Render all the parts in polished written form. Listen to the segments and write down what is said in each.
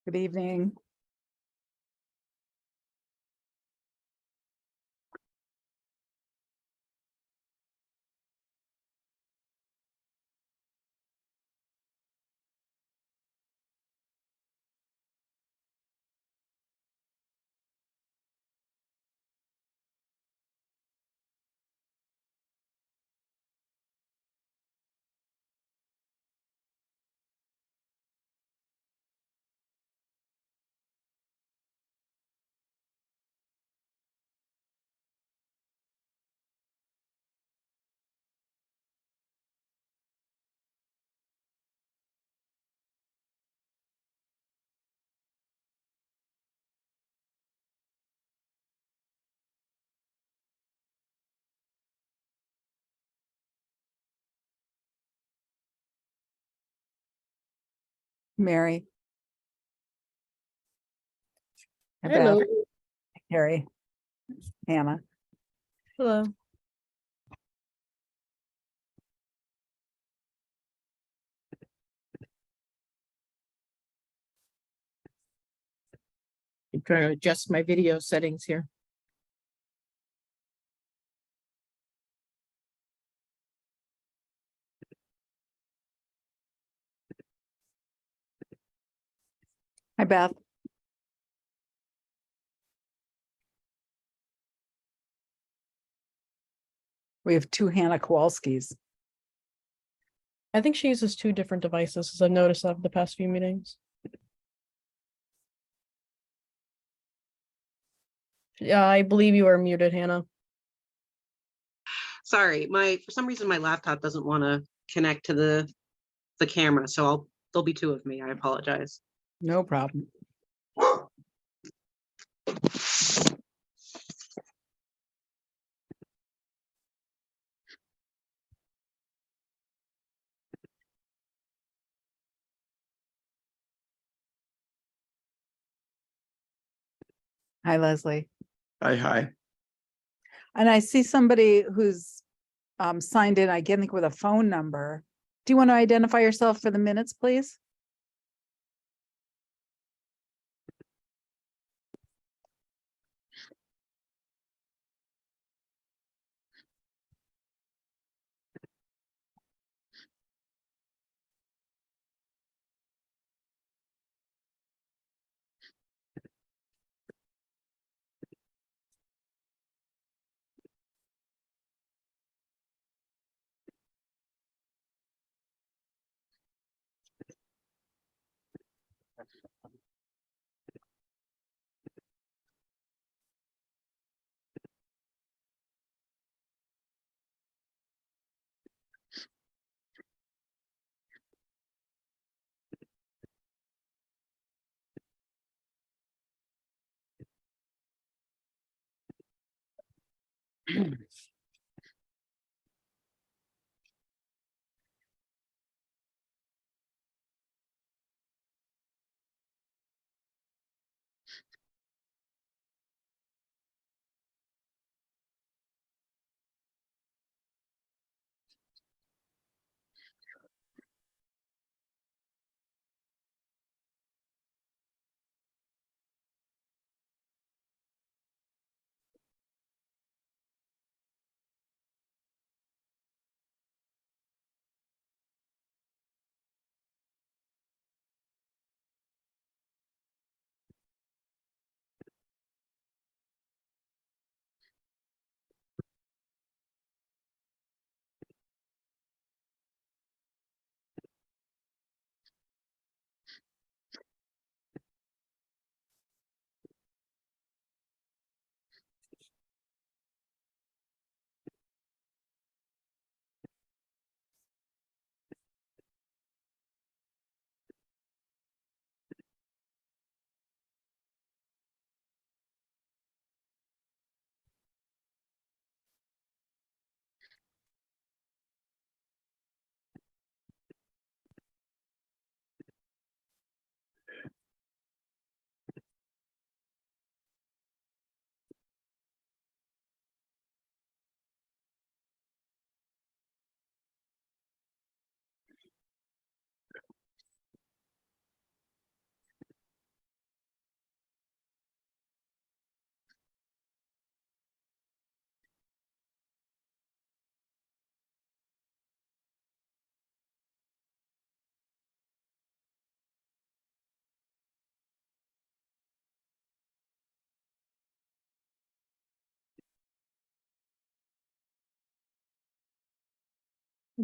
Good evening. Mary. and Hello. Beth, Carrie, Hannah. Hello. I'm trying to adjust my video settings here. Hi, Beth. We have two Hannah Kowalskis. I think she uses two different devices, as I've noticed that the past few meetings. Yeah, I believe you are muted, Hannah. Sorry, for some reason my laptop doesn't want to connect to the camera, so there'll be two of me. I apologize. No problem. Hi, Leslie. Hi. And I see somebody who's signed in, I think with a phone number. Do you want to identify yourself for the minutes, please?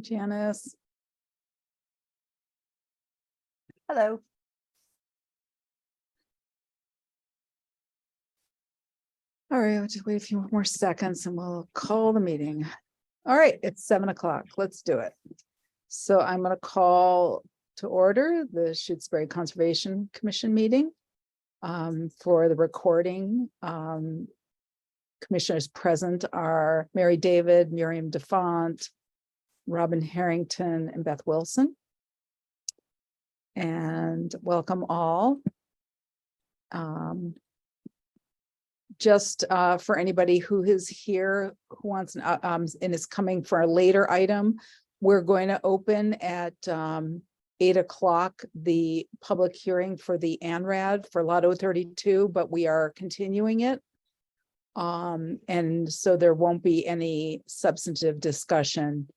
Janice. Hello. All right, I'll just wait a few more seconds and we'll call the meeting. All right, it's 7 o'clock. Let's do it. So I'm going to call to order the Shutesbury Conservation Commission meeting. For the recording, commissioners present are Mary David, Miriam DeFont, Robin Harrington, and Beth Wilson. And welcome all. Just for anybody who is here, who wants, and is coming for a later item, we're going to open at 8 o'clock, the public hearing for the ANRAD for Lot 032, but we are continuing it. And so there won't be any substantive discussion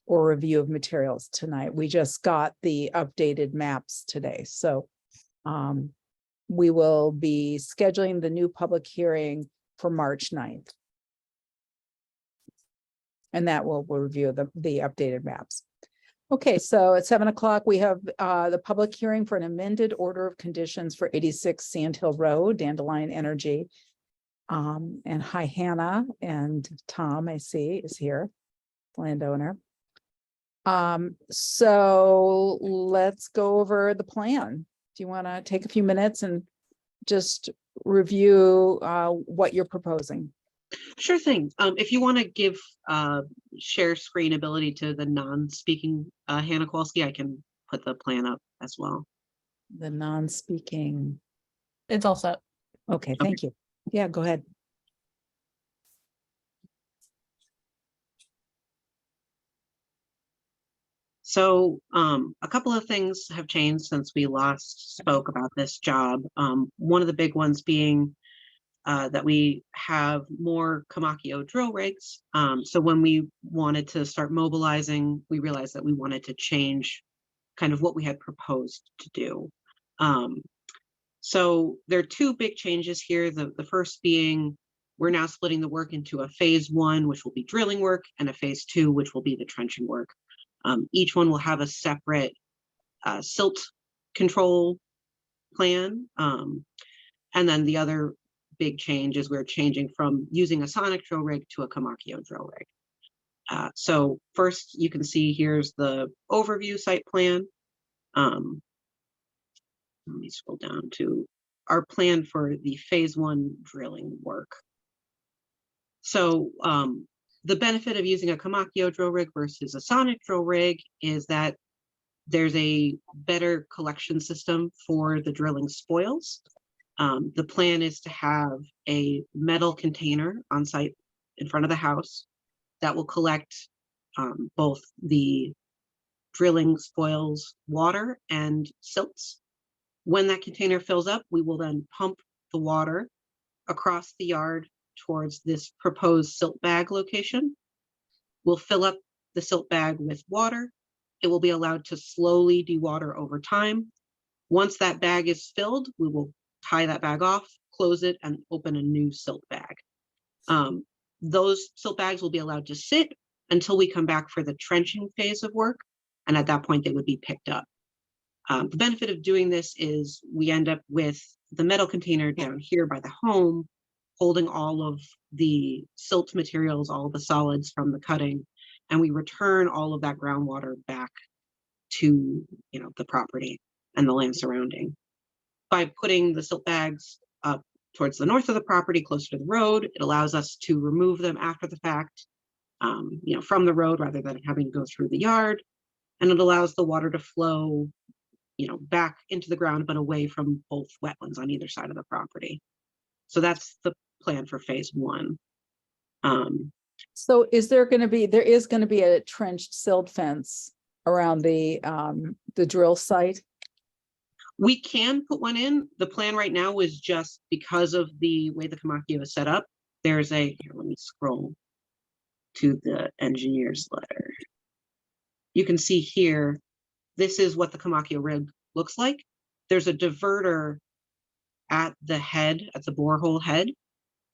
or review of materials tonight. We just got the updated maps today. So we will be scheduling the new public hearing for March 9th. And that will review the updated maps. Okay, so at 7 o'clock, we have the public hearing for an amended order of conditions for 86 Sand Hill Road, Dandelion Energy. And hi, Hannah, and Tom, I see, is here, landowner. So let's go over the plan. Do you want to take a few minutes and just review what you're proposing? Sure thing. If you want to give share screen ability to the non-speaking Hannah Kowalski, I can put the plan up as well. The non-speaking. It's all set. Okay, thank you. Yeah, go ahead. So a couple of things have changed since we last spoke about this job. One of the big ones being that we have more Kamakio drill rigs. So when we wanted to start mobilizing, we realized that we wanted to change kind of what we had proposed to do. So there are two big changes here. The first being we're now splitting the work into a phase 1, which will be drilling work, and a phase 2, which will be the trenching work. Each one will have a separate silt control plan. And then the other big change is we're changing from using a sonic drill rig to a Kamakio drill rig. So first you can see here's the overview site plan. Let me scroll down to our plan for the phase 1 drilling work. So the benefit of using a Kamakio drill rig versus a sonic drill rig is that there's a better collection system for the drilling spoils. The plan is to have a metal container on site in front of the house that will collect both the drilling spoils water and silts. When that container fills up, we will then pump the water across the yard towards this proposed silt bag location. We'll fill up the silt bag with water. It will be allowed to slowly dewater over time. Once that bag is filled, we will tie that bag off, close it, and open a new silt bag. Those silt bags will be allowed to sit until we come back for the trenching phase of work, and at that point they would be picked up. The benefit of doing this is we end up with the metal container down here by the home, holding all of the silt materials, all of the solids from the cutting, and we return all of that groundwater back to the property and the land surrounding. By putting the silt bags up towards the north of the property, closer to the road, it allows us to remove them after the fact, from the road rather than having to go through the yard. And it allows the water to flow, back into the ground, but away from both wetlands on either side of the property. So that's the plan for phase 1. So is there is going to be a trenched silt fence around the drill site? We can put one in. The plan right now is just because of the way the Kamakio is set up. There's here, let me scroll to the engineer's letter. You can see here, this is what the Kamakio rig looks like. There's a diverter at the head, at the borehole head,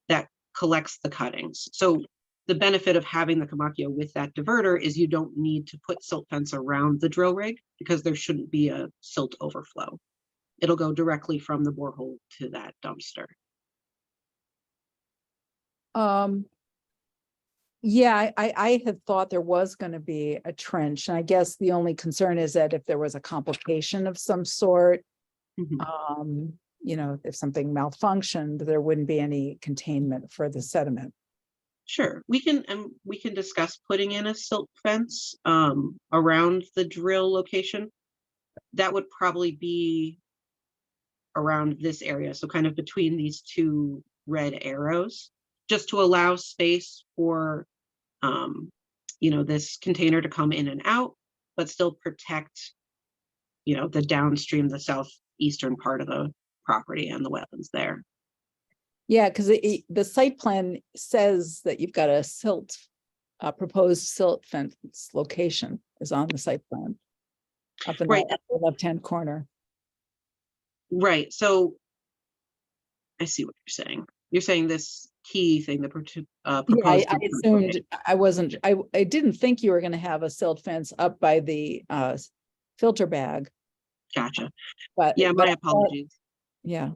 that collects the cuttings. So the benefit of having the Kamakyo with that diverter is you don't need to put silt fence around the drill rig because there shouldn't be a silt overflow. It'll go directly from the borehole to that dumpster. Yeah, I had thought there was going to be a trench, and I guess the only concern is that if there was a complication of some sort, Mhm. you know, if something malfunctioned, there wouldn't be any containment for the sediment. Sure, we can discuss putting in a silt fence around the drill location. That would probably be around this area, so kind of between these two red arrows, just to allow space for you know, this container to come in and out, but still protect, you know, the downstream, the southeastern part of the property and the wetlands there. Yeah, because the site plan says that you've got a silt, proposed silt fence location is on the site plan. Up in Right. the upper left-hand corner. Right, so I see what you're saying. You're saying this key thing, the Yeah, proposed. I assumed, I didn't think you were gonna have a silt fence up by the filter bag, Gotcha. but. Yeah, but my I thought- apologies. Yeah,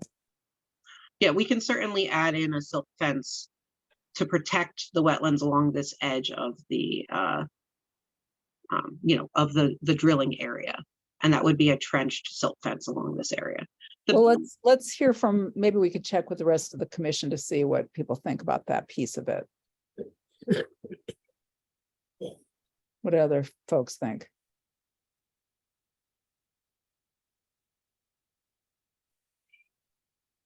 Yeah, we can certainly add in a silt fence to protect the wetlands along this edge of the you know, of the drilling area. And that would be a trenched silt fence along this area. well, let's hear from, maybe we could check with the rest of the commission to see what people think about that piece of it. What do other folks think?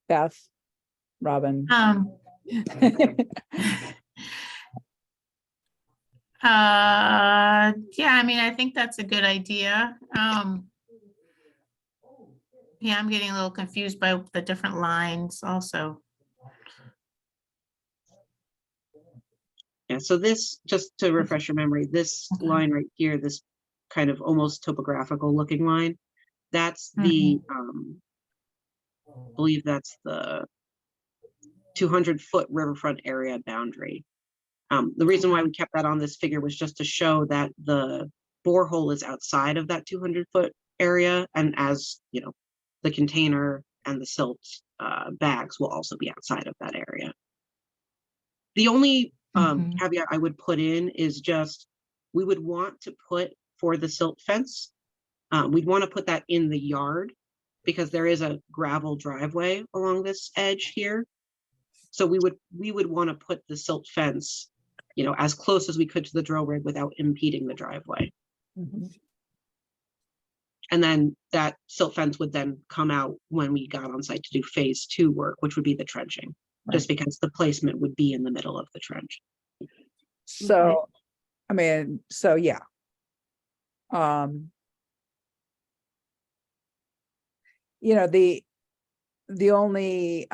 Beth, Robin. Yeah, I mean, I think that's a good idea. Yeah, I'm getting a little confused by the different lines also. Yeah, so this, just to refresh your memory, this Okay. line right here, this kind of almost topographical looking line, that's the, I believe that's the 200-foot riverfront area boundary. The reason why we kept that on this figure was just to show that the borehole is outside of that 200-foot area, and as you know, the container and the silt bags will also be outside of that area. The only caveat I would put in is just, we would want to put for the silt fence, we'd want to put that in the yard because there is a gravel driveway along this edge here. So we would want to put the silt fence, you know, as close as we could to the drill rig without impeding the driveway. Mhm. And then that silt fence would then come out when we got on site to do phase 2 work, which would be the trenching, just because the placement would be in the middle of the trench. So, I mean, so yeah. You know, the only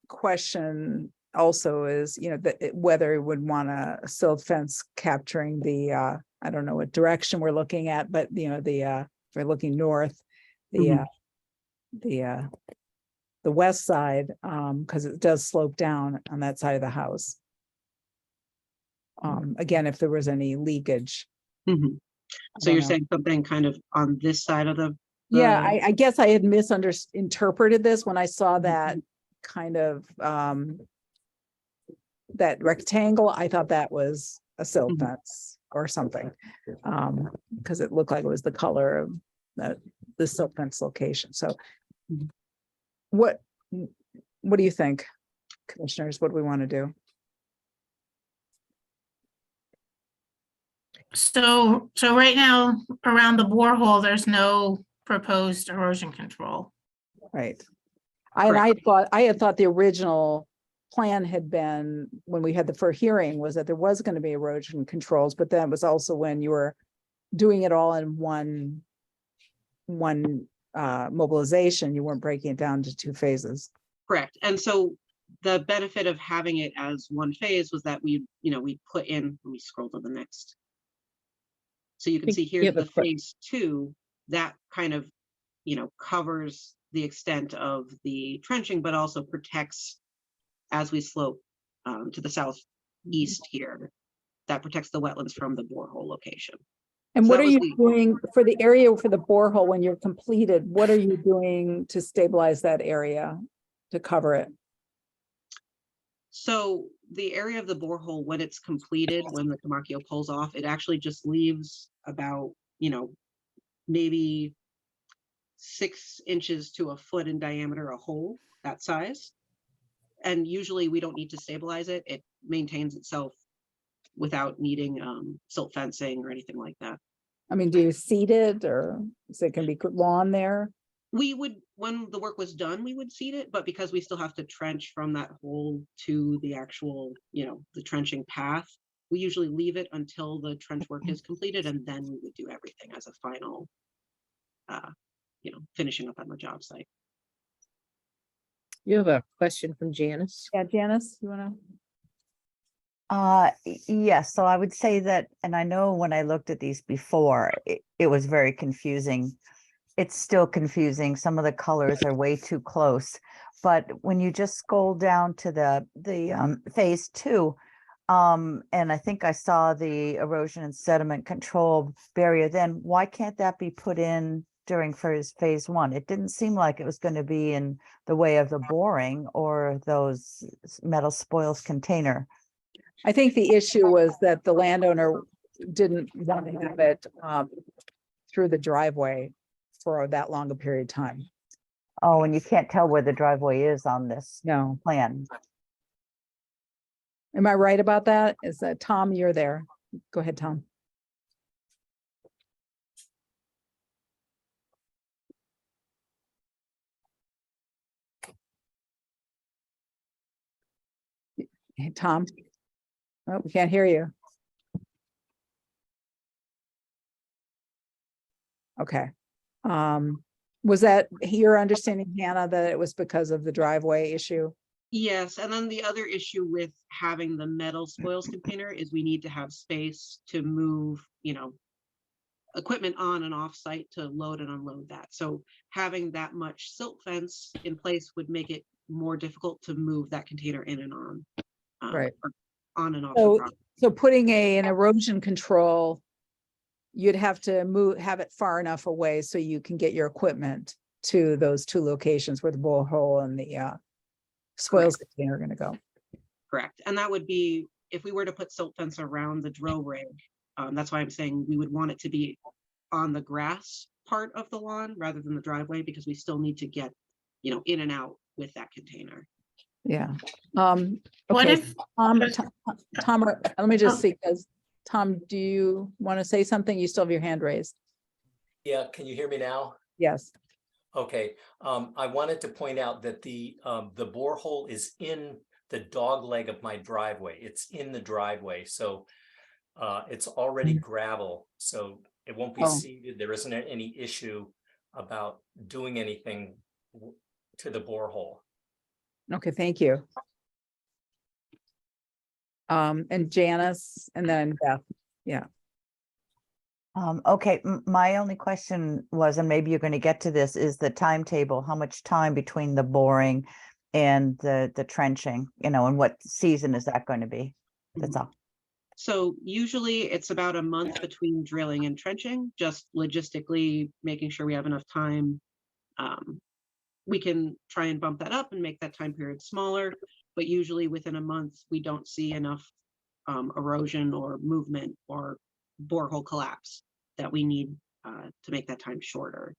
question also is, you know, that whether it would want a silt fence capturing the I don't know what direction we're looking at, but you know, the if we're looking north, the west side, because it does slope down on that side of the house. Again, if there was any leakage. Mhm. So don't you're know. saying something kind of on this side of the. Yeah, I guess I had misunderstood this when I saw that kind of that rectangle. I thought that was a silt Mhm. fence or something. Because it looked like it was the color of the silt fence location. So Mhm. what do you think, commissioners? What do we want to do? So right now, around the borehole, there's no proposed erosion control. Right. I had thought the original plan had been, when we had the first hearing, was that there was going to be erosion controls, but then it was also when you were doing it all in one mobilization, you weren't breaking it down to 2 phases. Correct. And so the benefit of having it as one phase was that we put in, let me scroll to the next. So you can see here the phase 2, that kind of, you know, covers the extent of the trenching, but also protects as we slope to the southeast here that protects the wetlands from the borehole location. And So what that are was you the- doing for the area for the borehole when you're completed? What are you doing to stabilize that area to cover it? So the area of the borehole, when it's completed, when the Camarcio pulls off, it actually just leaves about, maybe 6 inches to a foot in diameter, a hole that size. And usually we don't need to stabilize it. It maintains itself without needing silt fencing or anything like that. I mean, do you seed it or is it gonna be lawn there? We would, when the work was done, we would seed it, but because we still have to trench from that hole to the actual, the trenching path, we usually leave it until the trench work is completed, and then we would do everything as a final, finishing up on the job site. You have a question from Janice? Yeah, Janice, you wanna? Yes, so I would say that, and I know when I looked at these before, it was very confusing. It's still confusing. Some of the colors are way too close. But when you just scroll down to the phase 2, and I think I saw the erosion and sediment control barrier, then why can't that be put in during phase 1? It didn't seem like it was going to be in the way of the boring or those metal spoils container. I think the issue was that the landowner didn't want to have it through the driveway for that long a period of time. Oh, and you can't tell where the driveway is on this No, plan. am I right about that? Is that Tom, you're there? Go ahead, Tom. Hey, Tom? Oh, we can't hear you. Okay. Was that your understanding, Hannah, that it was because of the driveway issue? Yes, and then the other issue with having the metal spoils container is we need to have space to move, equipment on and off site to load and unload that. So having that much silt fence in place would make it more difficult to move that container in and on. Right. Or on and off the So, property. so putting an erosion control, you'd have to have it far enough away so you can get your equipment to those 2 locations where the borehole and the spoils container are gonna go. Correct. And that would be, if we were to put silt fence around the drill rig, that's why I'm saying we would want it to be on the grass part of the lawn rather than the driveway, because we still need to get, in and out with that container. Yeah. What Okay, if, Tom, let me just Oh. see, because Tom, do you want to say something? You still have your hand raised. Yeah, can you hear me now? Yes. Okay, I wanted to point out that the borehole is in the dog leg of my driveway. It's in the driveway, so it's already gravel, so it won't be Oh. seeded. There isn't any issue about doing anything to the borehole. Okay, thank you. And Janice and then Beth. Yeah. Okay, my only question was, and maybe you're going to get to this, is the timetable. How much time between the boring and the trenching, and what season is that going to be? That's all. So usually it's about a month between drilling and trenching, just logistically making sure we have enough time. We can try and bump that up and make that time period smaller, but usually within a month, we don't see enough erosion or movement or borehole collapse that we need to make that time shorter.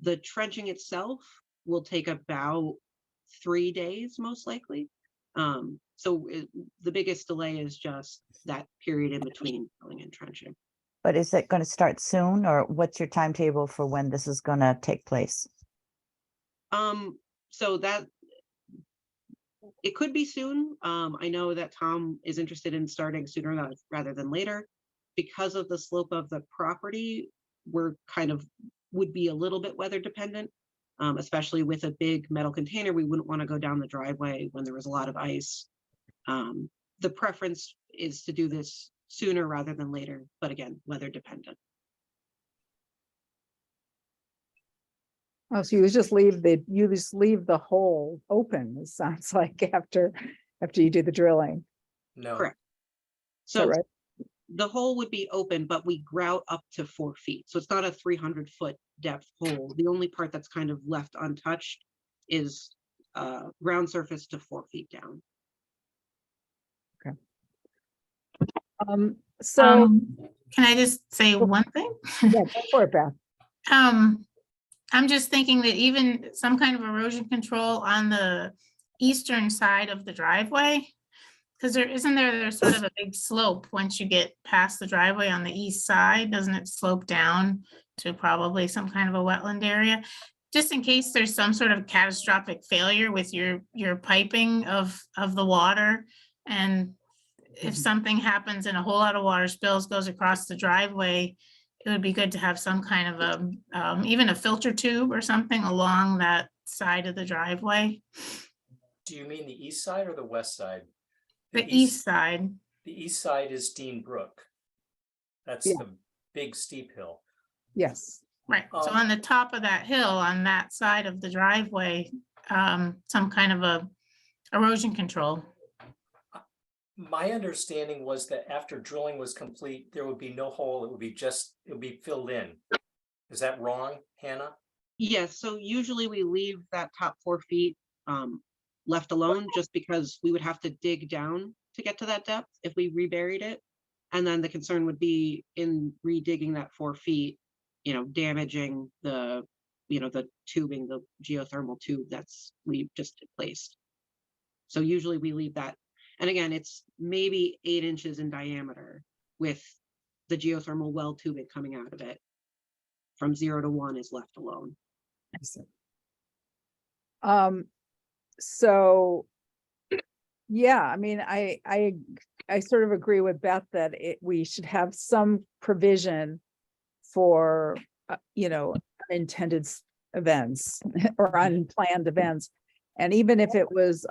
The trenching itself will take about 3 days, most likely. The biggest delay is just that period in between drilling and trenching. But is it going to start soon, or what's your timetable for when this is going to take place? So that it could be soon. I know that Tom is interested in starting sooner rather than later. Because of the slope of the property, we're would be a little bit weather dependent, especially with a big metal container. We wouldn't want to go down the driveway when there was a lot of ice. The preference is to do this sooner rather than later, but again, weather dependent. Oh, so you just leave the hole open, it sounds like, after after you do the drilling. No. Correct. Is that So right? the hole would be open, but we grout up to 4 feet. So it's not a 300-foot depth hole. The only part that's kind of left untouched is ground surface to 4 feet down. So, Can I just say one thing? yeah, go for it, Beth. I'm just thinking that even some kind of erosion control on the eastern side of the driveway. Because there's sort of a big slope once you get past the driveway on the east side, doesn't it slope down to probably some kind of a wetland area? Just in case there's some sort of catastrophic failure with your piping of the water. And if something happens and a whole lot of water spills, goes across the driveway, it would be good to have some kind of even a filter tube or something along that side of the driveway. Do you mean the east side or the west side? The east side. The east side is Dean Brook. That's Yeah. the big steep hill. Yes. Right, so on the top of that hill, on that side of the driveway, some kind of a erosion control. My understanding was that after drilling was complete, there would be no hole. It would be filled in. Is that wrong, Hannah? Yes, so usually we leave that top 4 feet left alone just because we would have to dig down to get to that depth if we reburied it. And then the concern would be in redigging that 4 feet, damaging the tubing, the geothermal tube we just placed. So usually we leave that. And again, it's maybe 8 inches in diameter with the geothermal well tubing coming out of it. From 0 to 1 is left alone. I see. So, yeah, I mean, I sort of agree with Beth that we should have some provision for, unintended events or unplanned events. And even if it was,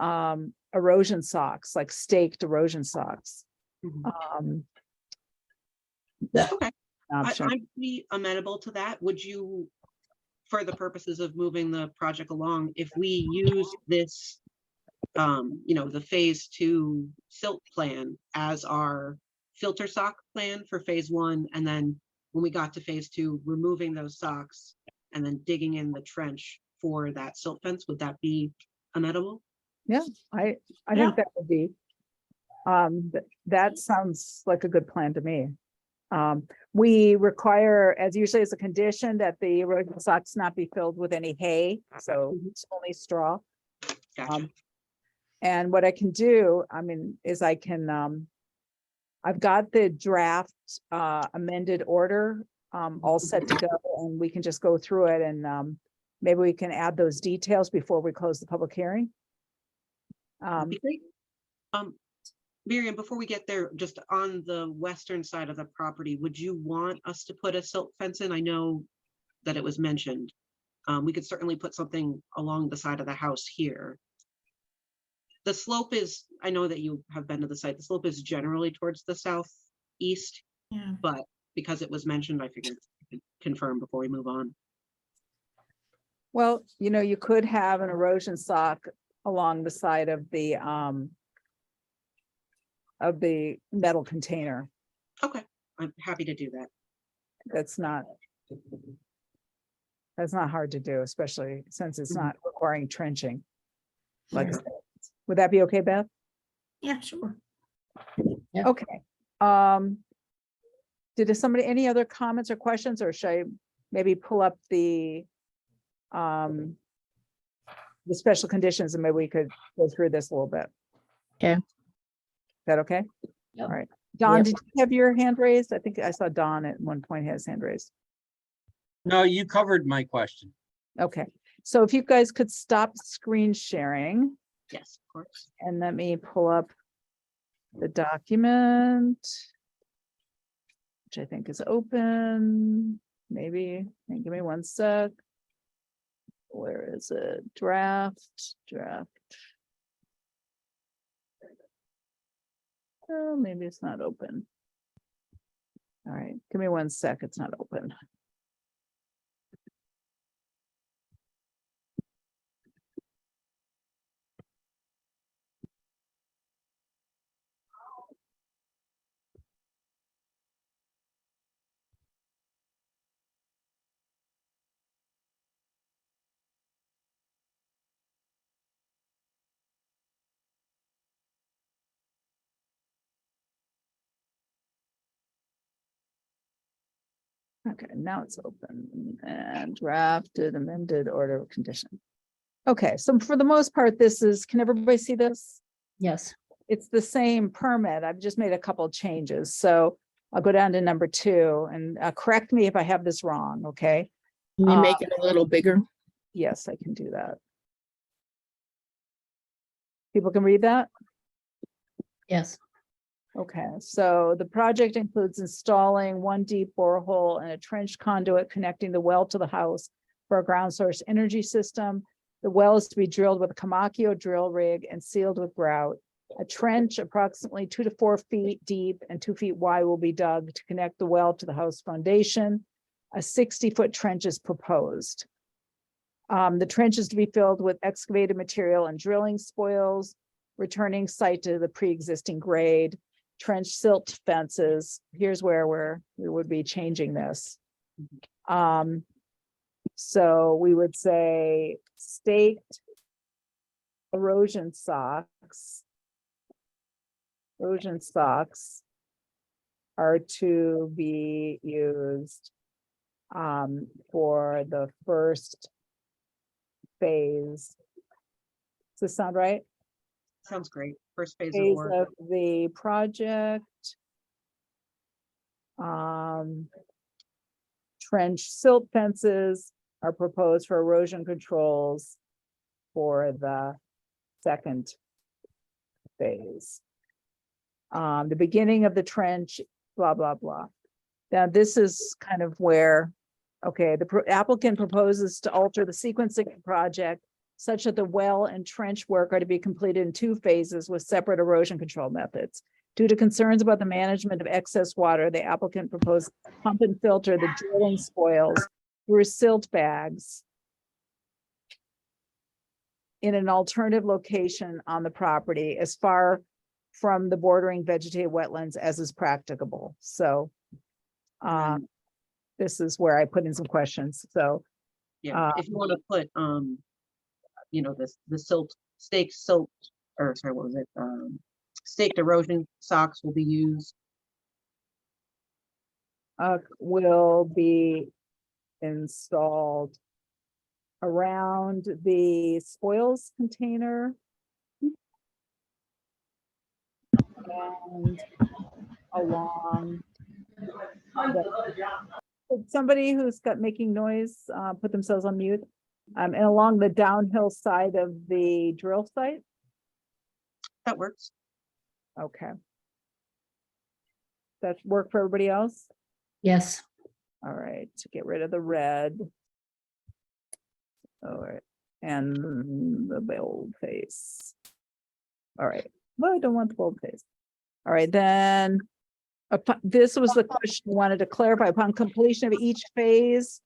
erosion socks, like staked erosion socks. Okay. Option. I'd be amenable to that. Would you, for the purposes of moving the project along, if we use this, the phase 2 silt plan as our filter sock plan for phase 1, and then when we got to phase 2, removing those socks and then digging in the trench for that silt fence, would that be amenable? Yeah, I think that would be, that sounds like a good plan to me. We require, as usually as a condition, that the erosion socks not be filled with any hay, so it's only straw. Gotcha. And what I can do, is I can, I've got the draft amended order all set to go, and we can just go through it, and maybe we can add those details before we close the public hearing. That'd be great. Miriam, before we get there, just on the western side of the property, would you want us to put a silt fence in? I know that it was mentioned. We could certainly put something along the side of the house here. The slope is, I know that you have been to the site, the slope is generally towards the southeast, Yeah. but because it was mentioned, I figured I could confirm before we move on. Well, you could have an erosion sock along the side of the metal container. Okay, I'm happy to do that. That's not hard to do, especially since it's not requiring trenching. Like, I said. Would that be okay, Beth? Yeah, sure. Yeah. Okay. Any other comments or questions, or should I maybe pull up the special conditions, and maybe we could go through this a little bit? Okay. Is that okay? Yep. All right. Don, Yep. did you have your hand raised? I think I saw Don at one point has hand raised. No, you covered my question. Okay, so if you guys could stop screen sharing Yes, of course. and let me pull up the document, which I think is open, maybe, give me one sec. Where is it? Draft. Oh, maybe it's not open. All right, give me one sec, it's not open. Okay, now it's open and drafted amended order of condition. Okay, so for the most part, this is, can everybody see this? Yes. It's the same permit. I've just made a couple changes. So I'll go down to number 2 and correct me if I have this wrong, okay? Can you make it a little bigger? Yes, I can do that. People can read that? Yes. Okay, so the project includes installing 1 deep borehole and a trench conduit connecting the well to the house for a ground source energy system. The well is to be drilled with a Kamakio drill rig and sealed with grout. A trench approximately 2 to 4 feet deep and 2 feet wide will be dug to connect the well to the house foundation. A 60-foot trench is proposed. The trench is to be filled with excavated material and drilling spoils, returning site to the pre-existing grade. Trench silt fences. Here's where we would be changing this. So we would say staked erosion socks. Erosion socks are to be used for the first phase. Does this sound right? Sounds great. First phase of Phase work. of the project. Trench silt fences are proposed for erosion controls for the second phase. The beginning of the trench, blah, blah, blah. Now, this is kind of where, okay, the applicant proposes to alter the sequencing of the project such that the well and trench work are to be completed in 2 phases with separate erosion control methods. Due to concerns about the management of excess water, the applicant proposed to pump and filter the drilling spoils through silt bags in an alternative location on the property as far from the bordering vegetated wetlands as is practicable. So this is where I put in some questions. So Yeah, if you want to put, you know, the staked silt, or sorry, what was it? Staked erosion socks will be used. will be installed around the spoils container and along somebody who's got making noise, put themselves on mute, and along the downhill side of the drill site. That works. Okay. That work for everybody else? Yes. All right, to get rid of the red. All right, and the bold face. All right, well, I don't want the bold face. All right, then. This was the question I wanted to clarify. Upon completion of each phase,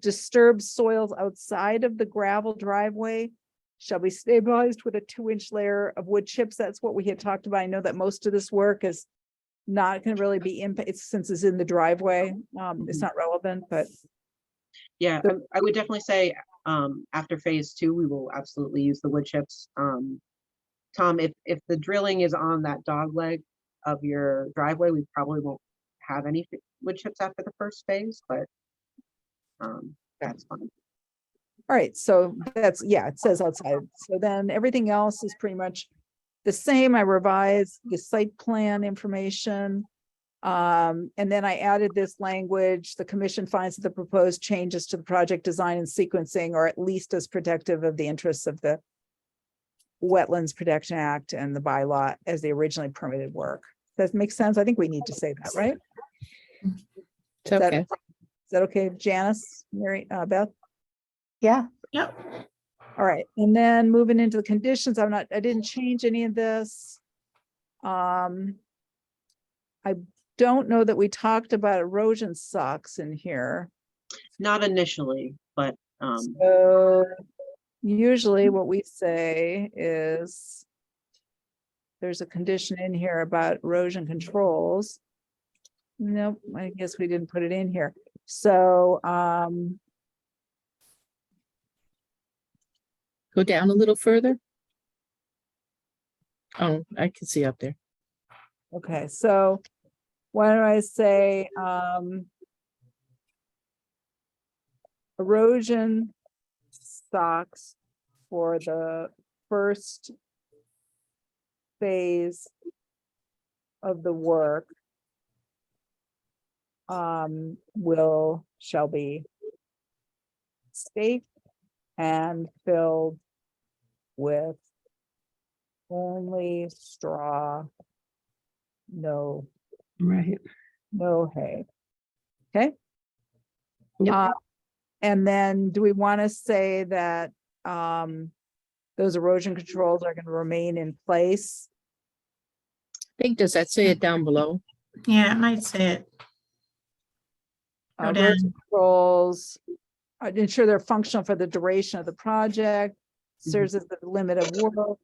disturbed soils outside of the gravel driveway shall be stabilized with a 2-inch layer of wood chips. That's what we had talked about. I know that most of this work is not going to really be impact since it's in the driveway. It's not relevant, but Yeah, I would definitely say after phase 2, we will absolutely use the wood chips. Tom, if the drilling is on that dog leg of your driveway, we probably won't have any wood chips after the first phase, but that's fine. all right, so that's, yeah, it says outside. So then everything else is pretty much the same. I revised the site plan information. And then I added this language. The commission finds that the proposed changes to the project design and sequencing are at least as protective of the interests of the Wetlands Protection Act and the bylaw as the originally permitted work. Does that make sense? I think we need to say that, right? It's okay. Is that okay, Janice, Mary, Beth? Yeah, Yep. All right, and then moving into the conditions, I didn't change any of this. I don't know that we talked about erosion socks in here. Not initially, but So usually what we say is there's a condition in here about erosion controls. Nope, I guess we didn't put it in here. So, Go down a little further. Oh, I can see up there. okay, so why don't I say, erosion stocks for the first phase of the work shall be staked and filled with only straw, no Right. hay. Okay. Yep. And then do we want to say that those erosion controls are going to remain in place? I think, does that say it down below? Yeah, it might say it. Go Erosion down. controls ensure they're functional for the duration of the project, serves as the limit of work.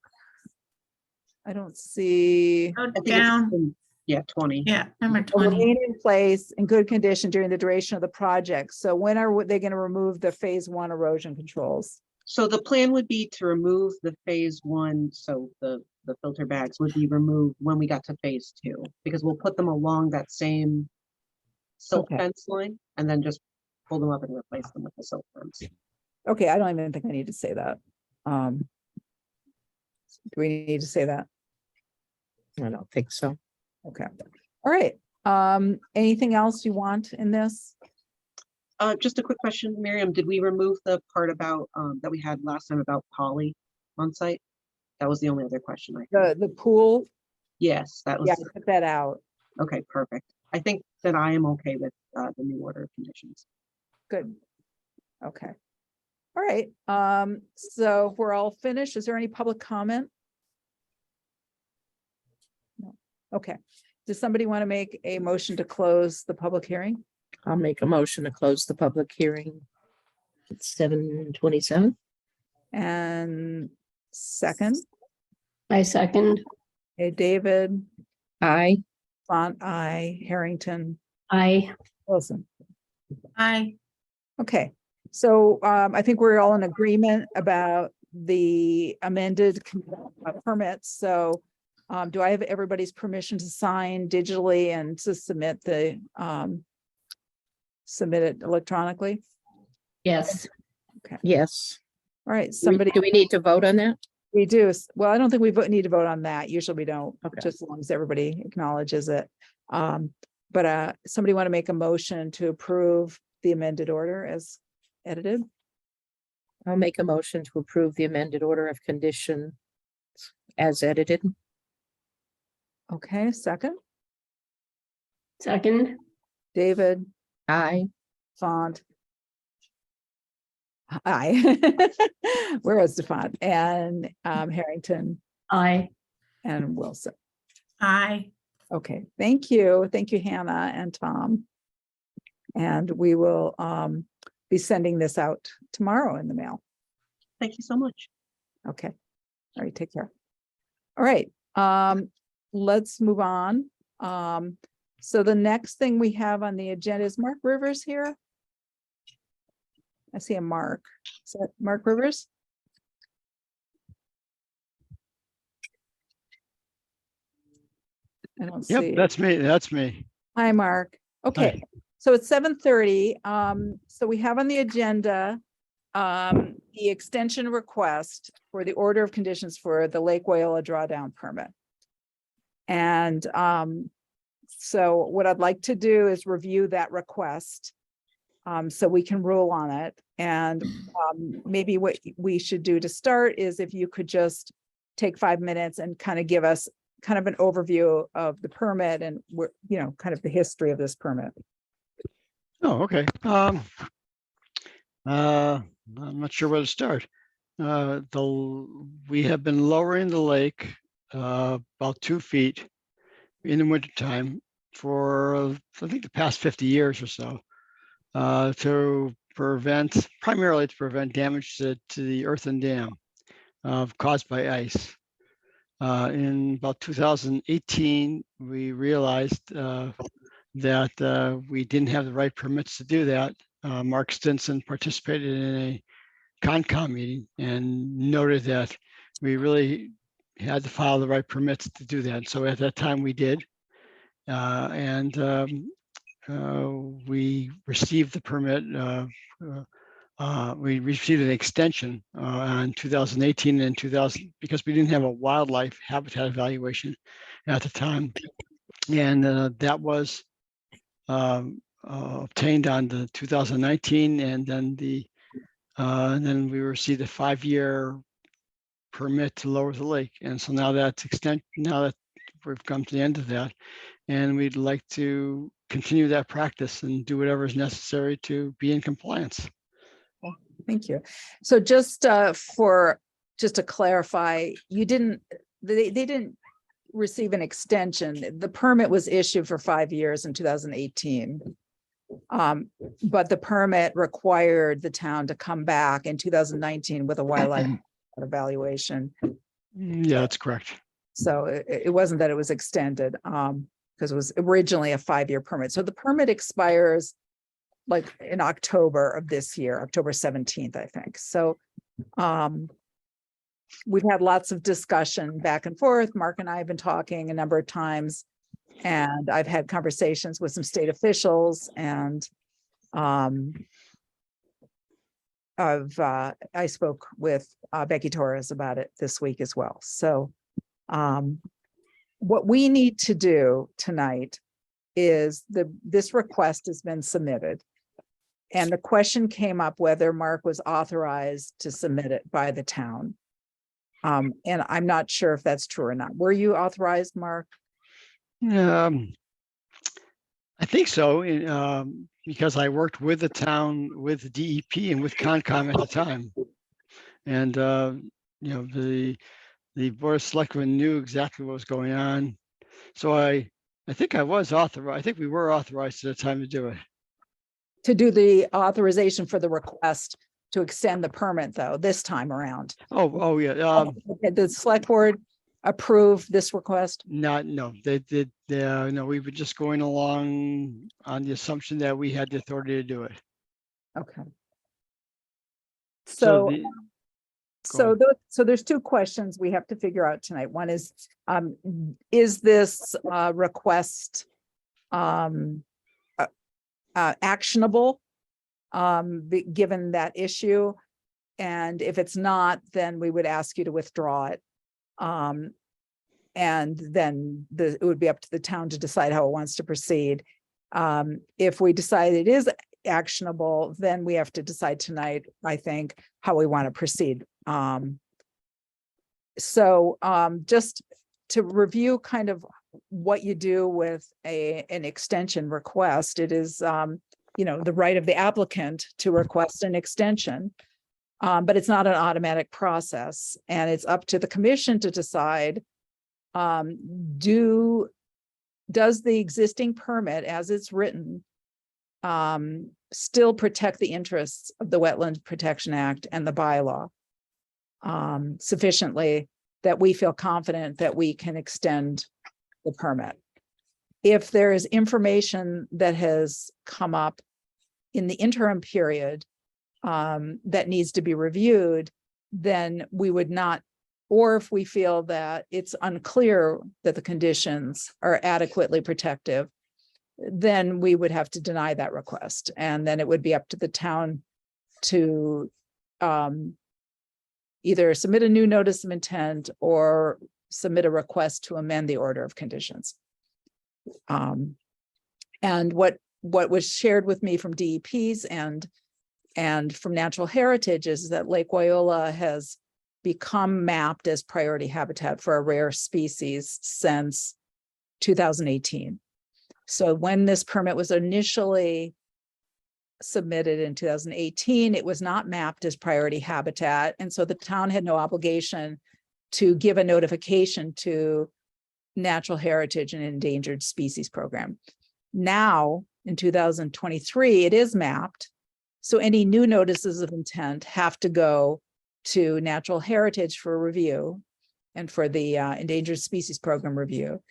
I don't see. Go I think down. yeah, 20. Yeah, number Will 20. remain in place in good condition during the duration of the project. So when are they going to remove the phase 1 erosion controls? So the plan would be to remove the phase 1, so the filter bags would be removed when we got to phase 2, because we'll put them along that same silt Okay. fence line and then just pull them up and replace them with the silt fence. Okay, I don't even think I need to say that. Do we need to say that? I don't think so. Okay. All right. Anything else you want in this? Just a quick question, Miriam, did we remove the part about that we had last time about poly on site? That was the only other question I had. The pool? Yes, that was, Yeah, I took that out. okay, perfect. I think that I am okay with the new order of conditions. Good. Okay. All right. So if we're all finished, is there any public comment? No. Okay. Does somebody want to make a motion to close the public hearing? I'll make a motion to close the public hearing. It's 7:27. And second, I second. hey, David, Aye. Font, I, Harrington, Aye. Wilson. I, Okay, so I think we're all in agreement about the amended permits. So do I have everybody's permission to sign digitally and to submit submit it electronically? Yes. Okay. Yes. All right, Do somebody, we need to vote on that? we do. Well, I don't think we need to vote on that. Usually we don't, Okay. just as long as everybody acknowledges it. But somebody want to make a motion to approve the amended order as edited? I'll make a motion to approve the amended order of condition as edited. Okay, second, Second. David, Aye. Font. Aye. Where is the font? And Harrington Aye. and Wilson. I, Okay, thank you. Thank you, Hannah and Tom. And we will be sending this out tomorrow in the mail. Thank you so much. Okay. All right, take care. All right, let's move on. So the next thing we have on the agenda is Mark Rivers here. I see a Mark. Is that Mark Rivers? I don't see. Yep, that's me. That's me. Hi, Mark. Okay, so it's 7:30. So we have on the agenda the extension request for the order of conditions for the Lake Wyola drawdown permit. And so what I'd like to do is review that request so we can rule on it. And maybe what we should do to start is if you could just take 5 minutes and kind of give us kind of an overview of the permit and kind of the history of this permit. Oh, okay. I'm not sure where to start. We have been lowering the lake about 2 feet in the wintertime for I think the past 50 years or so primarily to prevent damage to the earthen dam caused by ice. In about 2018, we realized that we didn't have the right permits to do that. Mark Stinson participated in a Concom meeting and noted that we really had to file the right permits to do that. So at that time we did. We received the permit we received an extension on 2018 and 2000 because we didn't have a wildlife habitat evaluation at the time. And that was obtained on the 2019, and then then we received a 5-year permit to lower the lake. And so now that's now that we've come to the end of that, and we'd like to continue that practice and do whatever is necessary to be in compliance. Thank you. So just to clarify, they didn't receive an extension. The permit was issued for 5 years in 2018. But the permit required the town to come back in 2019 with a wildlife evaluation. Yeah, that's correct. So it wasn't that it was extended, because it was originally a 5-year permit. So the permit expires like in October of this year, October 17th, I think. So we've had lots of discussion back and forth. Mark and I have been talking a number of times, and I've had conversations with some state officials, and I spoke with Becky Torres about it this week as well. So what we need to do tonight is this request has been submitted. And the question came up whether Mark was authorized to submit it by the town. And I'm not sure if that's true or not. Were you authorized, Mark? I think so, because I worked with the town, with the DEP and with Concom at the time. And, the Board of Selectmen knew exactly what was going on. So I think I was authorized. I think we were authorized at the time to do it. To do the authorization for the request to extend the permit, though, this time around. Oh yeah. Did the select board approve this request? No, they did. No, we were just going along on the assumption that we had the authority to do it. Okay. So So there's two questions we have to figure out tonight. One is this request actionable, given that issue? And if it's not, then we would ask you to withdraw it. And then it would be up to the town to decide how it wants to proceed. If we decide it is actionable, then we have to decide tonight, I think, how we want to proceed. Just to review kind of what you do with an extension request, it is, the right of the applicant to request an extension. But it's not an automatic process, and it's up to the commission to decide, does the existing permit as it's written still protect the interests of the Wetland Protection Act and the bylaw sufficiently that we feel confident that we can extend the permit. If there is information that has come up in the interim period that needs to be reviewed, then we would not, or if we feel that it's unclear that the conditions are adequately protective, then we would have to deny that request. And then it would be up to the town to either submit a new notice of intent or submit a request to amend the order of conditions. And what was shared with me from DEPs and from Natural Heritage is that Lake Wyola has become mapped as priority habitat for a rare species since 2018. So when this permit was initially submitted in 2018, it was not mapped as priority habitat. And so the town had no obligation to give a notification to Natural Heritage and Endangered Species Program. Now, in 2023, it is mapped. So any new notices of intent have to go to Natural Heritage for review and for the Endangered Species Program review.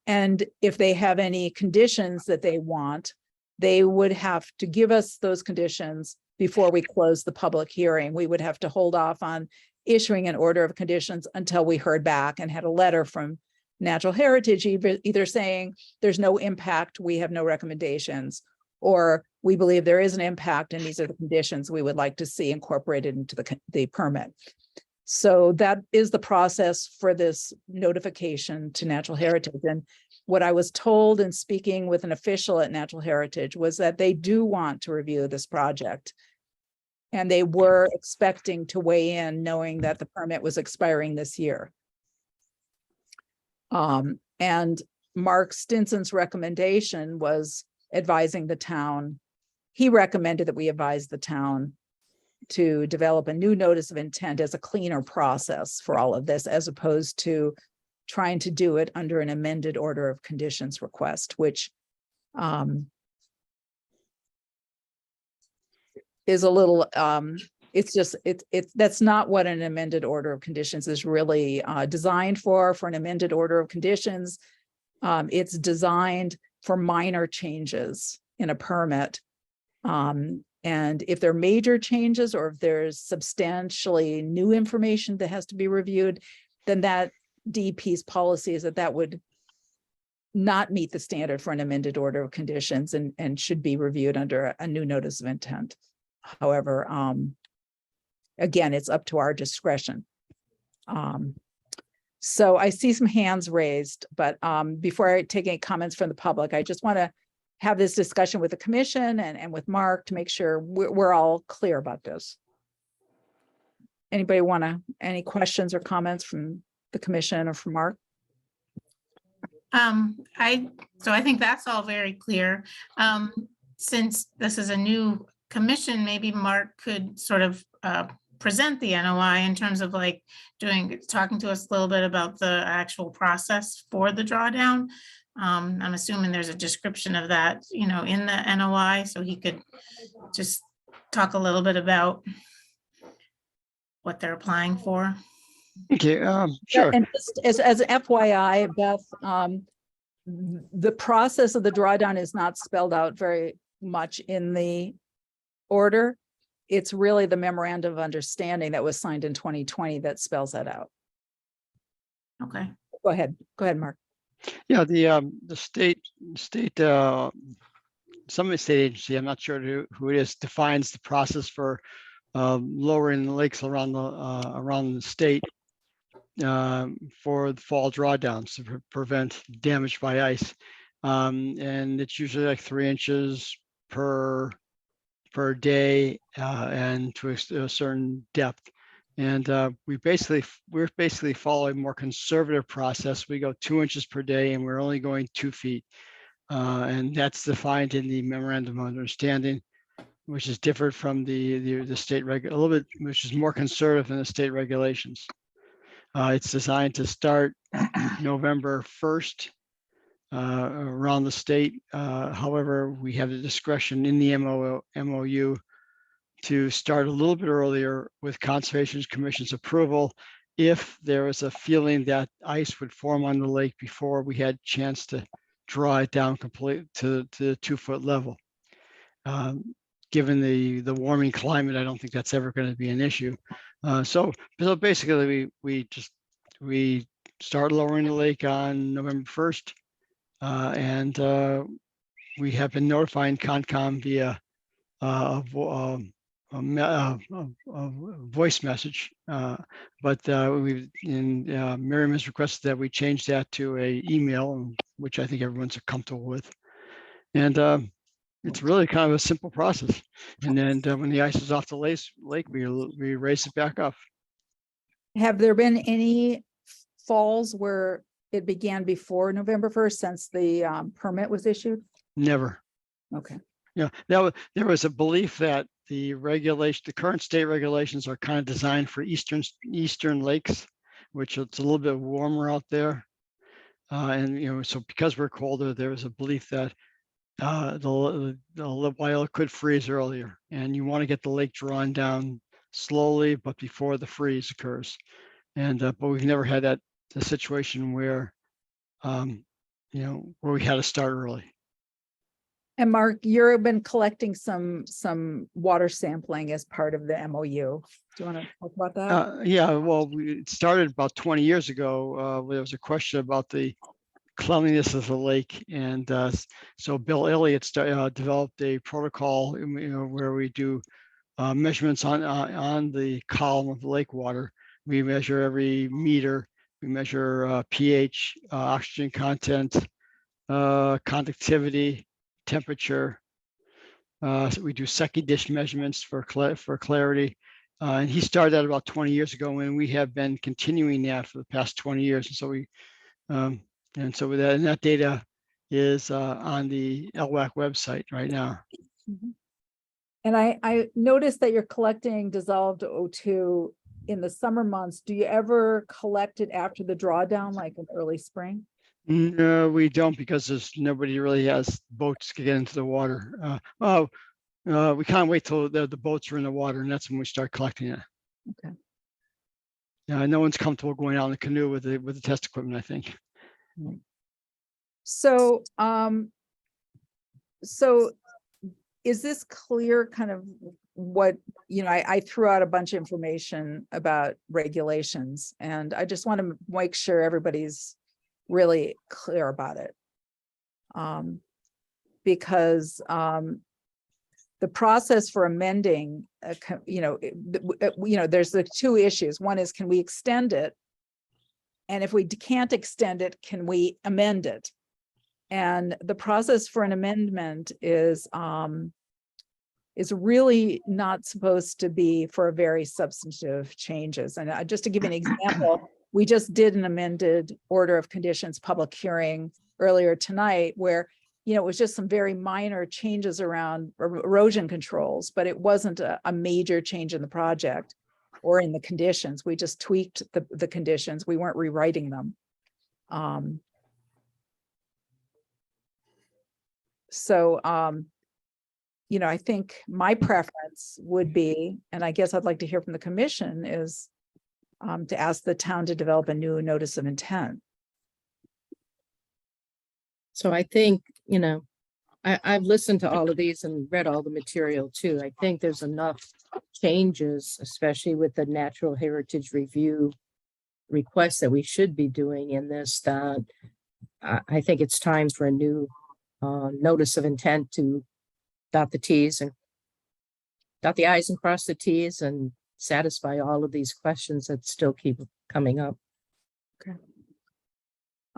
And if they have any conditions that they want, they would have to give us those conditions before we close the public hearing. We would have to hold off on issuing an order of conditions until we heard back and had a letter from Natural Heritage either saying there's no impact, we have no recommendations, or we believe there is an impact and these are the conditions we would like to see incorporated into the permit. So that is the process for this notification to Natural Heritage. And what I was told in speaking with an official at Natural Heritage was that they do want to review this project. And they were expecting to weigh in knowing that the permit was expiring this year. And Mark Stinson's recommendation was advising the town. He recommended that we advise the town to develop a new notice of intent as a cleaner process for all of this, as opposed to trying to do it under an amended order of conditions request, which is a little, that's not what an amended order of conditions is really designed for an amended order of conditions. It's designed for minor changes in a permit. And if there are major changes or if there's substantially new information that has to be reviewed, then that DEP's policy is that would not meet the standard for an amended order of conditions and should be reviewed under a new notice of intent. However, again, it's up to our discretion. So I see some hands raised, but before I take any comments from the public, I just want to have this discussion with the commission and with Mark to make sure we're all clear about this. Anybody any questions or comments from the commission or from Mark? I think that's all very clear. Since this is a new commission, maybe Mark could sort of present the NOI in terms of like talking to us a little bit about the actual process for the drawdown. I'm assuming there's a description of that, in the NOI, so he could just talk a little bit about what they're applying for. Okay, sure. And just as FYI, Beth, the process of the drawdown is not spelled out very much in the order. It's really the memorandum of understanding that was signed in 2020 that spells that out. Okay. Go ahead, Mark. Yeah, the state some state agency, I'm not sure who it is, defines the process for lowering the lakes around the state for the fall drawdowns to prevent damage by ice, and it's usually like 3 inches per day and to a certain depth. And we're basically following a more conservative process. We go 2 inches per day and we're only going 2 feet. And that's defined in the memorandum of understanding, which is different from the state a little bit, which is more conservative than the state regulations. It's designed to start November 1st around the state. However, we have the discretion in the MOU to start a little bit earlier with Conservation Commission's approval if there was a feeling that ice would form on the lake before we had a chance to draw it down completely to the 2 foot level. Given the warming climate, I don't think that's ever going to be an issue. So basically we start lowering the lake on November 1st, and we have been notifying Concom via a voice message, but Miriam has requested that we change that to a email, which I think everyone's comfortable with. And it's really kind of a simple process. And then when the ice is off the lake, we raise it back up. Have there been any falls where it began before November 1st since the permit was issued? Never. Okay. Yeah, there was a belief that the current state regulations are kind of designed for eastern lakes, which it's a little bit warmer out there. And so because we're colder, there was a belief that the wild could freeze earlier, and you want to get the lake drawn down slowly, but before the freeze occurs. And but we've never had the situation where where we had to start early. And Mark, you've been collecting some water sampling as part of the MOU. Do you want to talk about that? Yeah, well, it started about 20 years ago. There was a question about the cleanliness of the lake. And so Bill Elliott developed a protocol, where we do measurements on the column of the lake water. We measure every meter. We measure pH, oxygen content, conductivity, temperature. So we do second dish measurements for clarity. And he started that about 20 years ago, and we have been continuing that for the past 20 years. And so with that, and that data is on the LWAC website right now. Mhm. And I noticed that you're collecting dissolved O2 in the summer months. Do you ever collect it after the drawdown, like in early spring? No, we don't, because nobody really has boats to get into the water. We can't wait till the boats are in the water, and that's when we start collecting it. Okay. Yeah, no one's comfortable going out in the canoe with the test equipment, I think. So, so is this clear kind of what, I threw out a bunch of information about regulations, and I just want to make sure everybody's really clear about it. Because the process for amending, there's the two issues. One is, can we extend it? And if we can't extend it, can we amend it? And the process for an amendment is really not supposed to be for very substantive changes. And just to give you an example, we just did an amended order of conditions public hearing earlier tonight where, it was just some very minor changes around erosion controls, but it wasn't a major change in the project or in the conditions. We just tweaked the conditions. We weren't rewriting them. I think my preference would be, and I guess I'd like to hear from the commission, is to ask the town to develop a new notice of intent. So I think, I've listened to all of these and read all the material too. I think there's enough changes, especially with the natural heritage review requests that we should be doing in this, that I think it's time for a new notice of intent to dot the T's and dot the I's and cross the T's and satisfy all of these questions that still keep coming up. Okay.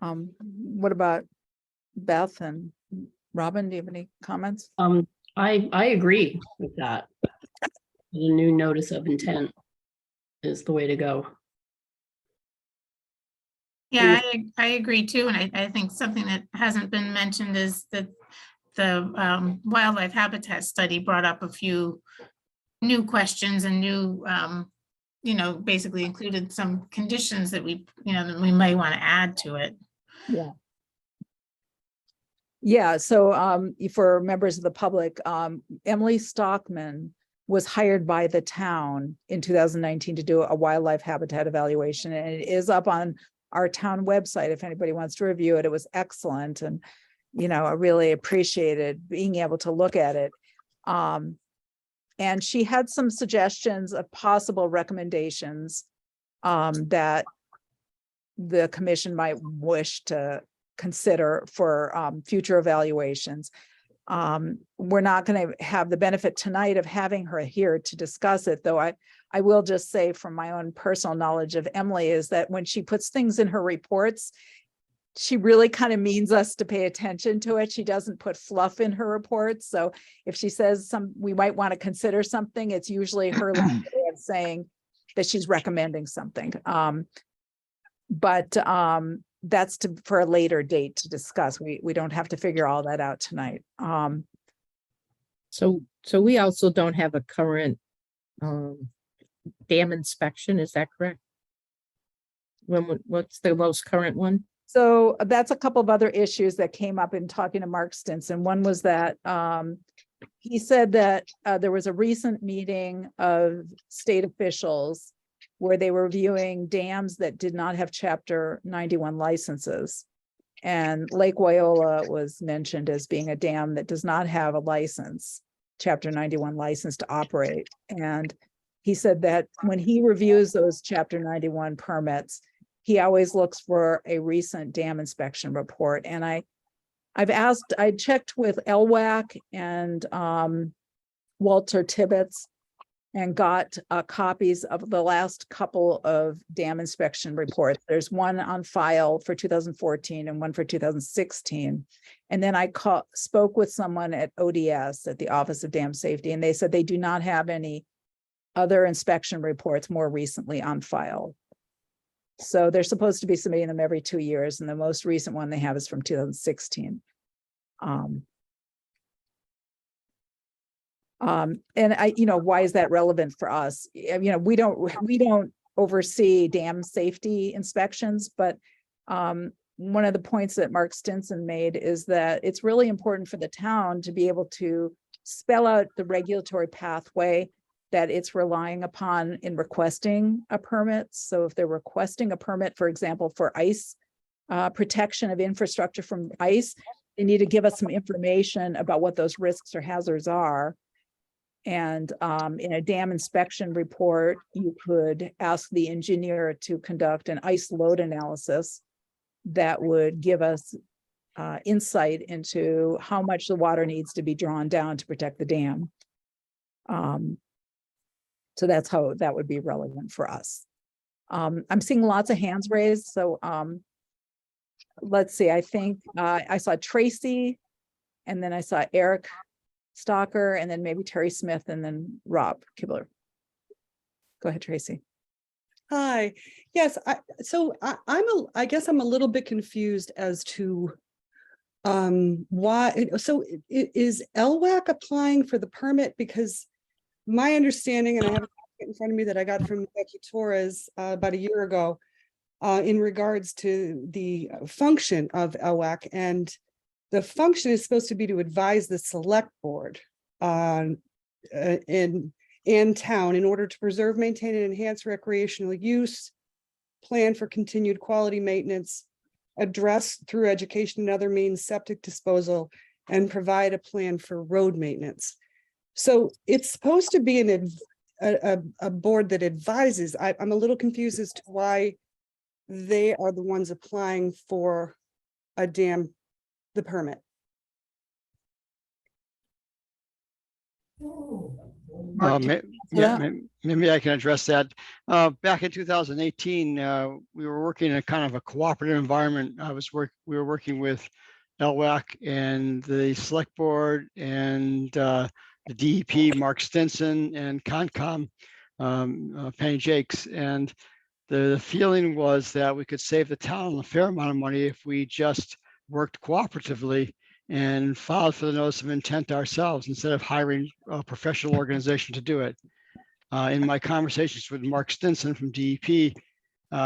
What about Beth and Robin? Do you have any comments? I agree with that. The new notice of intent is the way to go. Yeah, I agree too. And I think something that hasn't been mentioned is that the wildlife habitat study brought up a few new questions and new, basically included some conditions that we might want to add to it. Yeah. Yeah, so for members of the public, Emily Stockman was hired by the town in 2019 to do a wildlife habitat evaluation, and it is up on our town website if anybody wants to review it. It was excellent, and I really appreciated being able to look at it. And she had some suggestions of possible recommendations that the commission might wish to consider for future evaluations. We're not going to have the benefit tonight of having her here to discuss it, though I will just say from my own personal knowledge of Emily is that when she puts things in her reports, she really kind of means us to pay attention to it. She doesn't put fluff in her reports. So if she says we might want to consider something, it's usually her way of saying that she's recommending something. But that's for a later date to discuss. We don't have to figure all that out tonight. So we also don't have a current dam inspection, is that correct? What's the most current one? So that's a couple of other issues that came up in talking to Mark Stinson. One was that he said that there was a recent meeting of state officials where they were reviewing dams that did not have Chapter 91 licenses. And Lake Wyola was mentioned as being a dam that does not have a license, Chapter 91 license to operate. And he said that when he reviews those Chapter 91 permits, he always looks for a recent dam inspection report. And I checked with LWAC and Walter Tibbetts and got copies of the last couple of dam inspection reports. There's one on file for 2014 and one for 2016. And then I spoke with someone at ODS, at the Office of Dam Safety, and they said they do not have any other inspection reports more recently on file. So they're supposed to be submitting them every 2 years, and the most recent one they have is from 2016. And why is that relevant for us? We don't oversee dam safety inspections, but one of the points that Mark Stinson made is that it's really important for the town to be able to spell out the regulatory pathway that it's relying upon in requesting a permit. So if they're requesting a permit, for example, for ice protection of infrastructure from ice, they need to give us some information about what those risks or hazards are. And in a dam inspection report, you could ask the engineer to conduct an ice load analysis that would give us insight into how much the water needs to be drawn down to protect the dam. So that's how that would be relevant for us. I'm seeing lots of hands raised. So let's see, I think I saw Tracy, and then I saw Eric Stalker, and then maybe Terry Smith, and then Rob Kibler. Go ahead, Tracy. Hi. Yes. I guess I'm a little bit confused as to why. So is LWAC applying for the permit? Because my understanding, and I have it in front of me that I got from Becky Torres about a year ago, in regards to the function of LWAC, and the function is supposed to be to advise the select board in town in order to preserve, maintain, and enhance recreational use, plan for continued quality maintenance, address through education and other means septic disposal, and provide a plan for road maintenance. So it's supposed to be a board that advises. I'm a little confused as to why they are the ones applying for the permit. Maybe I can address that. Back in 2018, we were working in a kind of a cooperative environment. We were working with LWAC and the select board and the DEP, Mark Stinson, and Concom, Penny Jakes. And the feeling was that we could save the town a fair amount of money if we just worked cooperatively and filed for the notice of intent ourselves instead of hiring a professional organization to do it. In my conversations with Mark Stinson from DEP,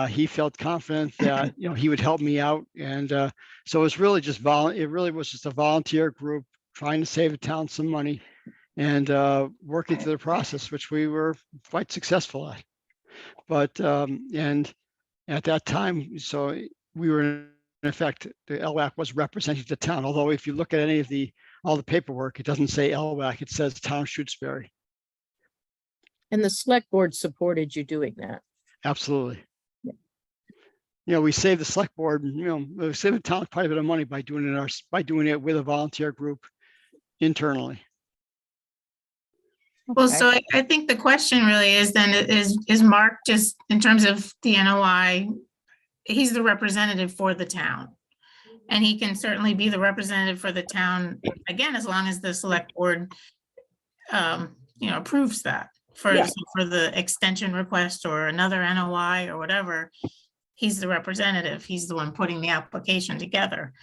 he felt confident that he would help me out, and so it was really just a volunteer group trying to save the town some money and working through the process, which we were quite successful at. But and at that time, so we were in effect, the LWAC was representing the town. Although if you look at all the paperwork, it doesn't say LWAC, it says Town Shutesbury. And the select board supported you doing that. Absolutely. Yeah. We saved the select board, we saved the town quite a bit of money by doing it with a volunteer group internally. Well, so I think the question really is then, is Mark just, in terms of the NOI, he's the representative for the town. And he can certainly be the representative for the town, again, as long as the select board, approves that for the extension request or another NOI or whatever. He's the representative. He's the one putting the application together.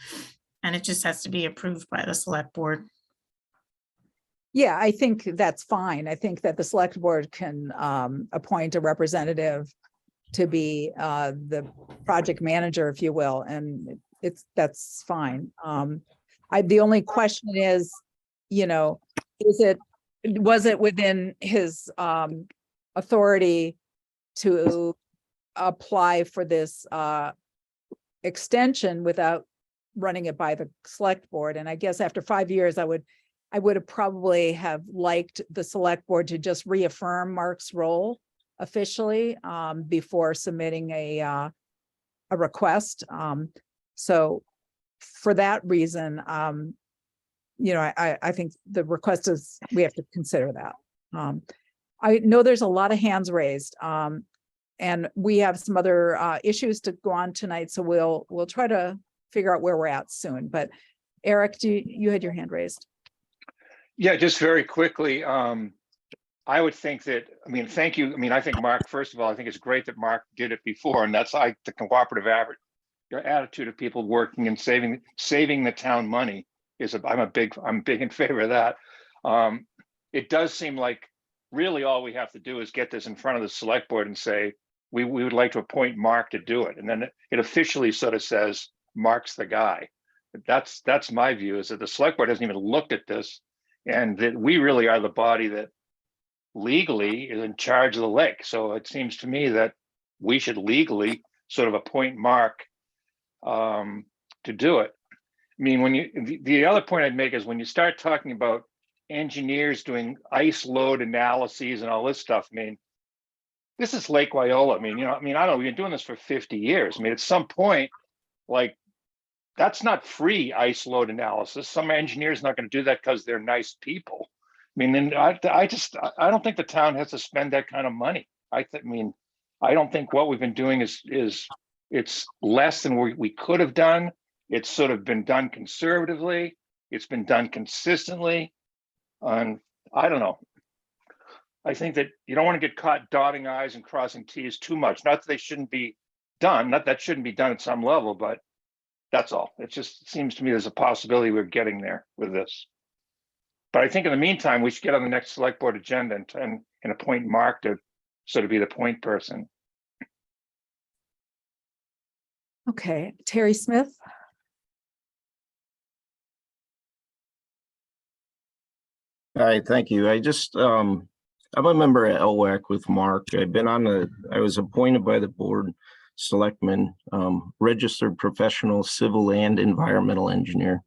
And it just has to be approved by the select board. Yeah, I think that's fine. I think that the select board can appoint a representative to be the project manager, if you will, and that's fine. The only question is, was it within his authority to apply for this extension without running it by the select board? And I guess after 5 years, I would have probably have liked the select board to just reaffirm Mark's role officially before submitting a a request. So for that reason, I think the request is, we have to consider that. I know there's a lot of hands raised, and we have some other issues to go on tonight, so we'll try to figure out where we're at soon. But Eric, you had your hand raised? Yeah, just very quickly. I would think that, thank you. I think Mark, first of all, I think it's great that Mark did it before, and that's like the cooperative your attitude of people working and saving the town money is, I'm big in favor of that. It does seem like really all we have to do is get this in front of the select board and say, we would like to appoint Mark to do it. And then it officially sort of says, Mark's the guy. That's my view, is that the select board hasn't even looked at this, and that we really are the body that legally is in charge of the lake. So it seems to me that we should legally sort of appoint Mark to do it. The other point I'd make is when you start talking about engineers doing ice load analyses and all this stuff, this is Lake Wyola. I don't know, we've been doing this for 50 years. At some point, like, that's not free ice load analysis. Some engineers are not going to do that because they're nice people. Then I don't think the town has to spend that kind of money. I don't think what we've been doing is it's less than we could have done. It's sort of been done conservatively. It's been done consistently. And I don't know. I think that you don't want to get caught dotting I's and crossing T's too much. Not that they shouldn't be done, not that shouldn't be done at some level, but that's all. It just seems to me there's a possibility we're getting there with this. But I think in the meantime, we should get on the next select board agenda and appoint Mark to sort of be the point person. Okay, Terry Smith. Hi, thank you. I'm a member at LWAC with Mark. I was appointed by the board selectman, registered professional civil and environmental engineer.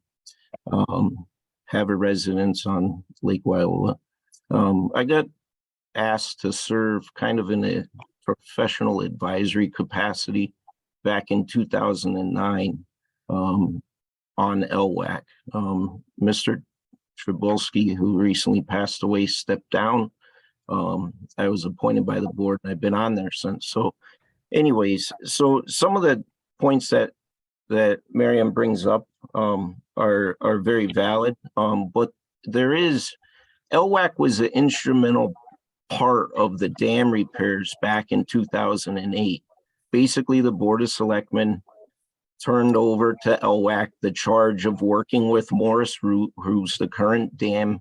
Have a residence on Lake Wyola. I got asked to serve kind of in a professional advisory capacity back in 2009 on LWAC. Mr. Trabulski, who recently passed away, stepped down. I was appointed by the board and I've been on there since. So anyways, so some of the points that Miriam brings up are very valid, but LWAC was an instrumental part of the dam repairs back in 2008. Basically, the Board of Selectmen turned over to LWAC the charge of working with Morris Root, who's the current dam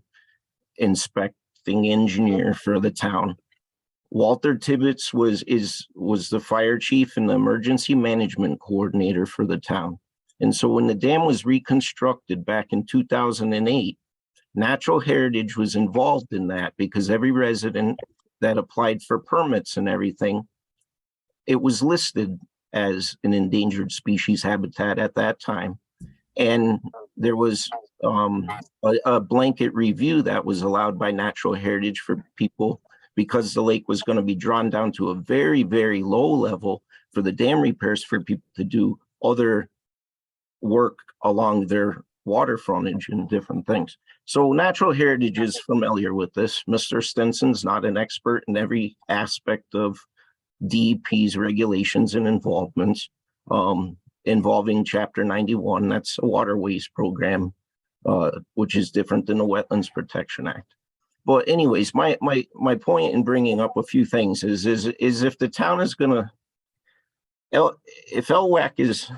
inspecting engineer for the town. Walter Tibbetts was the fire chief and the emergency management coordinator for the town. And so when the dam was reconstructed back in 2008, Natural Heritage was involved in that because every resident that applied for permits and everything, it was listed as an endangered species habitat at that time. And there was a blanket review that was allowed by Natural Heritage for people because the lake was going to be drawn down to a very, very low level for the dam repairs for people to do other work along their water frontage and different things. So Natural Heritage is familiar with this. Mr. Stenson's not an expert in every aspect of DEP's regulations and involvements involving Chapter 91. That's a waterways program, which is different than the Wetlands Protection Act. But anyways, my point in bringing up a few things is if the town is gonna, if LWAC is,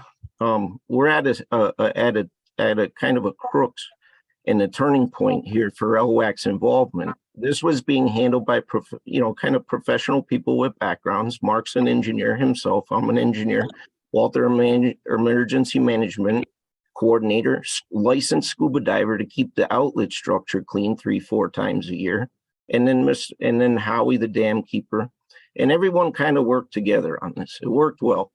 we're at a kind of a crux and a turning point here for LWAC's involvement. This was being handled by kind of professional people with backgrounds. Mark's an engineer himself. I'm an engineer. Walter, emergency management coordinator, licensed scuba diver to keep the outlet structure clean 3-4 times a year. And then Howie, the dam keeper, and everyone kind of worked together on this. It worked well.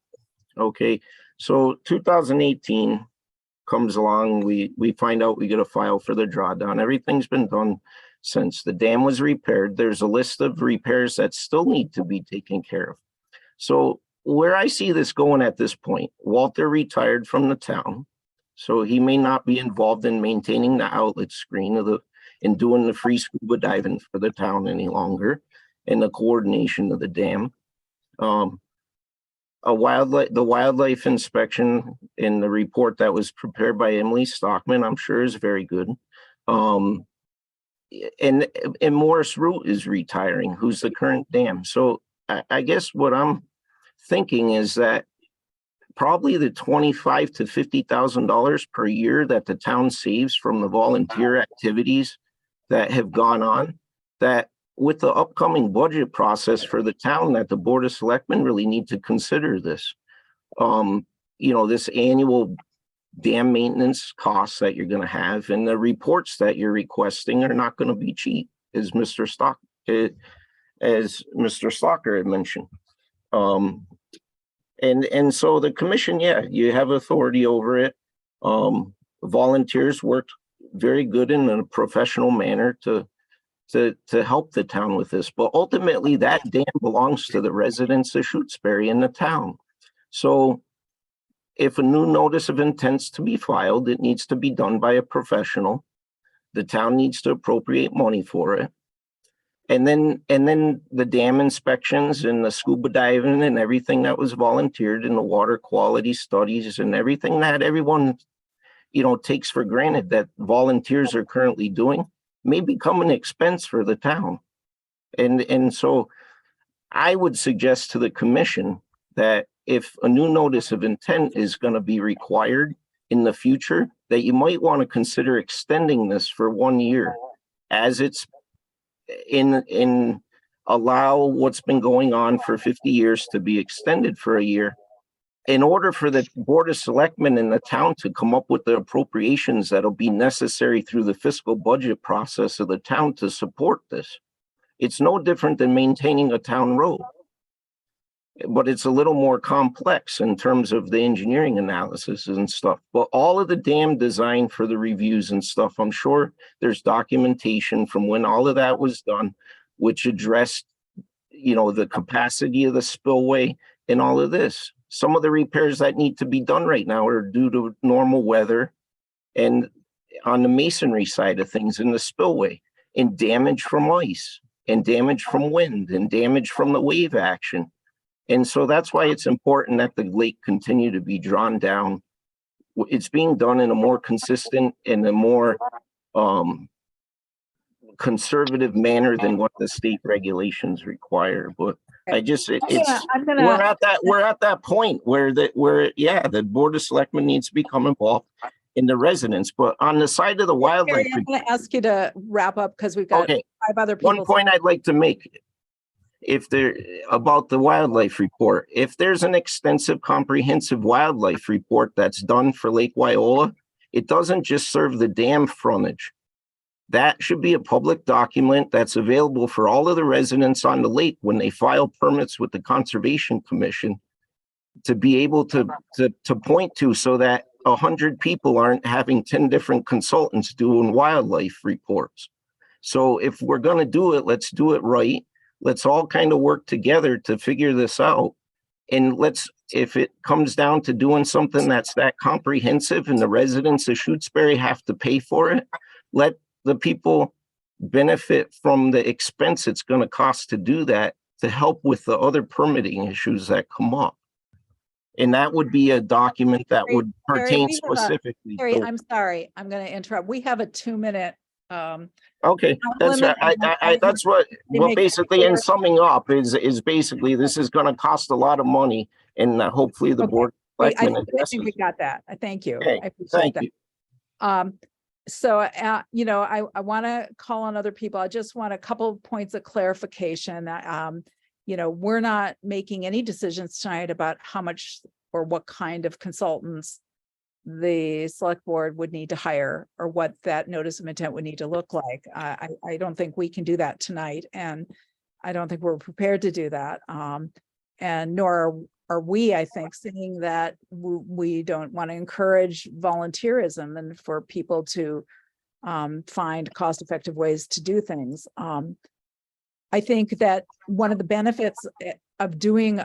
Okay. So 2018 comes along. We find out we get a file for the drawdown. Everything's been done since the dam was repaired. There's a list of repairs that still need to be taken care of. So where I see this going at this point, Walter retired from the town, so he may not be involved in maintaining the outlet screen of and doing the free scuba diving for the town any longer, and the coordination of the dam. The wildlife inspection in the report that was prepared by Emily Stockman, I'm sure is very good. And Morris Root is retiring, who's the current dam. So I guess what I'm thinking is that probably the $25,000 to $50,000 per year that the town saves from the volunteer activities that have gone on, that with the upcoming budget process for the town, that the Board of Selectmen really need to consider this. This annual dam maintenance costs that you're going to have, and the reports that you're requesting are not going to be cheap, as Mr. Stalker had mentioned. And so the commission, yeah, you have authority over it. Volunteers worked very good in a professional manner to help the town with this, but ultimately that dam belongs to the residents of Shutesbury in the town. So if a new notice of intent's to be filed, it needs to be done by a professional. The town needs to appropriate money for it. And then the dam inspections and the scuba diving and everything that was volunteered, and the water quality studies and everything that everyone, takes for granted that volunteers are currently doing, may become an expense for the town. And so I would suggest to the commission that if a new notice of intent is going to be required in the future, that you might want to consider extending this for 1 year, as it's allow what's been going on for 50 years to be extended for a year, in order for the Board of Selectmen in the town to come up with the appropriations that'll be necessary through the fiscal budget process of the town to support this. It's no different than maintaining a town road, but it's a little more complex in terms of the engineering analysis and stuff. But all of the dam design for the reviews and stuff, I'm sure there's documentation from when all of that was done, which addressed, the capacity of the spillway and all of this. Some of the repairs that need to be done right now are due to normal weather and on the masonry side of things in the spillway, and damage from ice and damage from wind and damage from the wave action. And so that's why it's important that the lake continue to be drawn down. It's being done in a more consistent and a more conservative manner than what the state regulations require. But I just, we're at that point where the Board of Selectmen needs to become involved in the residents. But on the side of the wildlife, I'm going to ask you to wrap up because we've got 5 other people. One point I'd like to make, about the wildlife report, if there's an extensive comprehensive wildlife report that's done for Lake Wyola, it doesn't just serve the dam frontage. That should be a public document that's available for all of the residents on the lake when they file permits with the Conservation Commission, to be able to point to, so that 100 people aren't having 10 different consultants doing wildlife reports. So if we're going to do it, let's do it right. Let's all kind of work together to figure this out. And if it comes down to doing something that's that comprehensive and the residents of Shutesbury have to pay for it, let the people benefit from the expense it's going to cost to do that, to help with the other permitting issues that come up. And that would be a document that would pertain specifically. Terry, I'm sorry, I'm going to interrupt. We have a 2-minute. Okay, that's that's what basically, in summing up, is basically this is going to cost a lot of money, and hopefully the board. I think we got that. Thank you. Okay, I appreciate that. you. So, I want to call on other people. I just want a couple of points of clarification. We're not making any decisions tonight about how much or what kind of consultants the select board would need to hire, or what that notice of intent would need to look like. I don't think we can do that tonight, and I don't think we're prepared to do that. And nor are we, I think, saying that we don't want to encourage volunteerism and for people to find cost-effective ways to do things. I think that one of the benefits of doing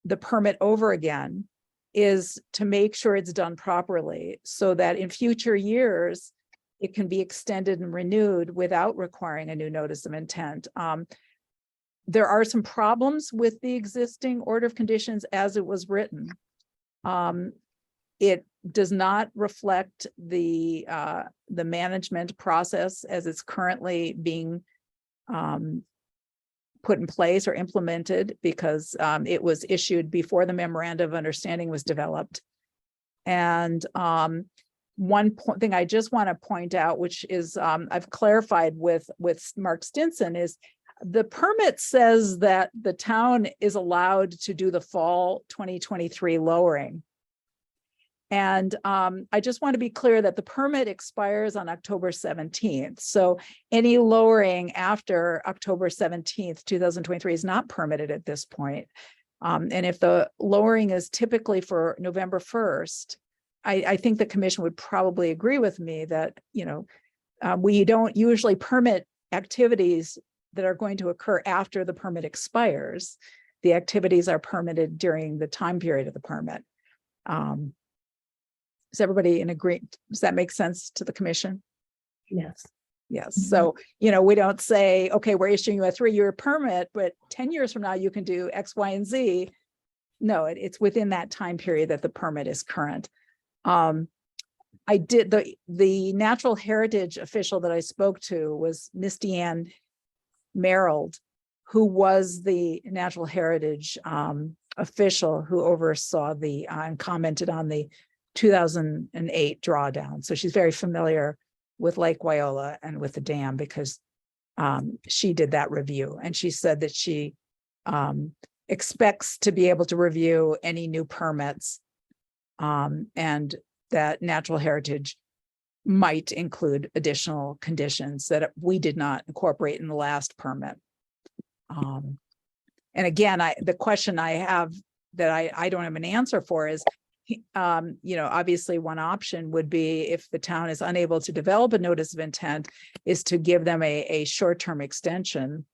the permit over again is to make sure it's done properly so that in future years, it can be extended and renewed without requiring a new notice of intent. There are some problems with the existing order of conditions as it was written. It does not reflect the management process as it's currently being put in place or implemented, because it was issued before the memorandum of understanding was developed. And one thing I just want to point out, which is I've clarified with Mark Stinson, is the permit says that the town is allowed to do the fall 2023 lowering. And I just want to be clear that the permit expires on October 17th. So any lowering after October 17th, 2023 is not permitted at this point. And if the lowering is typically for November 1st, I think the commission would probably agree with me that, you know, we don't usually permit activities that are going to occur after the permit expires. The activities are permitted during the time period of the permit. Is everybody in agreement? Does that make sense to the commission? Yes. Yes. So, you know, we don't say, okay, we're issuing you a 3-year permit, but 10 years from now you can do X, Y, and Z. No, it's within that time period that the permit is current. I did the natural heritage official that I spoke to was Misty Ann Merrill, who was the natural heritage official who oversaw the and commented on the 2008 drawdown. So she's very familiar with Lake Wyola and with the dam because she did that review. And she said that she expects to be able to review any new permits and that natural heritage might include additional conditions that we did not incorporate in the last permit. And again, the question I have that I don't have an answer for is, you know, obviously one option would be if the town is unable to develop a notice of intent is to give them a short-term extension,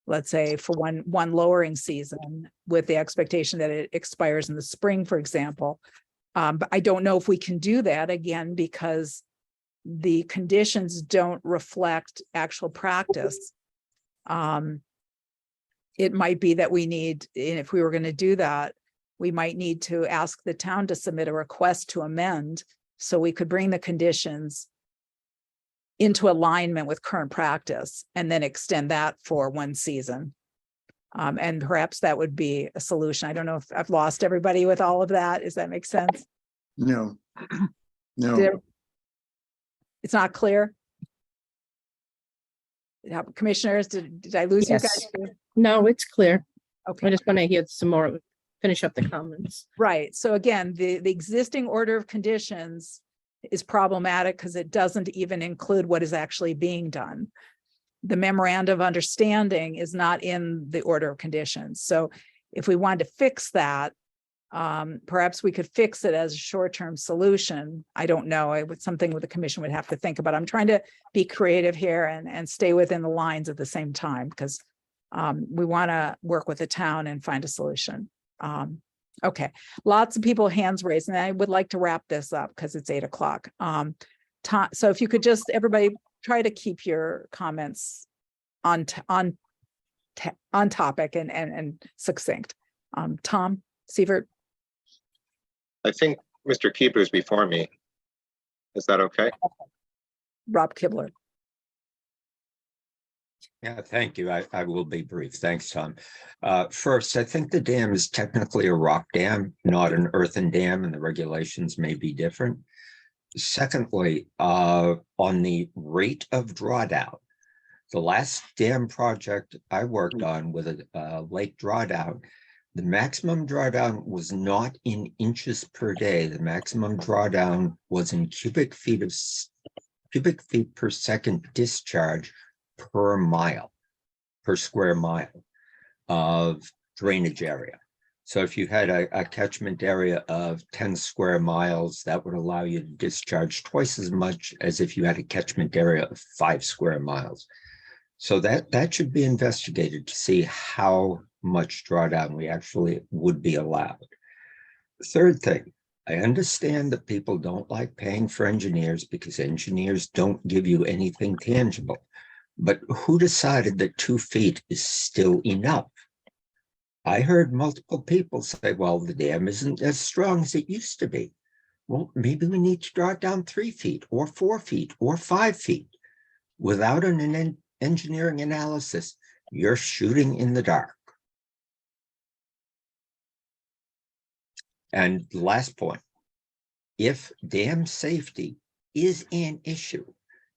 let's say for one lowering season with the expectation that it expires in the spring, for example. But I don't know if we can do that again, because the conditions don't reflect actual practice. It might be that we need, and if we were going to do that, we might need to ask the town to submit a request to amend so we could bring the conditions into alignment with current practice and then extend that for one season. And perhaps that would be a solution. I don't know if I've lost everybody with all of that. Does that make sense? No, no. It's not clear. Commissioners, did I lose you guys? No, it's clear. Okay. I just want to hear some more, finish up the comments. Right. So again, the existing order of conditions is problematic because it doesn't even include what is actually being done. The memorandum of understanding is not in the order of conditions. So if we wanted to fix that, perhaps we could fix it as a short-term solution. I don't know. It would something with the commission would have to think about. I'm trying to be creative here and stay within the lines at the same time because we want to work with the town and find a solution. Okay, lots of people hands raised, and I would like to wrap this up because it's 8 o'clock. So if you could just everybody try to keep your comments on topic and succinct. Tom Sievert. I think Mr. Keeper is before me. Is that okay? Rob Kibler. Yeah, thank you. I will be brief. Thanks, Tom. First, I think the dam is technically a rock dam, not an earthen dam, and the regulations may be different. Secondly, on the rate of drawdown, the last dam project I worked on with a lake drawdown, the maximum drawdown was not in inches per day. The maximum drawdown was in cubic feet per second discharge per mile, per square mile of drainage area. So if you had a catchment area of 10 square miles, that would allow you to discharge twice as much as if you had a catchment area of 5 square miles. So that should be investigated to see how much drawdown we actually would be allowed. Third thing, I understand that people don't like paying for engineers because engineers don't give you anything tangible. But who decided that 2 feet is still enough? I heard multiple people say, well, the dam isn't as strong as it used to be. Well, maybe we need to draw it down 3 feet or 4 feet or 5 feet. Without an engineering analysis, you're shooting in the dark. And last point, if dam safety is an issue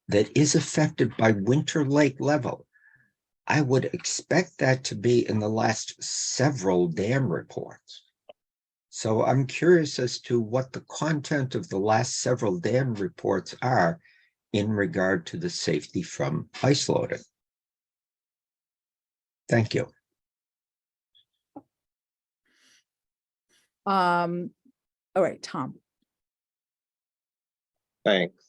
that is affected by winter lake level, I would expect that to be in the last several dam reports. So I'm curious as to what the content of the last several dam reports are in regard to the safety from ice loading. Thank you. All right, Tom. Thanks.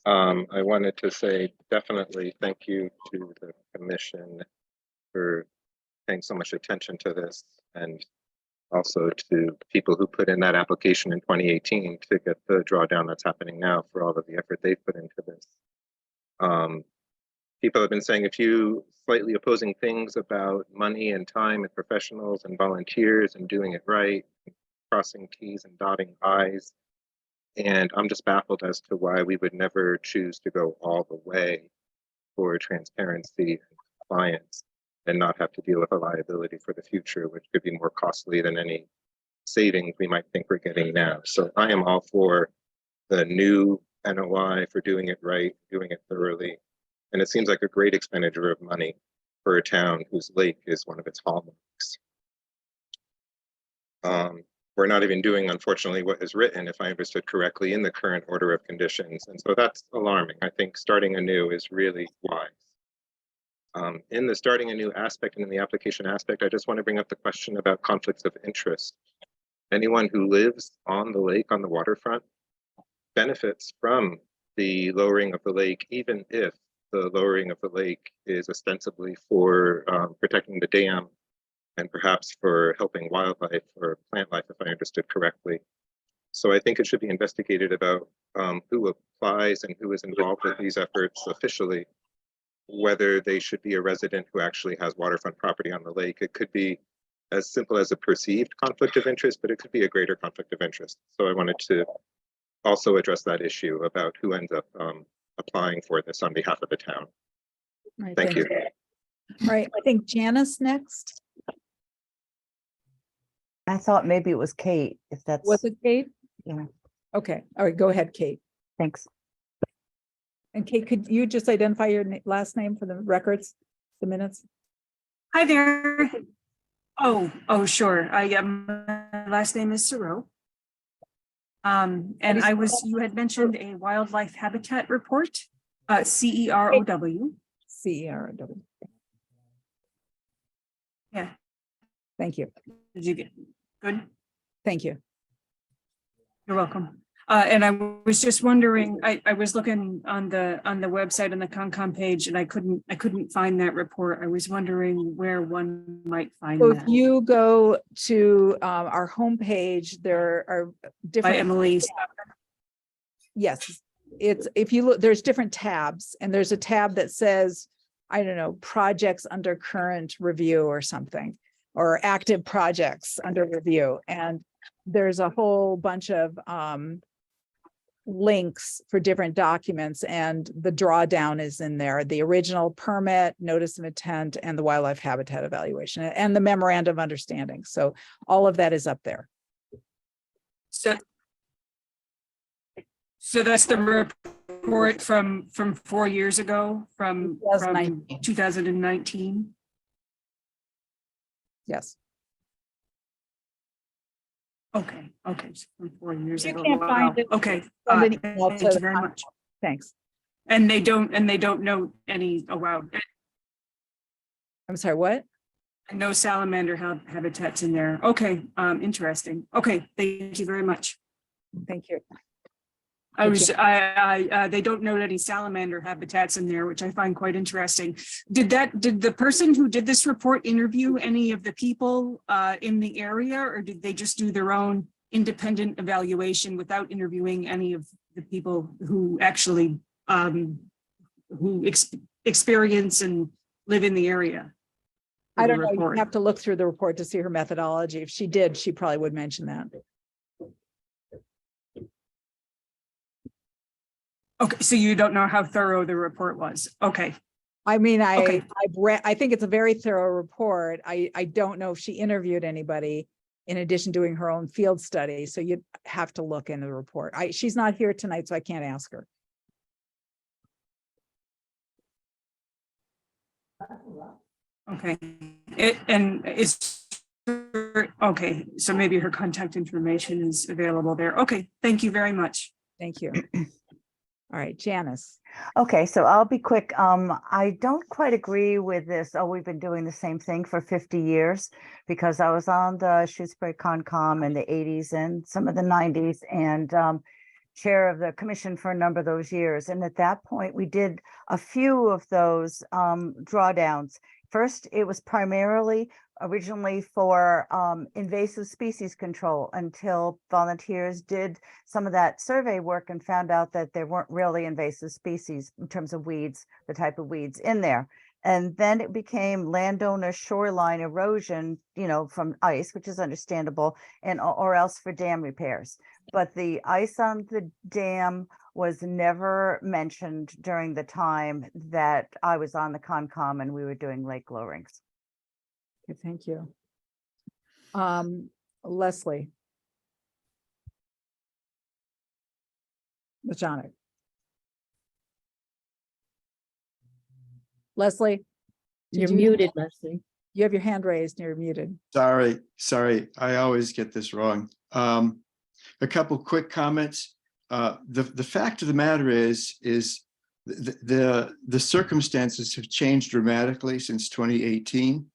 I wanted to say definitely thank you to the commission for paying so much attention to this, and also to people who put in that application in 2018 to get the drawdown that's happening now, for all of the effort they put into this. People have been saying a few slightly opposing things about money and time and professionals and volunteers and doing it right, crossing T's and dotting I's. And I'm just baffled as to why we would never choose to go all the way for transparency and compliance and not have to deal with a liability for the future, which could be more costly than any savings we might think we're getting now. So I am all for the new NOI, for doing it right, doing it thoroughly. And it seems like a great expenditure of money for a town whose lake is one of its hallmarks. We're not even doing, unfortunately, what is written, if I understood correctly, in the current order of conditions. And so that's alarming. I think starting anew is really wise. In the starting anew aspect and in the application aspect, I just want to bring up the question about conflicts of interest. Anyone who lives on the lake, on the waterfront, benefits from the lowering of the lake, even if the lowering of the lake is ostensibly for protecting the dam and perhaps for helping wildlife or plant life, if I understood correctly. So I think it should be investigated about who applies and who is involved with these efforts officially, whether they should be a resident who actually has waterfront property on the lake. It could be as simple as a perceived conflict of interest, but it could be a greater conflict of interest. So I wanted to also address that issue about who ends up applying for this on behalf of the town. Right, Thank you. All right, I think Janice next. I thought maybe it was Kate, if that's. Was it Kate? Yeah, Okay, all right, go ahead, Kate. thanks. And Kate, could you just identify your last name for the records, the minutes? Hi there. Oh, sure. My last name is Sarow. And you had mentioned a wildlife habitat report, CEROW. CEROW. Yeah. Thank you. Did you get good? Thank you. You're welcome. And I was just wondering, I was looking on the website on the Concom page, and I couldn't find that report. I was wondering where one might find So that. if you go to our homepage, there are different. By Emily. Yes, it's, if you look, there's different tabs, and there's a tab that says, I don't know, projects under current review or something, or active projects under review. And there's a whole bunch of links for different documents, and the drawdown is in there, the original permit, notice of intent, and the wildlife habitat evaluation, and the memorandum of understanding. So all of that is up there. So that's the report from 4 years ago, from 2019. Yes. Okay, so from 4 years You ago. can't find Wow. it. Okay. Send an email Thank to you the very much. Thanks. And they don't know any, oh wow. I'm sorry, what? No salamander habitats in there. Okay, interesting. Okay, thank you very much. Thank you. They don't note any salamander habitats in there, which I find quite interesting. Did the person who did this report interview any of the people in the area, or did they just do their own independent evaluation without interviewing any of the people who actually experience and live in the area? I don't know. You have to look through the report to see her methodology. If she did, she probably would mention that. Okay, so you don't know how thorough the report was. Okay. I mean, Okay. I've read, I think it's a very thorough report. I don't know if she interviewed anybody in addition to doing her own field study. So you'd have to look into the report. She's not here tonight, so I can't ask her. Okay. Okay, so maybe her contact information is available there. Okay, thank you very much. Thank you. All right, Janice. Okay, so I'll be quick. I don't quite agree with this. Oh, we've been doing the same thing for 50 years, because I was on the Shutesbury Concom in the 80s and some of the 90s, and chair of the commission for a number of those years. And at that point, we did a few of those drawdowns. First, it was primarily originally for invasive species control, until volunteers did some of that survey work and found out that there weren't really invasive species in terms of weeds, the type of weeds in there. And then it became landowner shoreline erosion, you know, from ice, which is understandable, and or else for dam repairs. But the ice on the dam was never mentioned during the time that I was on the Concom and we were doing lake lowerings. Okay, thank you. Leslie. Majonic. Leslie. You're muted, Leslie. You have your hand raised and you're muted. Sorry, I always get this wrong. A couple quick comments. The fact of the matter is the circumstances have changed dramatically since 2018.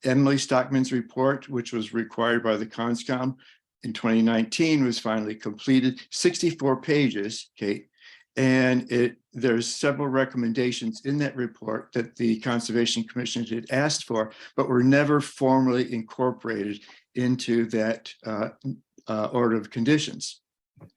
Emily Stockman's report, which was required by the CONSCOM in 2019, was finally completed, 64 pages, Kate. And there's several recommendations in that report that the Conservation Commission had asked for, but were never formally incorporated into that order of conditions.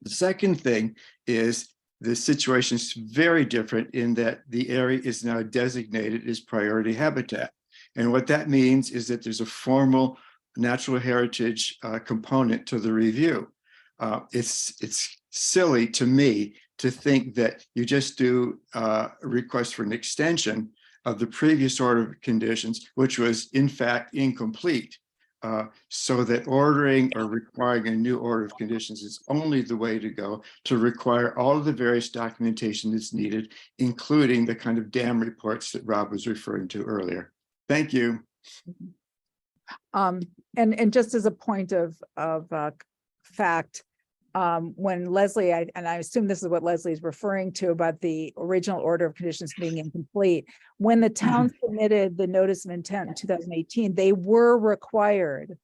The second thing is the situation is very different in that the area is now designated as priority habitat. And what that means is that there's a formal natural heritage component to the review. It's silly to me to think that you just do a request for an extension of the previous order of conditions, which was in fact incomplete. So that ordering or requiring a new order of conditions is only the way to go, to require all of the various documentation that's needed, including the kind of dam reports that Rob was referring to earlier. Thank you. And just as a point of fact, when Leslie, and I assume this is what Leslie's referring to about the original order of conditions being incomplete, when the town submitted the notice of intent in 2018, they were required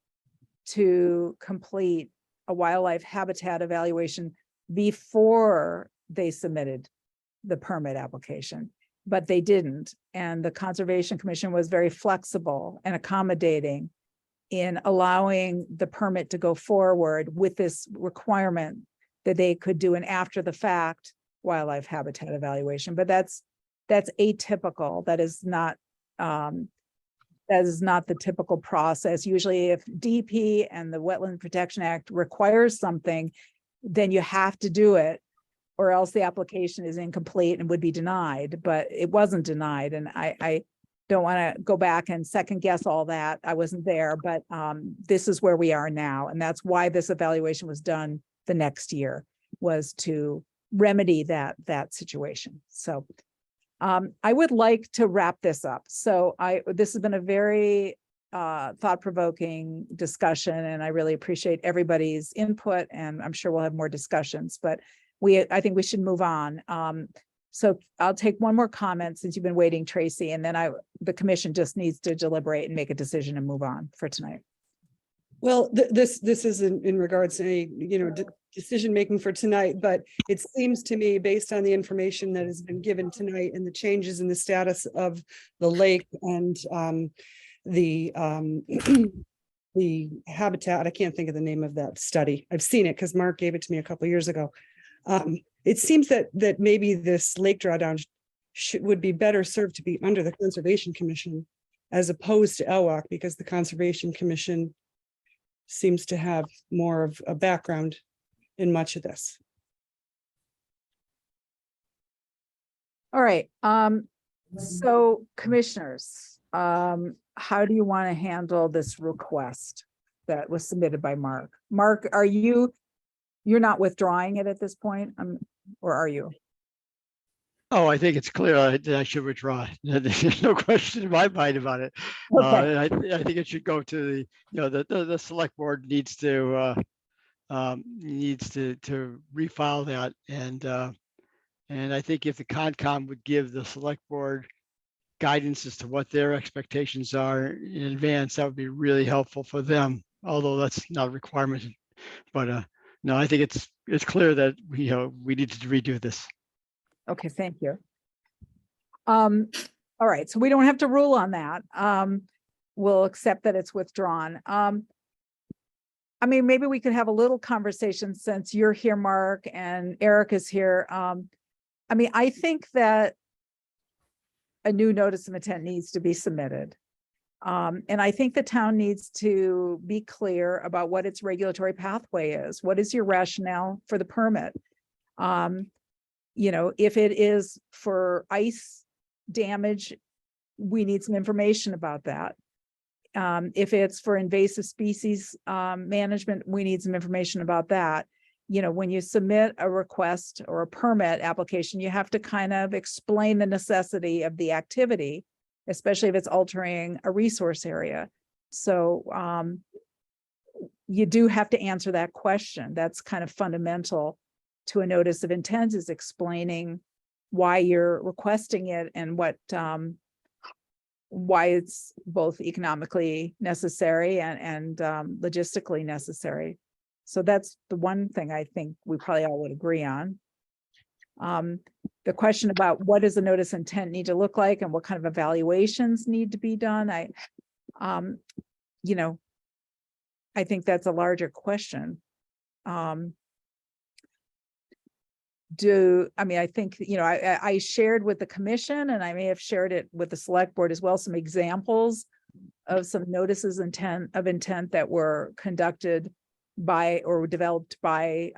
to complete a wildlife habitat evaluation before they submitted the permit application, but they didn't. And the Conservation Commission was very flexible and accommodating in allowing the permit to go forward with this requirement that they could do an after the fact wildlife habitat evaluation. But that's atypical. That is not the typical process. Usually if DP and the Wetland Protection Act requires something, then you have to do it, or else the application is incomplete and would be denied. But it wasn't denied, and I don't want to go back and second guess all that. I wasn't there, but this is where we are now. And that's why this evaluation was done the next year, was to remedy that situation. So I would like to wrap this up. So this has been a very thought-provoking discussion, and I really appreciate everybody's input, and I'm sure we'll have more discussions, but I think we should move on. So I'll take one more comment since you've been waiting, Tracy, and then the commission just needs to deliberate and make a decision and move on for tonight. Well, this is in regards to decision-making for tonight, but it seems to me, based on the information that has been given tonight and the changes in the status of the lake and the the habitat, I can't think of the name of that study. I've seen it because Mark gave it to me a couple of years ago. It seems that maybe this lake drawdown would be better served to be under the Conservation Commission as opposed to LWAC, because the Conservation Commission seems to have more of a background in much of this. All right, so commissioners, how do you want to handle this request that was submitted by Mark? Mark, you're not withdrawing it at this point, or are you? Oh, I think it's clear that I should withdraw. There's no question in my mind about it. Okay. And I think it should go to the select board needs to refile that. And I think if the Concom would give the select board guidance as to what their expectations are in advance, that would be really helpful for them, although that's not a requirement. But no, I think it's clear that we need to redo this. Okay, thank you. All right, so we don't have to rule on that. We'll accept that it's withdrawn. I mean, maybe we could have a little conversation since you're here, Mark, and Eric is here. I mean, I think that a new notice of intent needs to be submitted. And I think the town needs to be clear about what its regulatory pathway is. What is your rationale for the permit? You know, if it is for ice damage, we need some information about that. If it's for invasive species management, we need some information about that. You know, when you submit a request or a permit application, you have to kind of explain the necessity of the activity, especially if it's altering a resource area. So you do have to answer that question. That's kind of fundamental to a notice of intent, is explaining why you're requesting it and what why it's both economically necessary and logistically necessary. So that's the one thing I think we probably all would agree on. The question about what does a notice of intent need to look like and what kind of evaluations need to be done, you know, I think that's a larger question. I mean, I think, you know, I shared with the commission, and I may have shared it with the select board as well, some examples of some notices of intent that were conducted by or developed by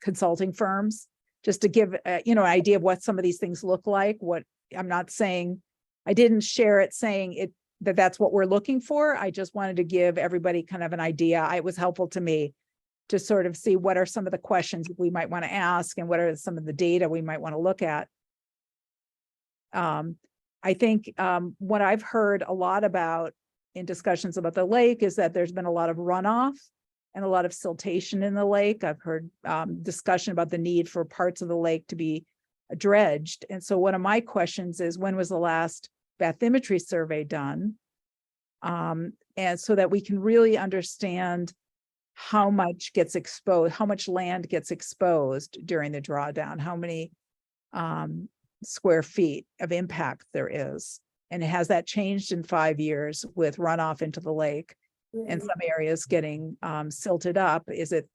consulting firms, just to give you know, an idea of what some of these things look like. What I'm not saying, I didn't share it saying it that's what we're looking for. I just wanted to give everybody kind of an idea. It was helpful to me to sort of see what are some of the questions we might want to ask and what are some of the data we might want to look at. I think what I've heard a lot about in discussions about the lake is that there's been a lot of runoff and a lot of siltation in the lake. I've heard discussion about the need for parts of the lake to be dredged. And so one of my questions is, when was the last bathymetry survey done? And so that we can really understand how much gets exposed, how much land gets exposed during the drawdown, how many square feet of impact there is. And has that changed in 5 years with runoff into the lake and some areas getting silted up? Is it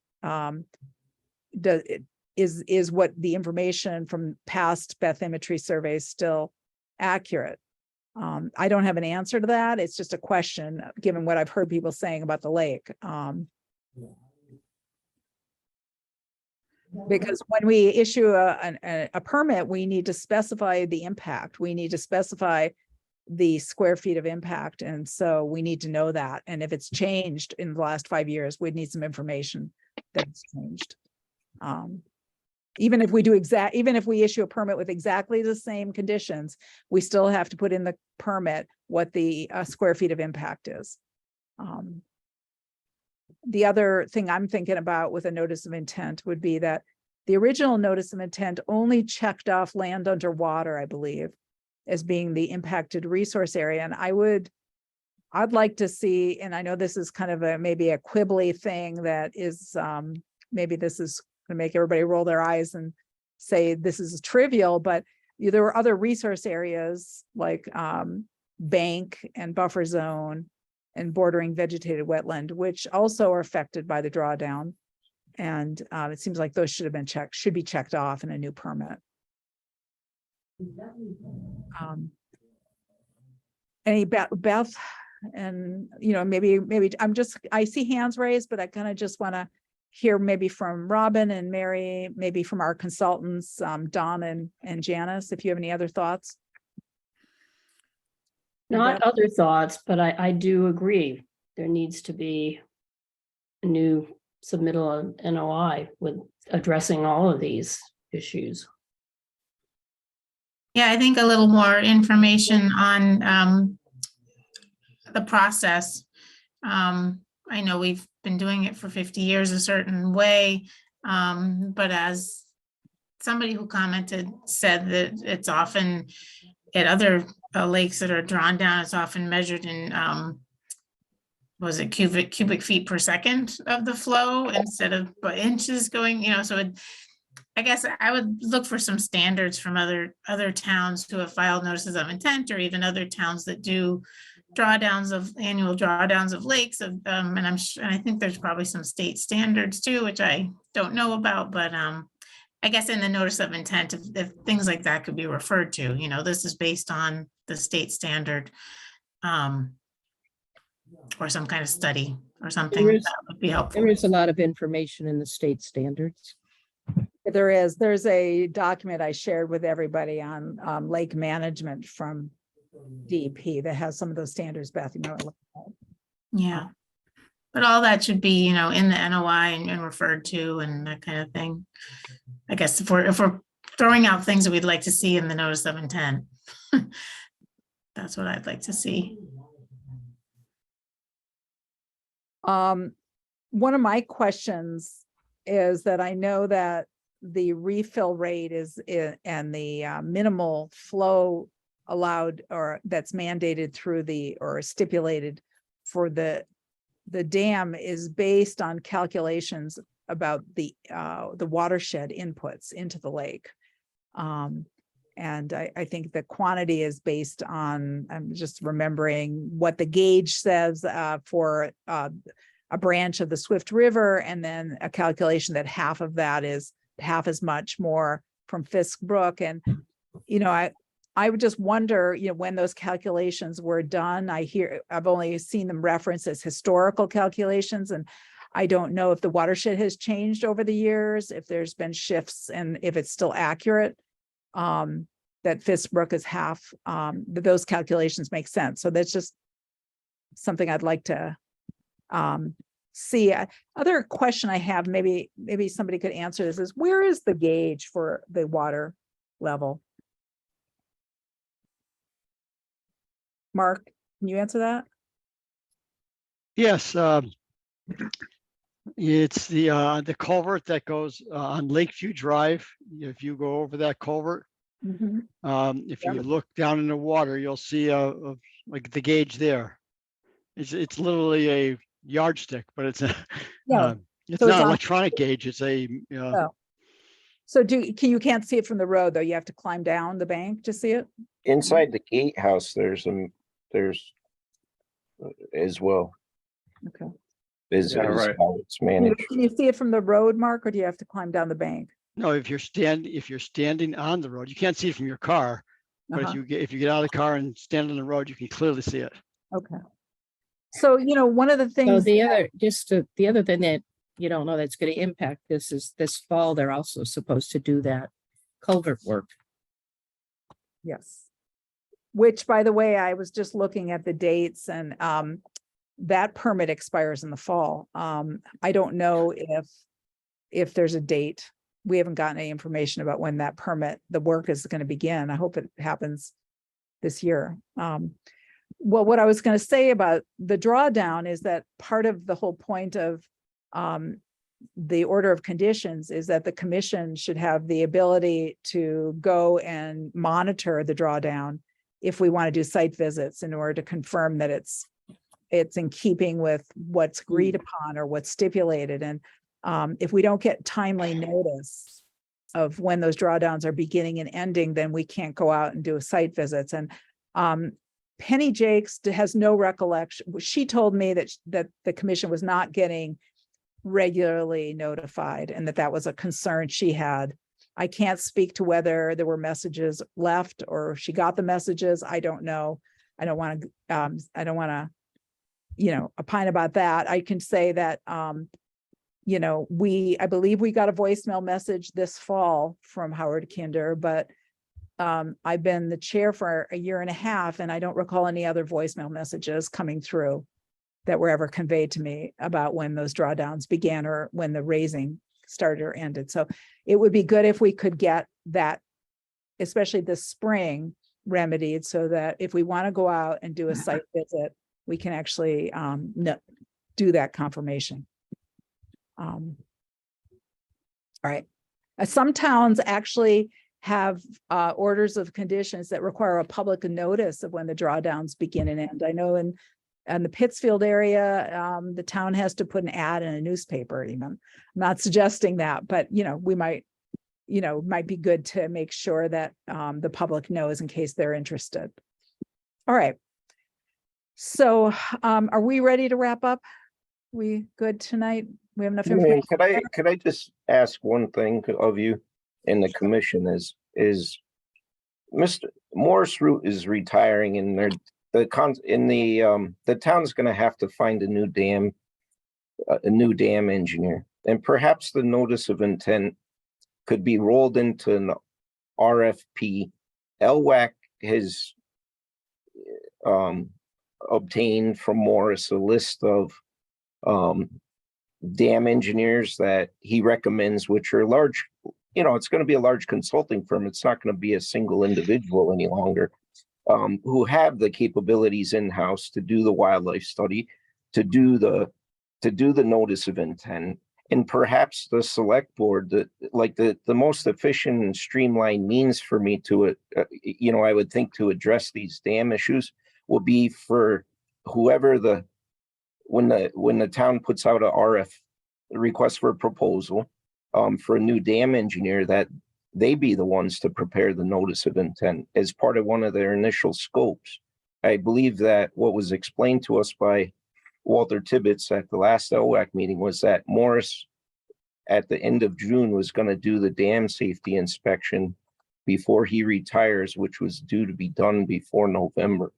is what the information from past bathymetry surveys still accurate? I don't have an answer to that. It's just a question, given what I've heard people saying about the lake. Because when we issue a permit, we need to specify the impact. We need to specify the square feet of impact. And so we need to know that. And if it's changed in the last 5 years, we'd need some information that it's changed. Even if we do even if we issue a permit with exactly the same conditions, we still have to put in the permit what the square feet of impact is. The other thing I'm thinking about with a notice of intent would be that the original notice of intent only checked off land underwater, I believe, as being the impacted resource area. And I'd like to see, and I know this is kind of maybe a quibbly thing that is maybe this is gonna make everybody roll their eyes and say this is trivial, but there were other resource areas like bank and buffer zone and bordering vegetated wetland, which also are affected by the drawdown. And it seems like those should be checked off in a new permit. Any Beth, and maybe I see hands raised, but I kind of just want to hear maybe from Robin and Mary, maybe from our consultants, Don and Janice, if you have any other thoughts. Not other thoughts, but I do agree. There needs to be a new submittal of NOI with addressing all of these issues. Yeah, I think a little more information on the process. I know we've been doing it for 50 years a certain way, but as somebody who commented said that it's often at other lakes that are drawn down, it's often measured in was it cubic feet per second of the flow instead of inches going, so I guess I would look for some standards from other towns who have filed notices of intent, or even other towns that do annual drawdowns of lakes, and I think there's probably some state standards too, which I don't know about, but I guess in the notice of intent, if things like that could be referred to, this is based on the state standard, or some kind of study or something that would be helpful. There is a lot of information in the state standards. There's a document I shared with everybody on lake management from DEP that has some of those standards, Beth. Yeah, but all that should be, in the NOI and referred to and that kind of thing. I guess if we're throwing out things that we'd like to see in the notice of intent, that's what I'd like to see. One of my questions is that I know that the refill rate and the minimal flow allowed, or that's mandated through or stipulated for the dam, is based on calculations about the watershed inputs into the lake. And I think the quantity is based on, I'm just remembering what the gauge says for a branch of the Swift River, and then a calculation that half of that is half as much more from Fisk Brook. And, I would just wonder, when those calculations were done. I've only seen them referenced as historical calculations, and I don't know if the watershed has changed over the years, if there's been shifts, and if it's still accurate. That Fisk Brook is half, those calculations make sense. So that's just something I'd like to see. Other question I have, maybe somebody could answer this, is where is the gauge for the water level? Mark, can you answer that? Yes, it's the culvert that goes on Lakeview Drive. If you go over that culvert, if you look down in the water, you'll see like the gauge there. It's literally a yardstick, but it's a it's not an electronic gauge. It's a So you can't see it from the road though. You have to climb down the bank to see it. Inside the gatehouse, there's as well. Okay. Is right. how it's managed. Can you see it from the road, Mark, or do you have to climb down the bank? No, if you're standing on the road, you can't see it from your car. But if you get out of the car and stand on the road, you can clearly see it. Okay. So one of the things. So the other thing that you don't know that's going to impact this is this fall they're also supposed to do that culvert work. Yes. Which, by the way, I was just looking at the dates, and that permit expires in the fall. I don't know if there's a date. We haven't gotten any information about when that the work is going to begin. I hope it happens this year. Well, what I was going to say about the drawdown is that part of the whole point of the order of conditions is that the commission should have the ability to go and monitor the drawdown if we want to do site visits in order to confirm that it's in keeping with what's agreed upon or what's stipulated. And if we don't get timely notice of when those drawdowns are beginning and ending, then we can't go out and do site visits. And Penny Jakes has no recollection. She told me that the commission was not getting regularly notified and that was a concern she had. I can't speak to whether there were messages left or if she got the messages. I don't know. I don't want to, opine about that. I can say that, I believe we got a voicemail message this fall from Howard Kinder, but I've been the chair for a year and a half and I don't recall any other voicemail messages coming through that were ever conveyed to me about when those drawdowns began or when the raising started or ended. So it would be good if we could get that, especially this spring, remedied so that if we want to go out and do a site visit, we can actually do that confirmation. All right. Some towns actually have orders of conditions that require a public notice of when the drawdowns begin and end. I know in the Pittsfield area, the town has to put an ad in a newspaper even. I'm not suggesting that, but we might be good to make sure that the public knows in case they're interested. All right. So are we ready to wrap up? We good tonight? We have enough information. Could I just ask one thing of you in the commission is Mr. Morris Root is retiring and the town's going to have to find a new dam engineer, and perhaps the notice of intent could be rolled into an RFP. LWAC has obtained from Morris a list of dam engineers that he recommends, which are large, it's going to be a large consulting firm. It's not going to be a single individual any longer, who have the capabilities in-house to do the wildlife study, to do the notice of intent, and perhaps the select board, the most efficient and streamlined means for me to, I would think to address these dam issues will be for whoever when the town puts out a request for a proposal for a new dam engineer, that they be the ones to prepare the notice of intent as part of one of their initial scopes. I believe that what was explained to us by Walter Tibbetts at the last LWAC meeting was that Morris at the end of June was going to do the dam safety inspection before he retires, which was due to be done before November.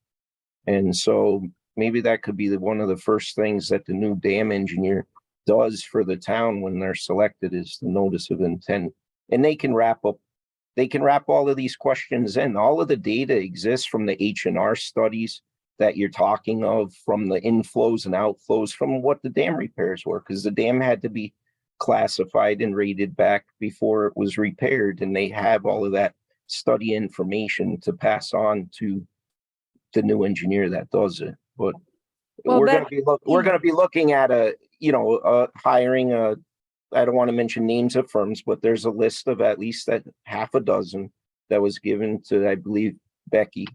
And so maybe that could be one of the first things that the new dam engineer does for the town when they're selected is the notice of intent. And they can wrap all of these questions in. All of the data exists from the H&R studies that you're talking of, from the inflows and outflows from what the dam repairs were, because the dam had to be classified and rated back before it was repaired. And they have all of that study information to pass on to the new engineer that does it. But we're going to be looking at hiring I don't want to mention names of firms, but there's a list of at least half a dozen that was given to, I believe, Becky,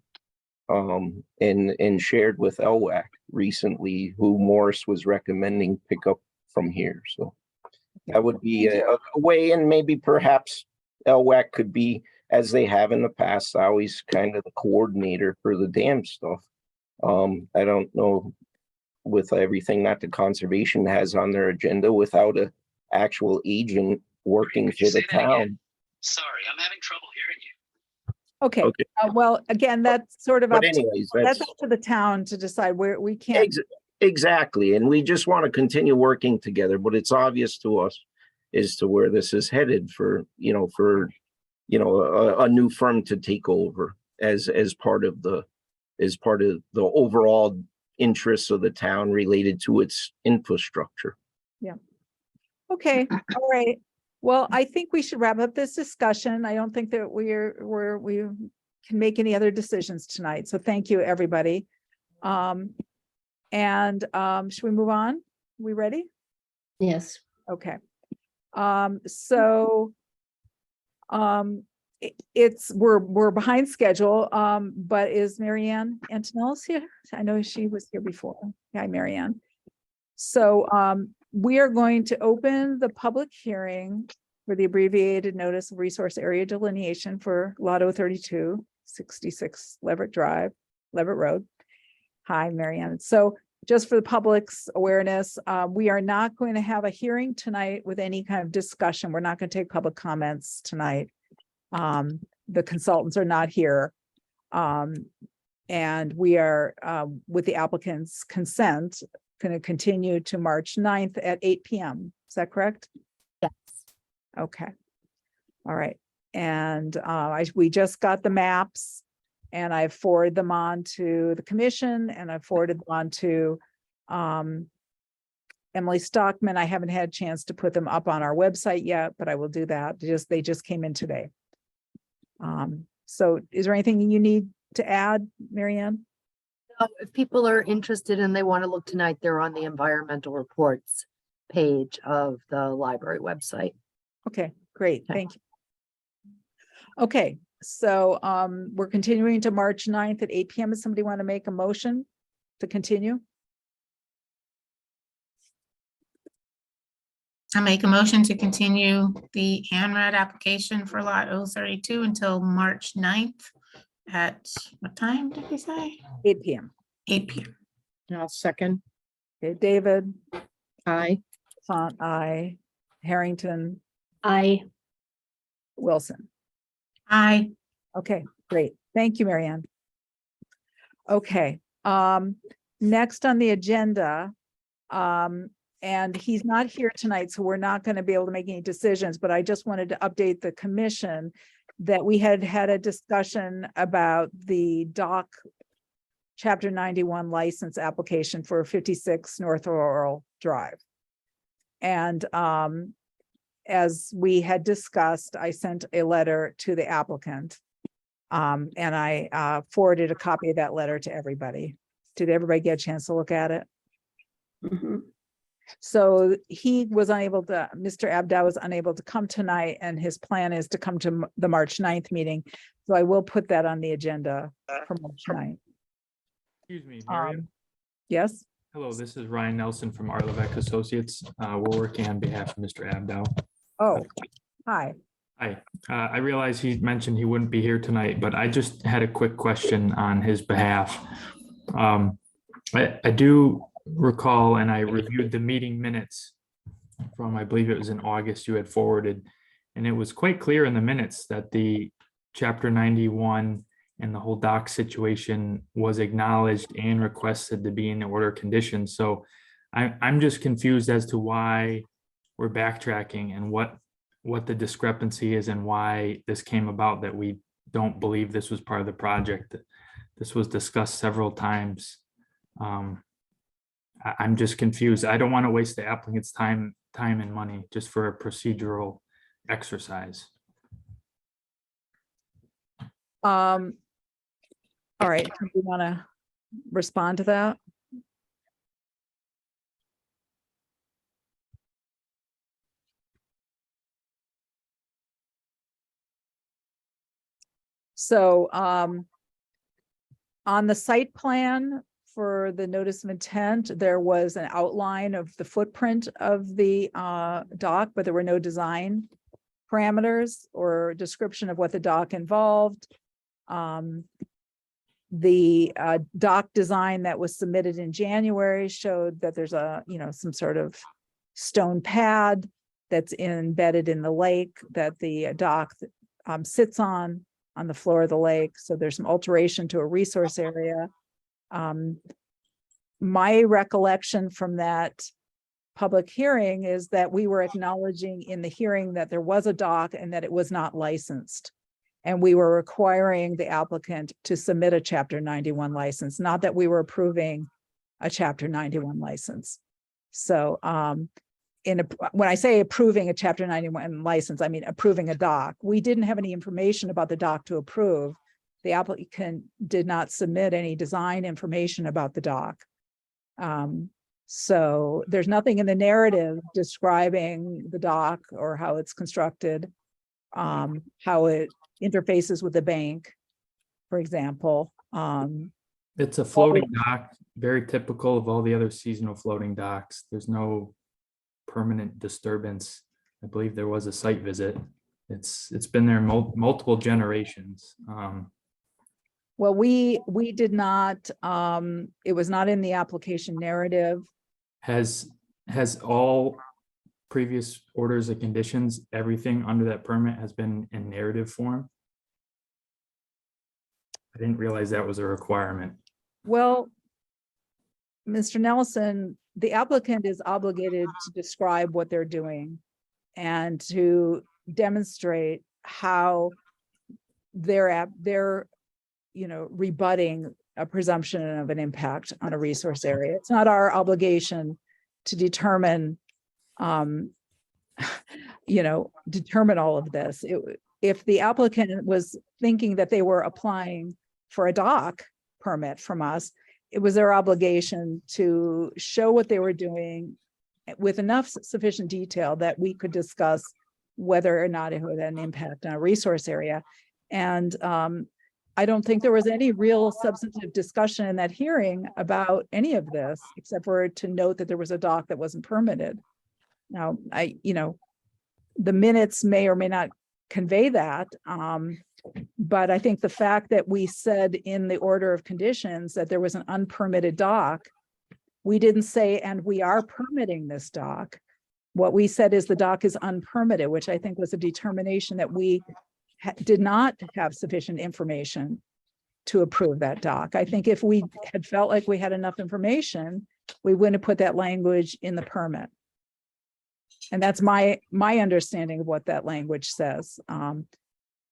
and shared with LWAC recently, who Morris was recommending pick up from here. So that would be a way, and maybe perhaps LWAC could be, as they have in the past, always kind of the coordinator for the dam stuff. I don't know, with everything that the conservation has on their agenda, without a actual agent working for the town. Sorry, I'm having trouble hearing you. Okay. Well, again, that's sort of But up anyways, that's up to the town to decide where we can't. Exactly. And we just want to continue working together, but it's obvious to us as to where this is headed for a new firm to take over as part of the overall interests of the town related to its infrastructure. Yeah. Okay. All right. Well, I think we should wrap up this discussion. I don't think that we can make any other decisions tonight. So thank you, everybody. Should we move on? We ready? Yes. Okay. We're behind schedule, but is Marianne Antonellis here? I know she was here before. Hi, Marianne. So we are going to open the public hearing for the abbreviated notice of resource area delineation for Lot 032, 66 Leverett Road. Hi, Marianne. So just for the public's awareness, we are not going to have a hearing tonight with any kind of discussion. We're not going to take public comments tonight. The consultants are not here. And we are, with the applicant's consent, going to continue to March 9th at 8 p.m. Is that correct? Yes. Okay. All right. And we just got the maps and I forwarded them on to the commission and I forwarded them on to Emily Stockman. I haven't had a chance to put them up on our website yet, but I will do that. They just came in today. So is there anything you need to add, Marianne? If people are interested and they want to look tonight, they're on the environmental reports page of the library website. Okay, great. Thank you. Okay, so we're continuing to March 9th at 8 p.m. Does somebody want to make a motion to continue? I make a motion to continue the ANRAD application for lot 032 until March 9th at what time did we say? 8 p.m. 8 p.m. I'll second. Okay, David. Aye. Font, aye. Harrington. Aye. Wilson. Aye. Okay, great. Thank you, Marianne. Okay, next on the agenda, and he's not here tonight, so we're not going to be able to make any decisions, but I just wanted to update the commission that we had a discussion about the dock Chapter 91 license application for 56 North Laurel Drive. And as we had discussed, I sent a letter to the applicant. And I forwarded a copy of that letter to everybody. Did everybody get a chance to look at it? Mm-hmm. So he was unable to, Mr. Abda was unable to come tonight, and his plan is to come to the March 9th meeting. So I will put that on the agenda for March 9th. Excuse me, Miriam. Yes. Hello, this is Ryan Nelson from Arlevec Associates. We're working on behalf of Mr. Abdow. Oh, hi. Hi, I realize he mentioned he wouldn't be here tonight, but I just had a quick question on his behalf. I do recall, and I reviewed the meeting minutes from, I believe it was in August you had forwarded, and it was quite clear in the minutes that the Chapter 91 and the whole dock situation was acknowledged and requested to be in the order of conditions. So I'm just confused as to why we're backtracking and what the discrepancy is and why this came about, that we don't believe this was part of the project. This was discussed several times. I'm just confused. I don't want to waste the applicant's time and money just for a procedural exercise. All right, do you want to respond to that? So on the site plan for the notice of intent, there was an outline of the footprint of the dock, but there were no design parameters or description of what the dock involved. The dock design that was submitted in January showed that there's some sort of stone pad that's embedded in the lake that the dock sits on the floor of the lake. So there's some alteration to a resource area. My recollection from that public hearing is that we were acknowledging in the hearing that there was a dock and that it was not licensed. And we were requiring the applicant to submit a Chapter 91 license, not that we were approving a Chapter 91 license. So when I say approving a Chapter 91 license, I mean approving a dock. We didn't have any information about the dock to approve. The applicant did not submit any design information about the dock. So there's nothing in the narrative describing the dock or how it's constructed, how it interfaces with the bank, for example. It's a floating dock, very typical of all the other seasonal floating docks. There's no permanent disturbance. I believe there was a site visit. It's been there multiple generations. Well, we did not, it was not in the application narrative. Has all previous orders of conditions, everything under that permit has been in narrative form? I didn't realize that was a requirement. Well, Mr. Nelson, the applicant is obligated to describe what they're doing and to demonstrate how they're rebutting a presumption of an impact on a resource area. It's not our obligation to determine, determine all of this. If the applicant was thinking that they were applying for a dock permit from us, it was their obligation to show what they were doing with enough sufficient detail that we could discuss whether or not it had an impact on a resource area. And I don't think there was any real substantive discussion in that hearing about any of this, except for to note that there was a dock that wasn't permitted. Now, the minutes may or may not convey that. But I think the fact that we said in the order of conditions that there was an unpermitted dock, we didn't say, and we are permitting this dock. What we said is the dock is unpermitted, which I think was a determination that we did not have sufficient information to approve that dock. I think if we had felt like we had enough information, we wouldn't have put that language in the permit. And that's my understanding of what that language says.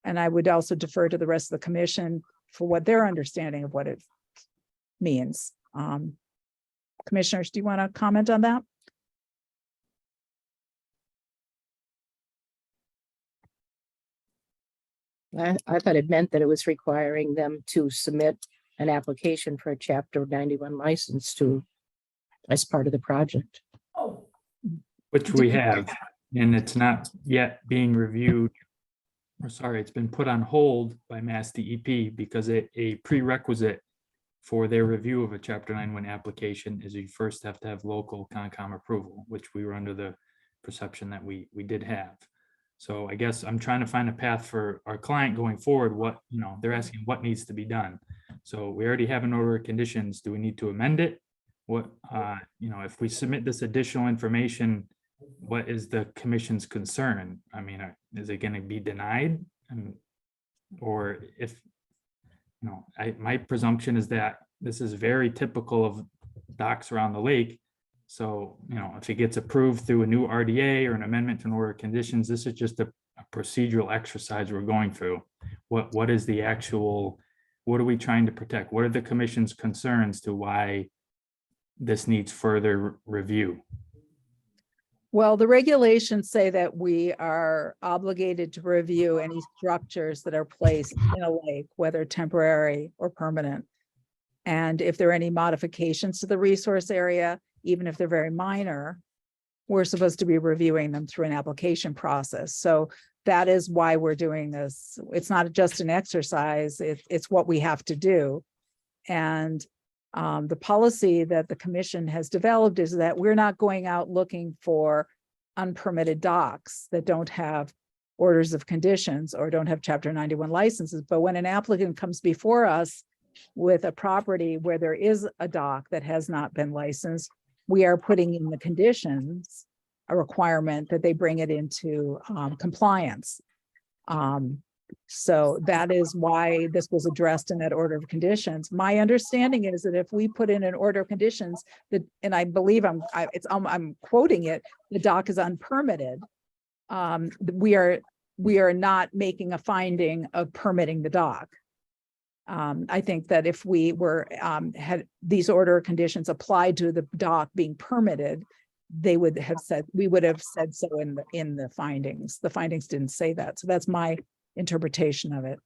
And I would also defer to the rest of the commission for what their understanding of what it means. Commissioners, do you want to comment on that? I thought it meant that it was requiring them to submit an application for a Chapter 91 license as part of the project. Which we have, and it's not yet being reviewed. Or sorry, it's been put on hold by Mass DEP because a prerequisite for their review of a Chapter 91 application is you first have to have local Concom approval, which we were under the perception that we did have. So I guess I'm trying to find a path for our client going forward. They're asking what needs to be done. So we already have an order of conditions. Do we need to amend it? If we submit this additional information, what is the commission's concern? I mean, is it going to be denied? Or if, my presumption is that this is very typical of docks around the lake. So, if it gets approved through a new RDA or an amendment to an order of conditions, this is just a procedural exercise we're going through. What is the actual, what are we trying to protect? What are the commission's concerns to why this needs further review? Well, the regulations say that we are obligated to review any structures that are placed in a lake, whether temporary or permanent. And if there are any modifications to the resource area, even if they're very minor, we're supposed to be reviewing them through an application process. So that is why we're doing this. It's not just an exercise, it's what we have to do. And the policy that the commission has developed is that we're not going out looking for unpermitted docks that don't have orders of conditions or don't have Chapter 91 licenses. But when an applicant comes before us with a property where there is a dock that has not been licensed, we are putting in the conditions a requirement that they bring it into compliance. So that is why this was addressed in that order of conditions. My understanding is that if we put in an order of conditions that, and I believe I'm quoting it, the dock is unpermitted. We are not making a finding of permitting the dock. I think that if we had these order of conditions applied to the dock being permitted, we would have said so in the findings. The findings didn't say that. So that's my interpretation of it.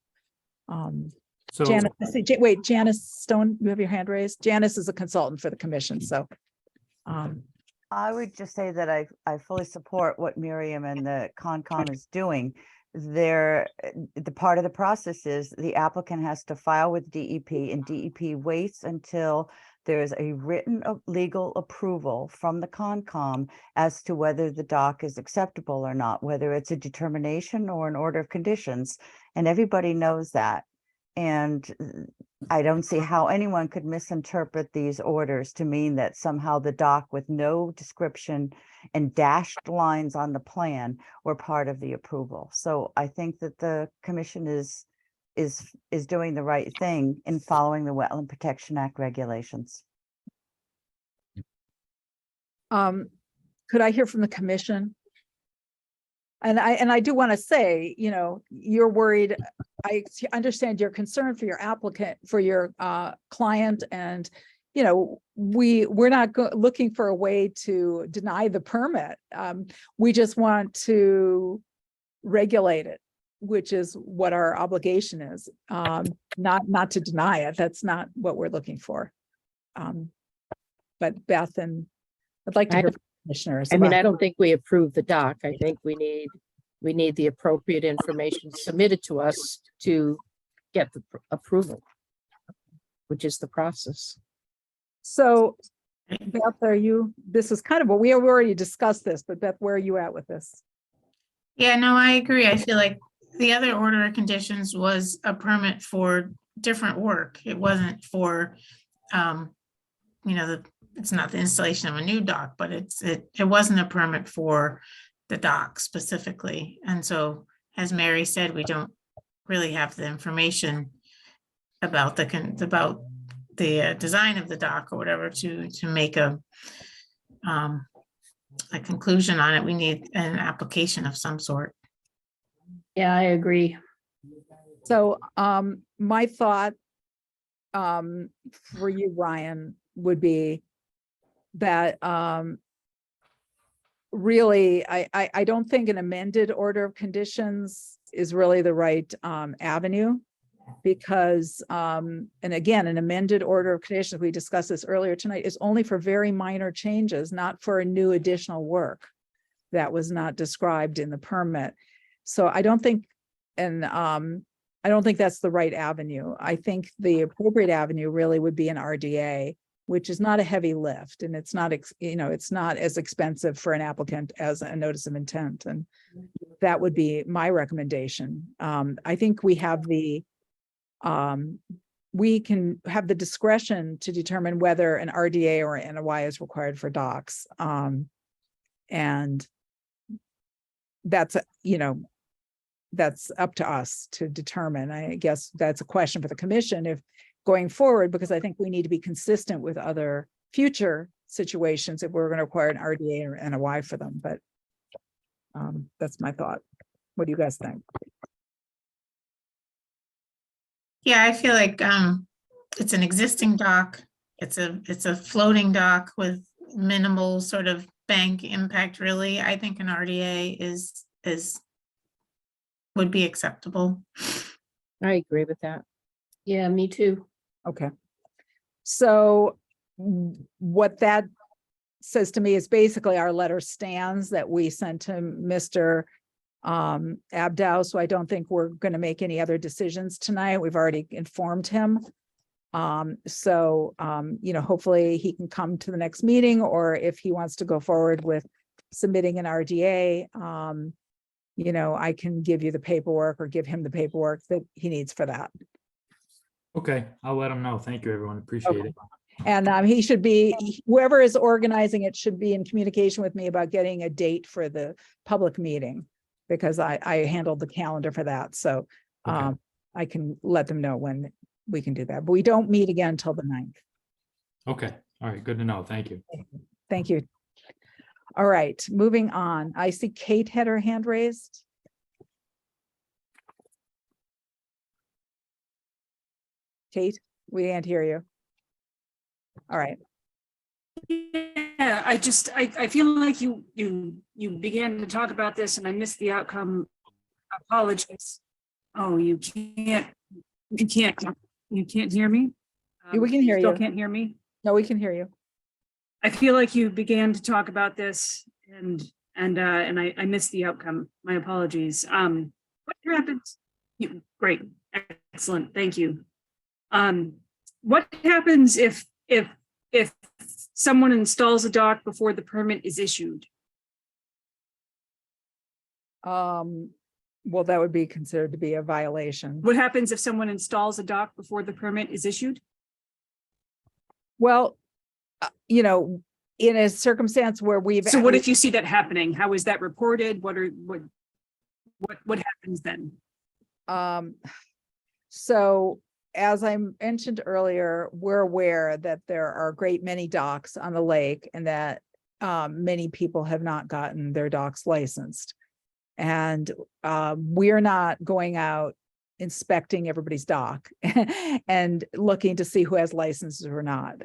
Janice Stone, you have your hand raised. Janice is a consultant for the commission. So I would just say that I fully support what Miriam and the Concom is doing. the part of the process is the applicant has to file with DEP, and DEP waits until there's a written legal approval from the Concom as to whether the dock is acceptable or not, whether it's a determination or an order of conditions, and everybody knows that. And I don't see how anyone could misinterpret these orders to mean that somehow the dock with no description and dashed lines on the plan were part of the approval. So I think that the commission is doing the right thing in following the Wetland Protection Act regulations. Could I hear from the commission? And I do want to say, you know, you're worried. I understand your concern for your applicant, for your client, and you know, we're not looking for a way to deny the permit. We just want to regulate it, which is what our obligation is. Not to deny it. That's not what we're looking for. But Beth, and I'd like to hear from commissioners. I mean, about- I don't think we approve the doc. I think we need the appropriate information submitted to us to get the approval, which is the process. So Beth, this is kind of what we have already discussed this, but Beth, where are you at with this? Yeah, no, I agree. I feel like the other order of conditions was a permit for different work. It wasn't for, you know, it's not the installation of a new dock, but it wasn't a permit for the dock specifically. And so, as Mary said, we don't really have the information about the design of the dock or whatever to make a conclusion on it. We need an application of some sort. Yeah, I agree. So my thought for you, Ryan, would be that really, I don't think an amended order of conditions is really the right avenue, because and again, an amended order of conditions, we discussed this earlier tonight, is only for very minor changes, not for a new additional work that was not described in the permit. So I don't think, and I don't think that's the right avenue. I think the appropriate avenue really would be an RDA, which is not a heavy lift, and it's not, you know, it's not as expensive for an applicant as a notice of intent. And that would be my recommendation. I think we have we can have the discretion to determine whether an RDA or an NOI is required for docks. And that's, you know, that's up to us to determine. I guess that's a question for the commission if going forward, because I think we need to be consistent with other future situations if we're going to require an RDA or NOI for them. But that's my thought. What do you guys think? Yeah, I feel like it's an existing dock. It's a floating dock with minimal sort of bank impact, really. I think an RDA would be acceptable. I agree with that. Yeah, me too. Okay. So what that says to me is basically our letter stands that we sent to Mr. Abdow. So I don't think we're going to make any other decisions tonight. We've already informed him. You know, hopefully he can come to the next meeting, or if he wants to go forward with submitting an RDA, you know, I can give you the paperwork or give him the paperwork that he needs for that. Okay, I'll let him know. Thank you, everyone. Appreciate it. And he should be, whoever is organizing it should be in communication with me about getting a date for the public meeting, because I handled the calendar for that. So Okay. I can let them know when we can do that, but we don't meet again until the 9th. Okay, all right, good to know. Thank you. Thank you. All right, moving on. I see Kate had her hand raised. Kate, we can't hear you. All right. Yeah, I feel like you began to talk about this and I missed the outcome. Apologies. Oh, you can't hear me? We can hear Still you. can't hear me? No, we can hear you. I feel like you began to talk about this and I missed the outcome. My apologies. What happens? Great, excellent, thank you. What happens if someone installs a dock before the permit is issued? Well, that would be considered to be a violation. What happens if someone installs a dock before the permit is issued? Well, you know, in a circumstance where we've. So what if you see that happening? How is that reported? What happens then? So as I mentioned earlier, we're aware that there are a great many docks on the lake and that many people have not gotten their docks licensed. And we're not going out inspecting everybody's dock and looking to see who has licenses or not.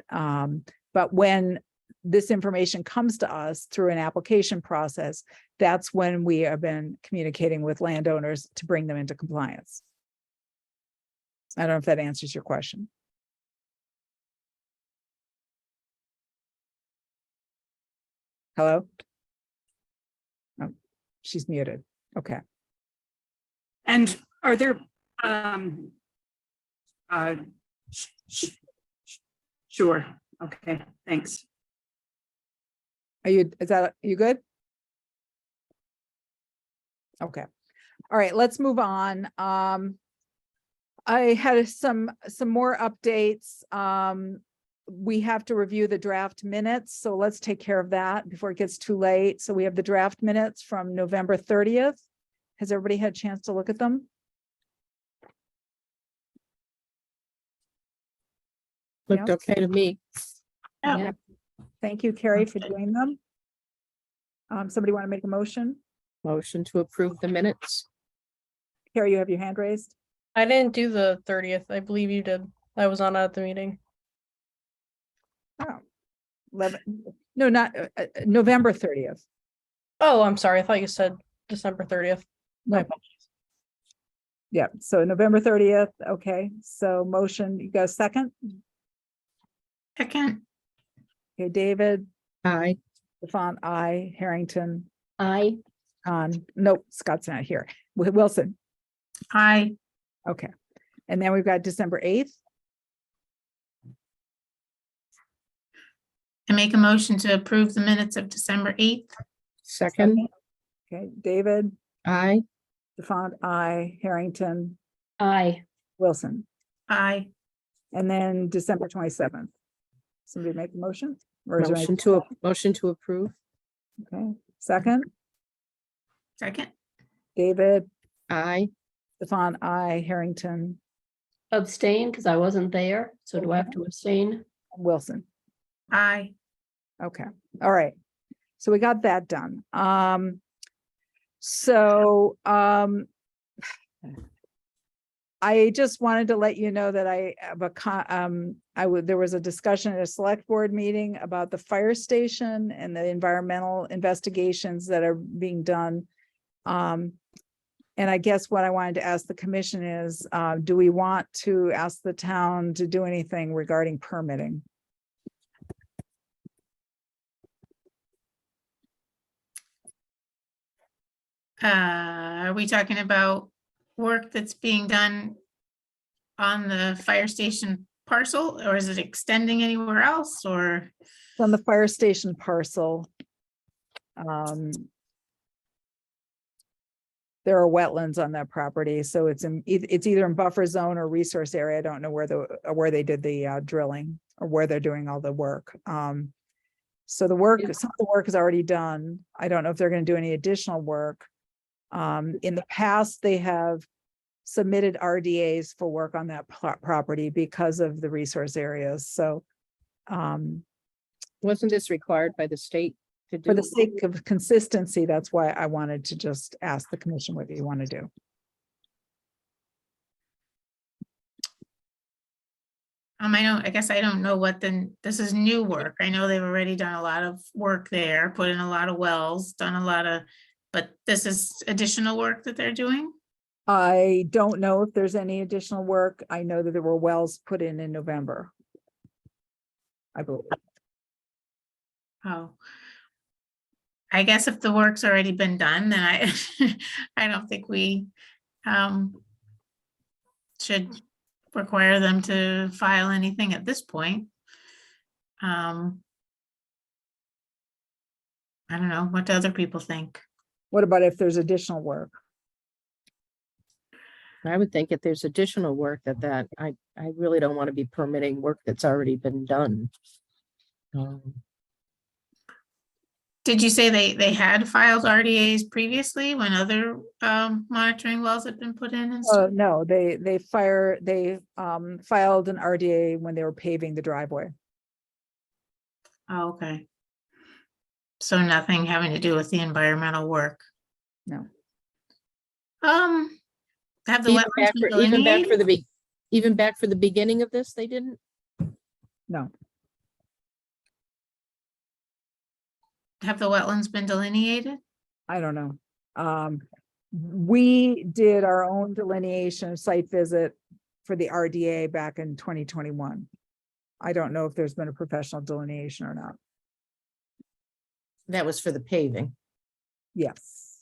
But when this information comes to us through an application process, that's when we have been communicating with landowners to bring them into compliance. I don't know if that answers your question. Hello? Oh, she's muted. Okay. And are there, sure, okay, thanks. Are you good? Okay. All right, let's move on. I had some more updates. We have to review the draft minutes, so let's take care of that before it gets too late. So we have the draft minutes from November 30th. Has everybody had a chance to look at them? Looked Yeah. okay to me. Yeah. Thank you, Carrie, for doing them. Somebody want to make a motion? Motion to approve the minutes. Carrie, you have your hand raised? I didn't do the 30th. I believe you did. I was on at the meeting. Oh, 11, no, not November 30th. Oh, I'm sorry. I thought you said December 30th. My No. apologies. Yeah, so November 30th. Okay, so motion, you got a second? Second. Okay, David, Aye. Stefan, I, Harrington, Aye. nope, Scott's not here. Wilson, Aye. okay. And then we've got December 8th. I make a motion to approve the minutes of December 8th. Second. Okay, David, Aye. Stefan, I, Harrington, Aye. Wilson, Aye. and then December 27th. Somebody make the motion? Or is there any- Motion to approve. Okay, second, Second. David, Aye. Stefan, I, Harrington, Abstain because I wasn't there. So do I have to abstain? Wilson. Aye. Okay, all right. So we got that done. So I just wanted to let you know that I have there was a discussion at a select board meeting about the fire station and the environmental investigations that are being done. And I guess what I wanted to ask the commission is, do we want to ask the town to do anything regarding permitting? Are we talking about work that's being done on the fire station parcel, or is it extending anywhere else, or? On the fire station parcel. There are wetlands on that property, so it's either in buffer zone or resource area. I don't know where they did the drilling or where they're doing all the work. So some of the work is already done. I don't know if they're going to do any additional work. In the past, they have submitted RDAs for work on that property because of the resource areas. So Wasn't this required by the state to do? for the sake of consistency, that's why I wanted to just ask the commission what you want to do. I guess I don't know this is new work. I know they've already done a lot of work there, put in a lot of wells, but this is additional work that they're doing? I don't know if there's any additional work. I know that there were wells put in November, I believe. Oh. I guess if the work's already been done, then I don't think we should require them to file anything at this point. I don't know, what do other people think? What about if there's additional work? I would think if there's additional work I really don't want to be permitting work that's already been done. Did you say they had filed RDAs previously when other monitoring wells had been put in and stuff? No, they filed an RDA when they were paving the driveway. Oh, okay. So nothing having to do with the environmental work? No. Have the Even wetlands back been for, even back for delineated? even back for the beginning of this, they didn't? No. Have the wetlands been delineated? I don't know. We did our own delineation site visit for the RDA back in 2021. I don't know if there's been a professional delineation or not. That was for the paving. Yes.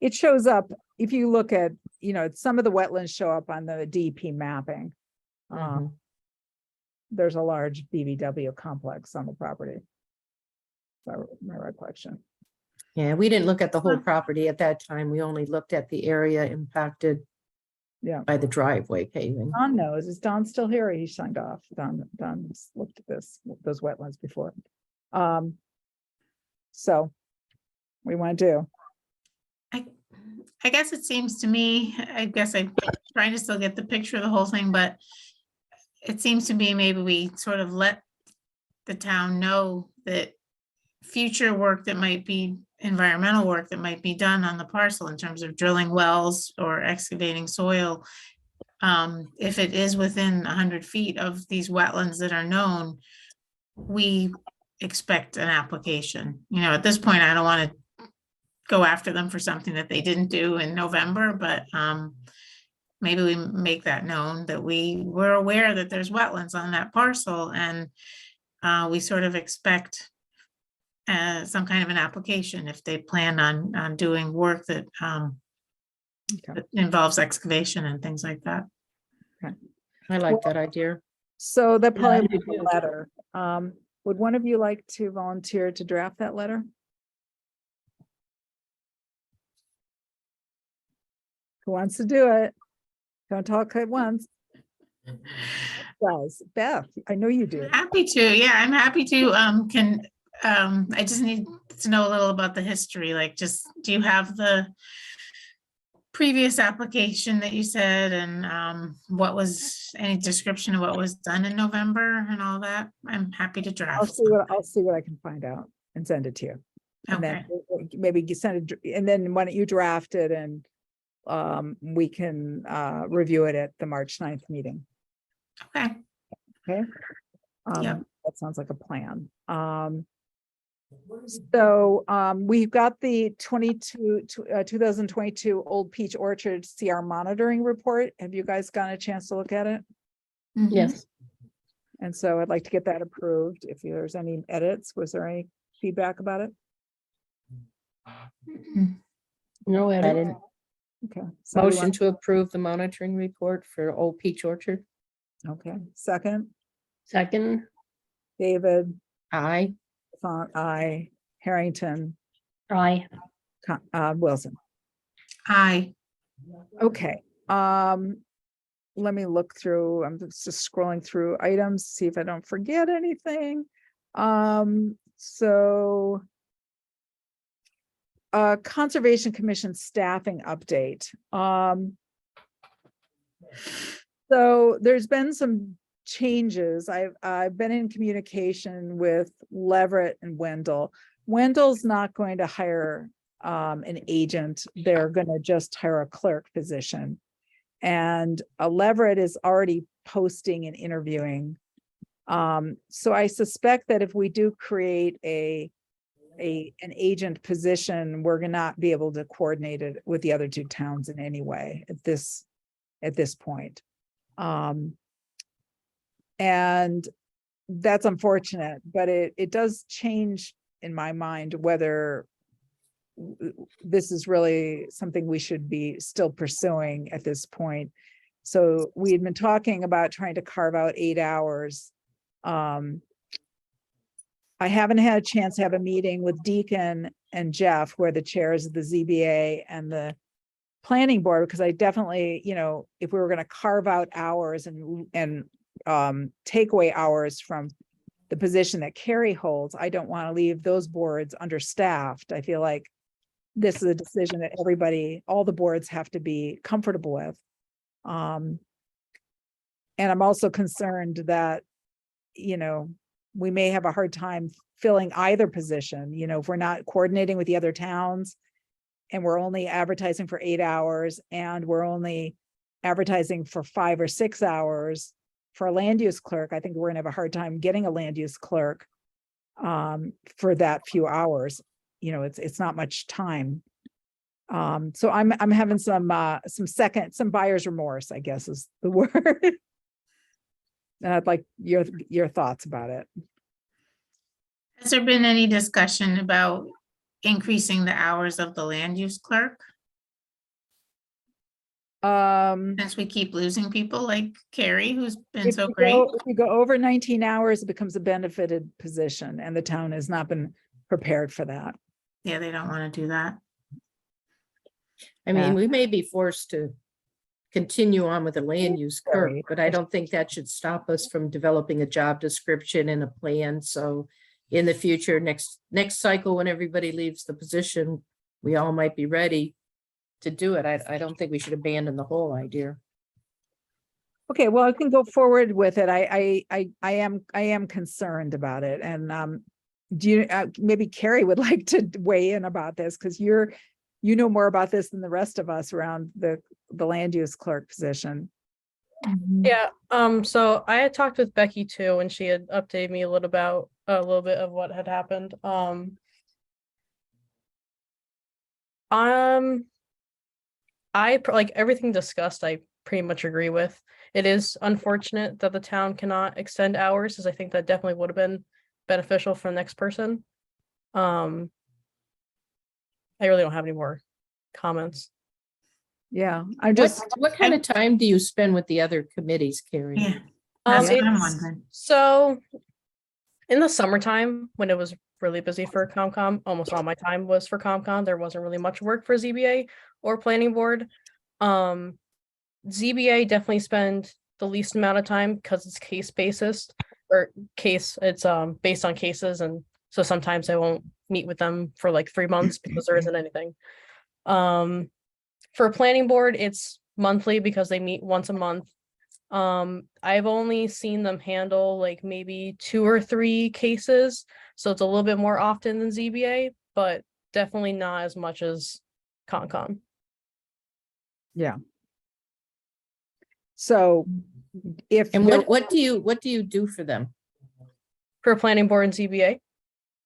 It shows up, if you look at, some of the wetlands show up on the DEP mapping. There's a large BBW complex on the property. My recollection. Yeah, we didn't look at the whole property at that time. We only looked at the area impacted by the driveway paving. Don knows. Is Don still here? He signed off. Don's looked at those wetlands before. So we want to do. I guess it seems to me, I guess I'm trying to still get the picture of the whole thing, but it seems to me maybe we sort of let the town know that future work that might be environmental work that might be done on the parcel in terms of drilling wells or excavating soil. If it is within 100 feet of these wetlands that are known, we expect an application. At this point, I don't want to go after them for something that they didn't do in November, but maybe we make that known that we're aware that there's wetlands on that parcel, and we sort of expect some kind of an application if they plan on doing work that that involves excavation and things like that. I like that idea. So that Yeah, I probably do be a too. letter. Would one of you like to volunteer to draft that letter? Who wants to do it? Don't talk at once. Guys, Beth, I know you do. Happy to, yeah, I'm happy to. I just need to know a little about the history, like just, do you have the previous application that you said, and what was, any description of what was done in November and all that? I'm happy to draft. I'll see what I can find out and send it to you. And Okay, then maybe you send it, and then why don't you draft it and we can review it at the March 9th meeting. okay, Okay. Yep. That sounds like a plan. So we've got the 2022 Old Peach Orchard CR monitoring report. Have you guys gotten a chance to look at it? Mhm. Yes. And so I'd like to get that approved. If there's any edits, was there any feedback about it? No I edit. didn't. Okay. So we Motion want- to approve the monitoring report for Old Peach Orchard. Okay, second, Second, David, Aye. Font, I, Harrington, aye. Wilson. Aye. Okay, let me look through, I'm just scrolling through items, see if I don't forget anything. So Conservation Commission staffing update. So there's been some changes. I've been in communication with Leverett and Wendell. Wendell's not going to hire an agent. They're going to just hire a clerk position. And Leverett is already posting and interviewing. So I suspect that if we do create an agent position, we're gonna not be able to coordinate it with the other two towns in any way at this point. And that's unfortunate, but it does change in my mind whether this is really something we should be still pursuing at this point. So we had been talking about trying to carve out 8 hours. I haven't had a chance to have a meeting with Deacon and Jeff, who are the chairs of the ZBA and the planning board, because I definitely, you know, if we were going to carve out hours and take away hours from the position that Carrie holds, I don't want to leave those boards understaffed. I feel like this is a decision that everybody, all the boards have to be comfortable with. And I'm also concerned that, you know, we may have a hard time filling either position, you know, if we're not coordinating with the other towns and we're only advertising for 8 hours and we're only advertising for 5 or 6 hours for a land use clerk. I think we're gonna have a hard time getting a land use clerk for that few hours. You know, it's not much time. So I'm having some buyer's remorse, I guess is the word. And I'd like your thoughts about it. Has there been any discussion about increasing the hours of the land use clerk? Since we keep losing people like Carrie, who's been so great. If you go over 19 hours, it becomes a benefited position, and the town has not been prepared for that. Yeah, they don't want to do that. I mean, we may be forced to continue on with the land use clerk, but I don't think that should stop us from developing a job description and a plan. So in the future, next cycle, when everybody leaves the position, we all might be ready to do it. I don't think we should abandon the whole idea. Okay, well, I can go forward with it. I am concerned about it, and do you maybe Carrie would like to weigh in about this, because you know more about this than the rest of us around the land use clerk position. Yeah, so I had talked with Becky too, and she had updated me a little bit of what had happened. I like everything discussed, I pretty much agree with. It is unfortunate that the town cannot extend hours, as I think that definitely would have been beneficial for the next person. I really don't have any more comments. Yeah, I'm just. What kind of time do you spend with the other committees, Carrie? Yeah, that's what I'm It's- wondering. So in the summertime, when it was really busy for ComCom, almost all my time was for ComCom. There wasn't really much work for ZBA or planning board. ZBA definitely spend the least amount of time because it's case basis it's based on cases, and so sometimes I won't meet with them for like 3 months because there isn't anything. For planning board, it's monthly because they meet once a month. I've only seen them handle like maybe 2 or 3 cases, so it's a little bit more often than ZBA, but definitely not as much as ComCom. Yeah. So if And there- what do you do for them? For planning board and ZBA.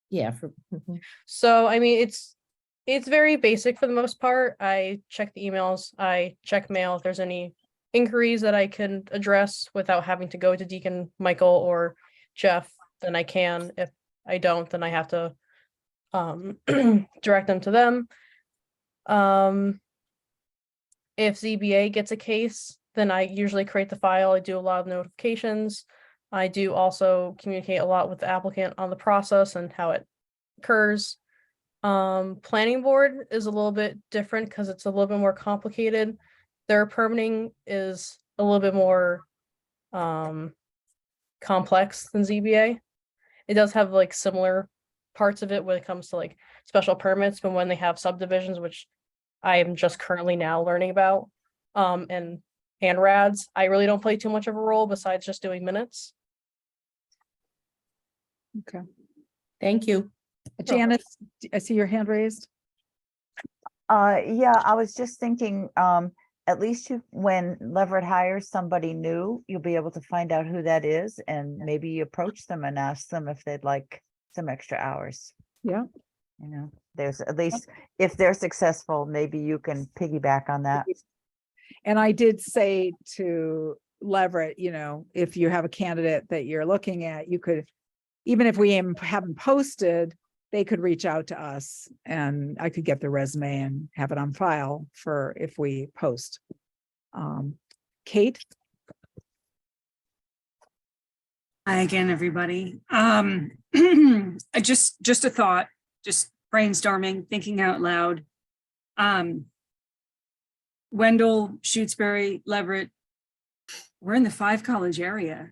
Yeah, So I mean, it's very basic for the most part. I check the emails, I check mail if there's any inquiries that I can address without having to go to Deacon Michael or Jeff, then I can. If I don't, then I have to direct them to them. If ZBA gets a case, then I usually create the file. I do a lot of notifications. I do also communicate a lot with the applicant on the process and how it occurs. Planning board is a little bit different because it's a little bit more complicated. Their permitting is a little bit more complex than ZBA. It does have like similar parts of it when it comes to like special permits, but when they have subdivisions, which I am just currently now learning about, and RADs, I really don't play too much of a role besides just doing minutes. Okay. Thank you. Janice, I see your hand raised. Yeah, I was just thinking, at least when Leverett hires somebody new, you'll be able to find out who that is, and maybe approach them and ask them if they'd like some extra hours. Yeah. You know, there's at least, if they're successful, maybe you can piggyback on that. And I did say to Leverett, you know, if you have a candidate that you're looking at, you could, even if we haven't posted, they could reach out to us and I could get the resume and have it on file for if we post. Kate? Hi again, everybody. Just a thought, just brainstorming, thinking out loud. Wendell, Shutesbury, Leverett, we're in the 5-college area.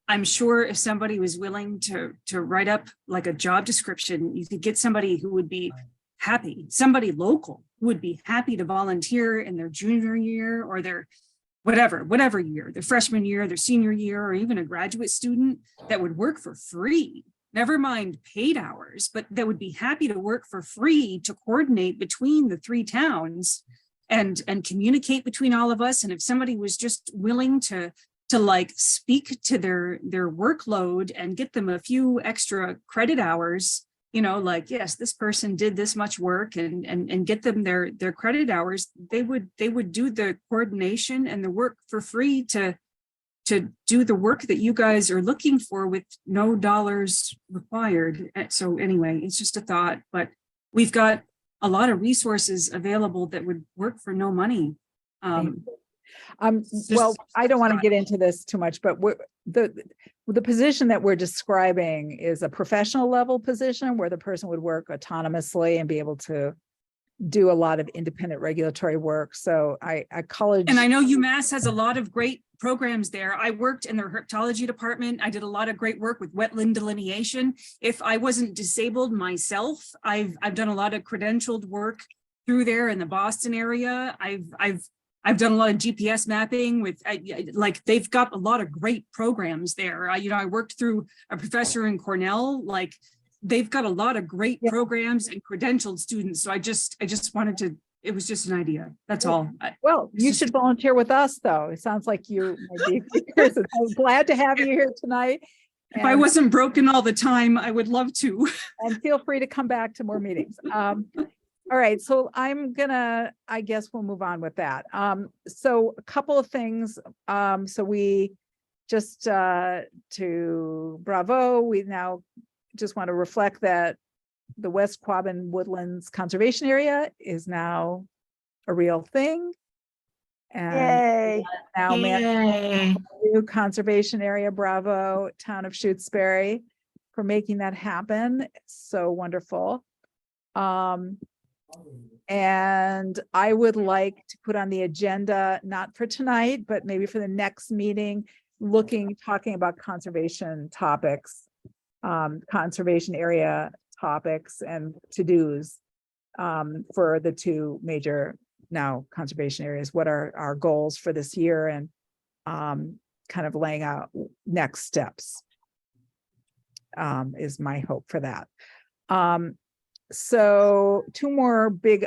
I'm sure if somebody was willing to write up like a job description, you could get somebody who would be happy, somebody local who would be happy to volunteer in their junior year or their whatever year, their freshman year, their senior year, or even a graduate student that would work for free, never mind paid hours, but that would be happy to work for free to coordinate between the 3 towns and communicate between all of us. And if somebody was just willing to like speak to their workload and get them a few extra credit hours, you know, like, yes, this person did this much work and get them their credit hours, they would do the coordination and the work for free to do the work that you guys are looking for with no dollars required. So anyway, it's just a thought, but we've got a lot of resources available that would work for no money. Well, I don't want to get into this too much, but the position that we're describing is a professional level position where the person would work autonomously and be able to do a lot of independent regulatory work. So college. And I know UMass has a lot of great programs there. I worked in their herpetology department. I did a lot of great work with wetland delineation. If I wasn't disabled myself, I've done a lot of credentialed work through there in the Boston area. I've done a lot of GPS mapping with, like, they've got a lot of great programs there. I worked through a professor in Cornell, like they've got a lot of great programs and credentialed students. So I just wanted to, it was just an idea. That's all. Well, you should volunteer with us though. It sounds like you might be a good person. I'm glad to have you here tonight. If I wasn't broken all the time, I would love to. And feel free to come back to more meetings. All right, so I guess we'll move on with that. So a couple of things. So we just to Bravo, we now just want to reflect that the West Quabbin Woodlands Conservation Area is now a real thing. And Yay. now Yay. new conservation area, Bravo, town of Shutesbury, for making that happen. So wonderful. And I would like to put on the agenda, not for tonight, but maybe for the next meeting, talking about conservation topics, conservation area topics and to-dos for the 2 major now conservation areas. What are our goals for this year, and kind of laying out next steps is my hope for that. So 2 more big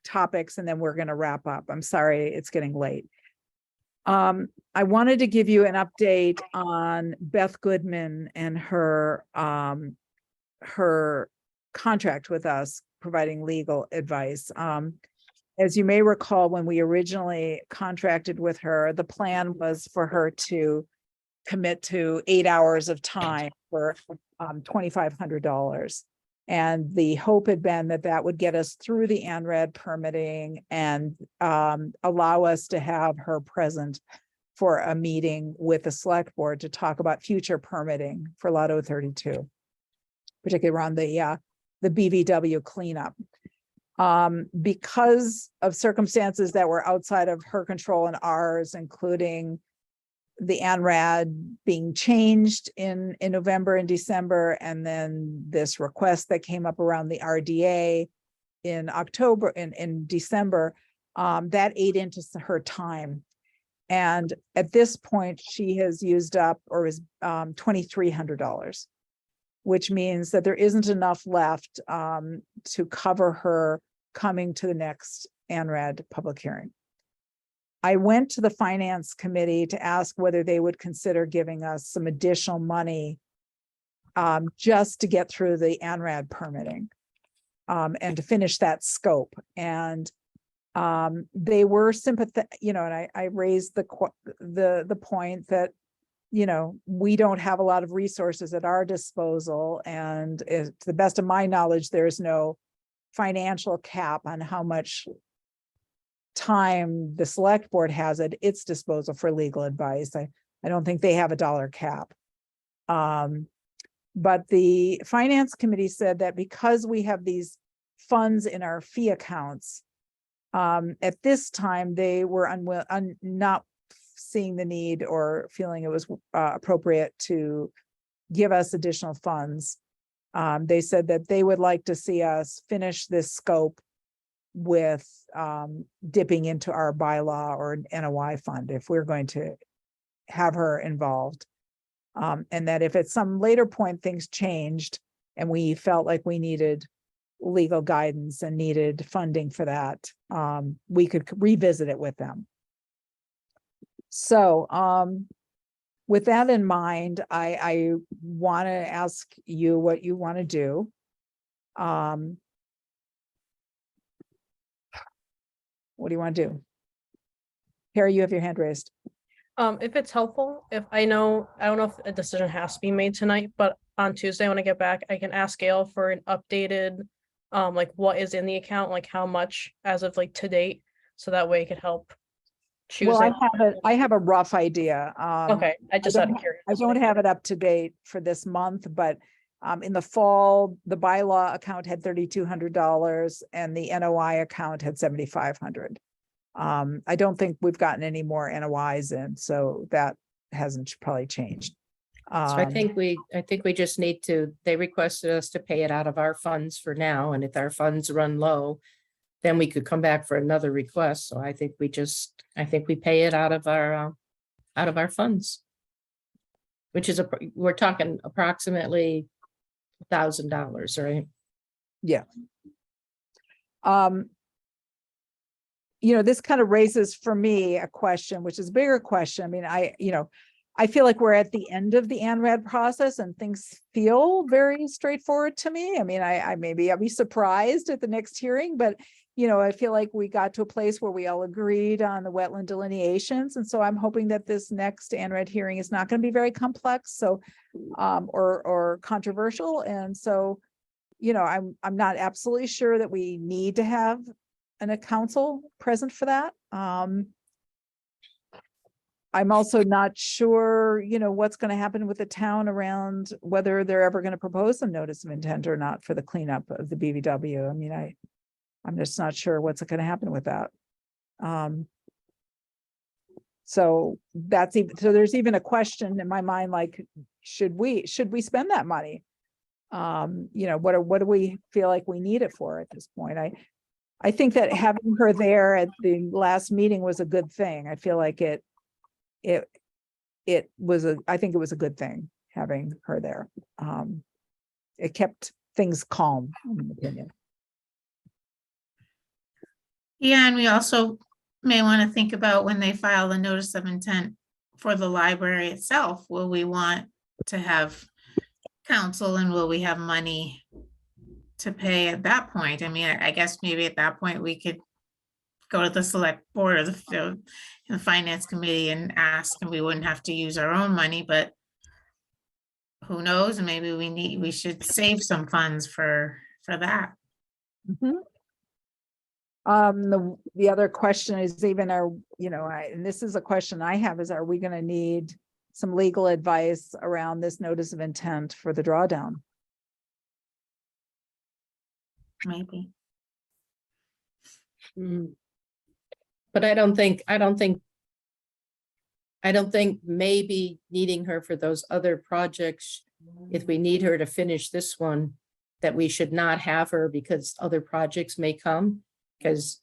topics and then we're going to wrap up. I'm sorry, it's getting late. I wanted to give you an update on Beth Goodman and her contract with us, providing legal advice. As you may recall, when we originally contracted with her, the plan was for her to commit to 8 hours of time for $2,500. And the hope had been that that would get us through the ANRAD permitting and allow us to have her present for a meeting with the select board to talk about future permitting for Lotto 32, particularly around the BVW cleanup. Because of circumstances that were outside of her control and ours, including the ANRAD being changed in November and December, and then this request that came up around the RDA in October and in December, that ate into her time. And at this point, she has used up or is $2,300, which means that there isn't enough left to cover her coming to the next ANRAD public hearing. I went to the finance committee to ask whether they would consider giving us some additional money just to get through the ANRAD permitting and to finish that scope. And they were sympathetic, and I raised the point that you know, we don't have a lot of resources at our disposal, and to the best of my knowledge, there's no financial cap on how much time the select board has at its disposal for legal advice. I don't think they have a dollar cap. But the finance committee said that because we have these funds in our fee accounts, at this time, they were not seeing the need or feeling it was appropriate to give us additional funds. They said that they would like to see us finish this scope with dipping into our bylaw or NOI fund if we're going to have her involved. And that if at some later point things changed and we felt like we needed legal guidance and needed funding for that, we could revisit it with them. So with that in mind, I want to ask you what you want to do. What do you want to do? Harry, you have your hand raised. If it's helpful, I don't know if a decision has to be made tonight, but on Tuesday when I get back, I can ask Gail for an updated, like what is in the account, like how much as of like to date, so that way it could help choosing. Well, I have a rough idea. Okay, I just out of curiosity. I don't have it up to date for this month, but in the fall, the bylaw account had $3,200 and the NOI account had $7,500. I don't think we've gotten any more NOIs in, so that hasn't probably changed. So I think we just need to, they requested us to pay it out of our funds for now, and if our funds run low, then we could come back for another request. So I think we pay it out of our funds. Which is we're talking approximately $1,000, right? Yeah. You know, this kind of raises for me a question, which is a bigger question. I mean, I feel like we're at the end of the ANRAD process and things feel very straightforward to me. I mean, I'll be surprised at the next hearing, but you know, I feel like we got to a place where we all agreed on the wetland delineations. And so I'm hoping that this next ANRAD hearing is not going to be very complex, so or controversial. And so, you know, I'm not absolutely sure that we need to have a council present for that. I'm also not sure, you know, what's going to happen with the town around whether they're ever going to propose a notice of intent or not for the cleanup of the BVW. I mean, I'm just not sure what's going to happen with that. So there's even a question in my mind, like, should we spend that money? You know, what do we feel like we need it for at this point? I think that having her there at the last meeting was a good thing. I feel like I think it was a good thing having her there. It kept things calm, in my opinion. Yeah, and we also may want to think about when they file the notice of intent for the library itself, will we want to have counsel and will we have money to pay at that point? I mean, I guess maybe at that point we could go to the select board or the finance committee and ask, and we wouldn't have to use our own money, but who knows, maybe we should save some funds for that. Mm-hmm. The other question is and this is a question I have, is are we going to need some legal advice around this notice of intent for the drawdown? Maybe. But I don't think maybe needing her for those other projects, if we need her to finish this one, that we should not have her because other projects may come. Because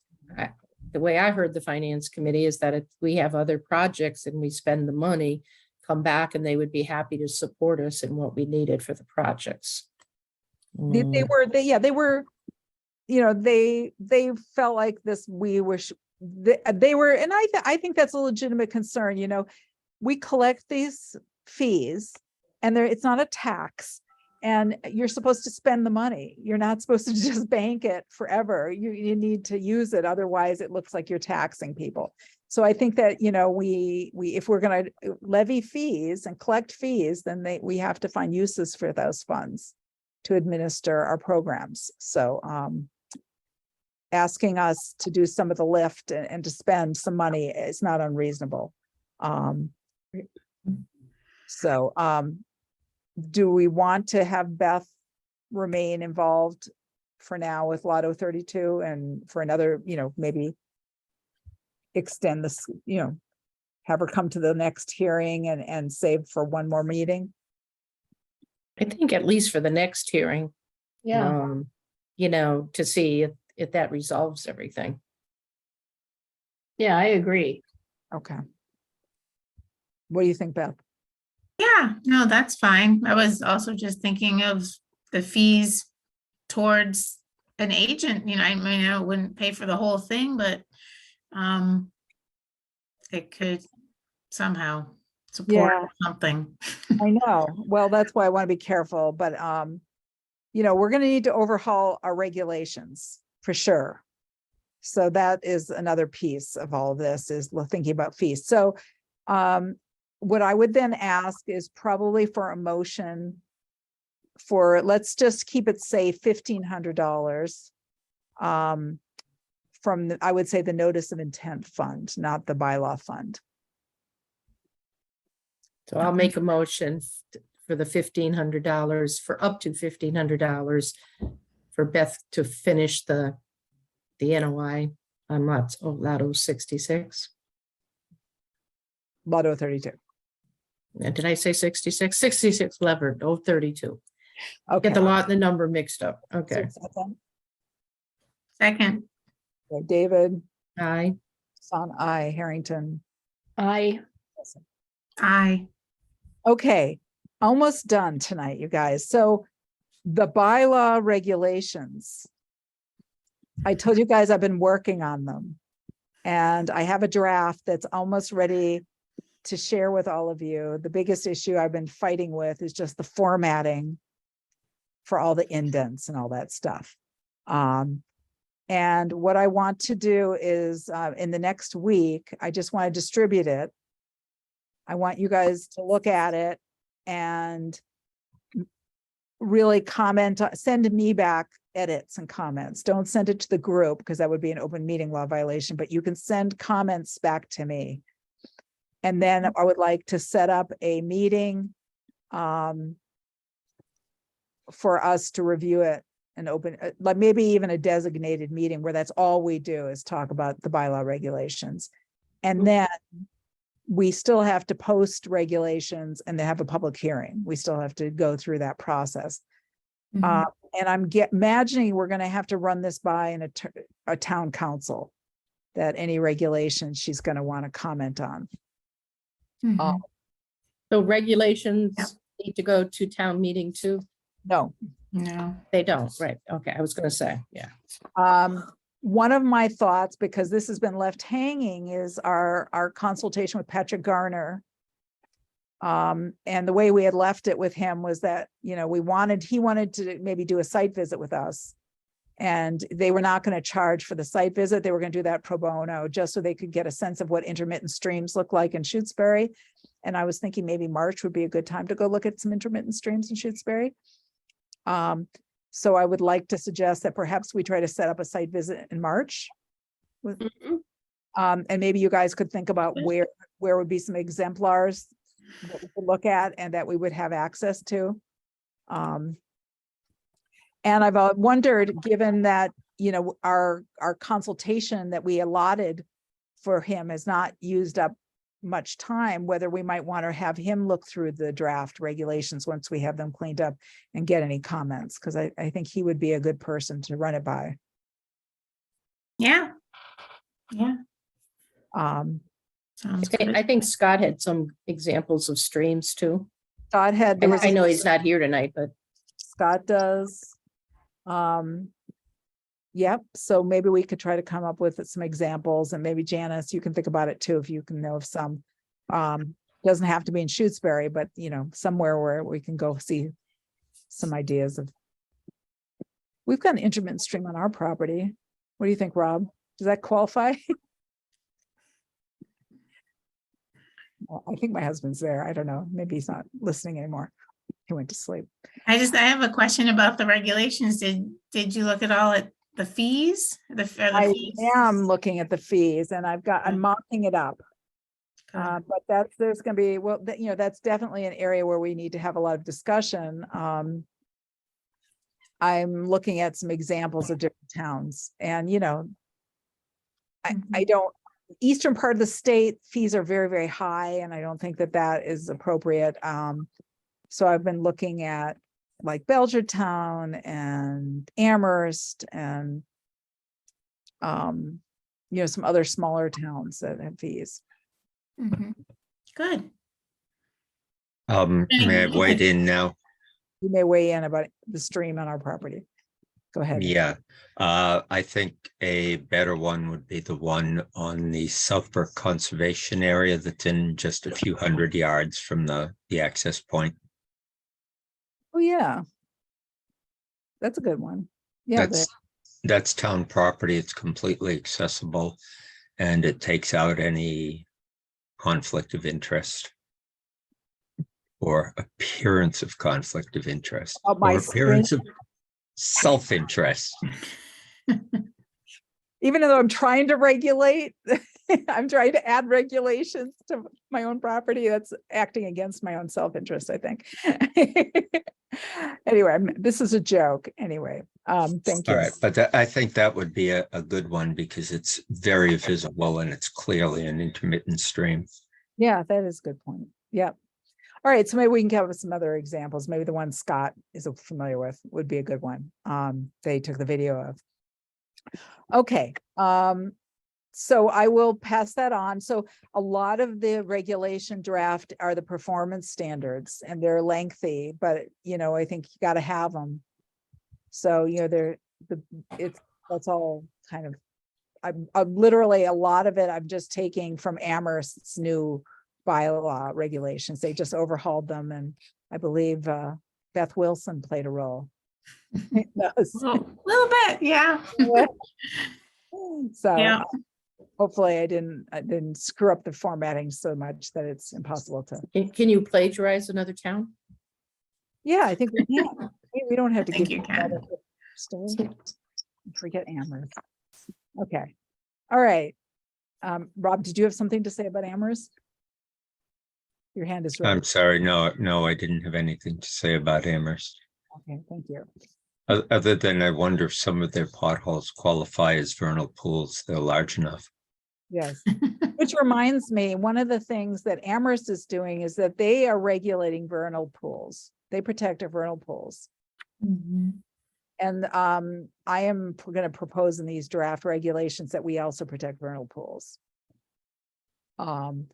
the way I heard the finance committee is that if we have other projects and we spend the money, come back and they would be happy to support us in what we needed for the projects. They were, you know, they felt like this, they were, and I think that's a legitimate concern. You know, we collect these fees and it's not a tax. And you're supposed to spend the money. You're not supposed to just bank it forever. You need to use it. Otherwise, it looks like you're taxing people. So I think that, if we're gonna levy fees and collect fees, then we have to find uses for those funds to administer our programs. So asking us to do some of the lift and to spend some money is not unreasonable. So do we want to have Beth remain involved for now with Lotto 32 and for another, maybe extend this, have her come to the next hearing and save for one more meeting? I think at least for the next hearing, Yeah, to see if that resolves everything. yeah, I agree. Okay. What do you think, Beth? Yeah, no, that's fine. I was also just thinking of the fees towards an agent, I mean, it wouldn't pay for the whole thing, but it could somehow support something. I know. Well, that's why I want to be careful, but we're going to need to overhaul our regulations for sure. So that is another piece of all of this, is thinking about fees. So what I would then ask is probably for a motion for, let's just keep it safe, $1,500 from I would say the notice of intent fund, not the bylaw fund. So I'll make a motion for the $1,500, for up to $1,500 for Beth to finish the NOI on Lotto 66. Lotto 32. And did I say 66? 66 levered, 32. Okay. Get the lot and the number mixed up. Okay. Second. Okay, David. Aye. Son, aye. Harrington. Aye. Aye. Okay, almost done tonight, you guys. So the bylaw regulations, I told you guys I've been working on them. And I have a draft that's almost ready to share with all of you. The biggest issue I've been fighting with is just the formatting for all the indents and all that stuff. And what I want to do is in the next week, I just want to distribute it. I want you guys to look at it and really comment, send me back edits and comments. Don't send it to the group because that would be an open meeting law violation, but you can send comments back to me. And then I would like to set up a meeting for us to review it and open, like maybe even a designated meeting where that's all we do is talk about the bylaw regulations. And then we still have to post regulations and they have a public hearing. We still have to go through that process. And I'm imagining we're going to have to run this by a town council, that any regulations she's going to want to comment on. So regulations need to go to town meeting too? No. No. They don't, right? Okay, I was going to say, yeah. One of my thoughts, because this has been left hanging, is our consultation with Patrick Garner. And the way we had left it with him was that, he wanted to maybe do a site visit with us. And they were not going to charge for the site visit. They were going to do that pro bono just so they could get a sense of what intermittent streams look like in Shutesbury. And I was thinking maybe March would be a good time to go look at some intermittent streams in Shutesbury. So I would like to suggest that perhaps we try to set up a site visit in March. And maybe you guys could think about where would be some exemplars that we could look at and that we would have access to. And I've wondered, given that, our consultation that we allotted for him has not used up much time, whether we might want to have him look through the draft regulations once we have them cleaned up and get any comments, because I think he would be a good person to run it by. Yeah. I think Scott had some examples of streams too. Scott had, I know he's not here tonight, but Scott does. Yep. So maybe we could try to come up with some examples, and maybe Janice, you can think about it too, if you can know of some. Doesn't have to be in Shutesbury, but somewhere where we can go see some ideas of. We've got an intermittent stream on our property. What do you think, Rob? Does that qualify? Well, I think my husband's there. I don't know. Maybe he's not listening anymore. He went to sleep. I have a question about the regulations. Did you look at all at the fees? I am looking at the fees and I'm mopping it up. But there's going to be, well, that's definitely an area where we need to have a lot of discussion. I'm looking at some examples of different towns and, I don't, eastern part of the state fees are very, very high and I don't think that is appropriate. So I've been looking at like Belchertown and Amherst and, some other smaller towns that have fees. Good. May I wade in now? You may weigh in about the stream on our property. Go ahead. Yeah, I think a better one would be the one on the Southbrook Conservation Area that's in just a few hundred yards from the access point. Oh, yeah. That's a good one. Yeah. That's town property. It's completely accessible and it takes out any conflict of interest or appearance of conflict of interest Oh, or appearance of self-interest. Even though I'm trying to regulate, I'm trying to add regulations to my own property. That's acting against my own self-interest, I think. Anyway, this is a joke. Anyway, thank you. All right, but I think that would be a good one because it's very visible and it's clearly an intermittent stream. Yeah, that is a good point. Yep. All right, so maybe we can come up with some other examples. Maybe the one Scott is familiar with would be a good one. They took the video of. Okay, so I will pass that on. So a lot of the regulation draft are the performance standards and they're lengthy, but I think you got to have them. So, that's all kind of, I'm literally a lot of it, I'm just taking from Amherst's new bylaw regulations. They just overhauled them. And I believe Beth Wilson played a role. A little bit, yeah. So yeah. Hopefully I didn't screw up the formatting so much that it's impossible to. Can you plagiarize another town? Yeah, I think we can. We don't have to give you can. Forget Amherst. Okay. All right. Rob, did you have something to say about Amherst? Your hand is raised. I'm sorry. No, I didn't have anything to say about Amherst. Okay, thank you. Other than I wonder if some of their potholes qualify as vernal pools. They're large enough. Yes. Which reminds me, one of the things that Amherst is doing is that they are regulating vernal pools. They protect our vernal pools. And I am going to propose in these draft regulations that we also protect vernal pools. And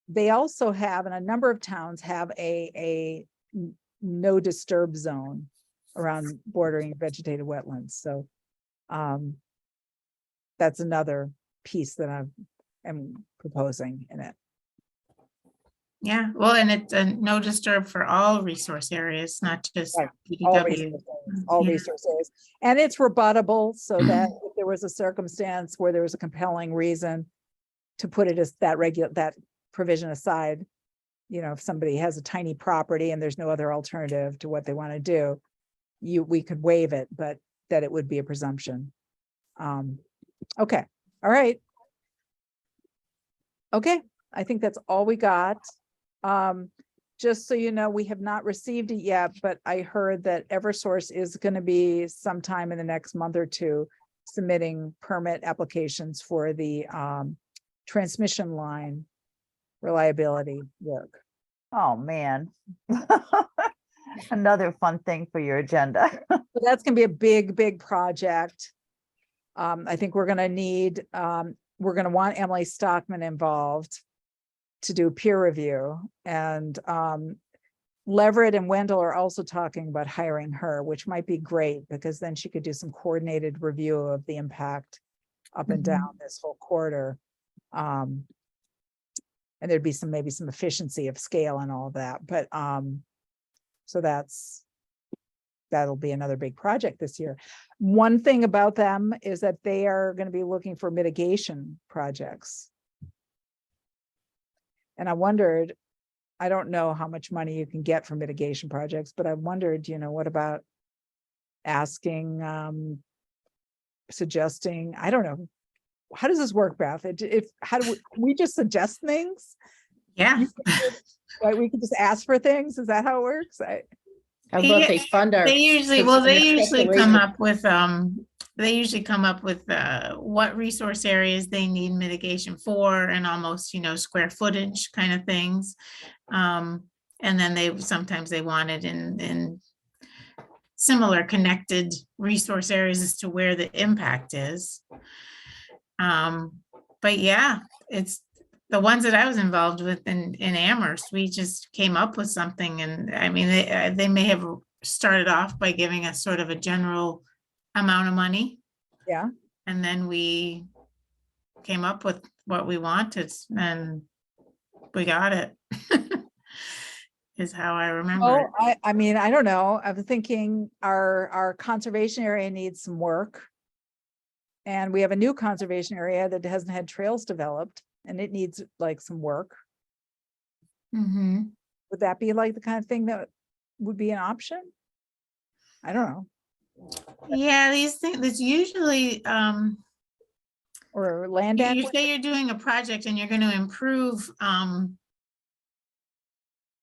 they also have, and a number of towns have a no disturb zone around bordering vegetated wetlands. So that's another piece that I am proposing in it. Yeah, well, and it's a no disturb for all resource areas, not just PDW. All resource areas. And it's rebuttable so that if there was a circumstance where there was a compelling reason to put it as that provision aside, if somebody has a tiny property and there's no other alternative to what they want to do, we could waive it, but that it would be a presumption. Okay. All right. Okay. I think that's all we got. Just so you know, we have not received it yet, but I heard that Eversource is going to be sometime in the next month or two submitting permit applications for the transmission line reliability work. Oh, man. Another fun thing for your agenda. So that's going to be a big, big project. I think we're going to need, we're going to want Emily Stockman involved to do peer review, and Leverett and Wendell are also talking about hiring her, which might be great because then she could do some coordinated review of the impact up and down this whole corridor. And there'd be maybe some efficiency of scale and all of that. But so that'll be another big project this year. One thing about them is that they are going to be looking for mitigation projects. And I wondered, I don't know how much money you can get for mitigation projects, but I wondered, what about asking, suggesting, I don't know. How does this work, Beth? How do we just suggest things? Yeah. Right, we can just ask for things. Is that how it works? How about they fund our? They usually, well, they usually come up with, what resource areas they need mitigation for and almost, square footage kind of things. And then sometimes they want it in similar connected resource areas as to where the impact is. But yeah, it's the ones that I was involved with in Amherst, we just came up with something. And I mean, they may have started off by giving us sort of a general amount of money. Yeah. And then we came up with what we wanted and we got it. Is how I remember it. Oh, I mean, I don't know. I'm thinking our conservation area needs some work. And we have a new conservation area that hasn't had trails developed and it needs like some work. Mm-hmm. Would that be like the kind of thing that would be an option? I don't know. Yeah, these things, it's usually, or land. You say you're doing a project and you're going to improve,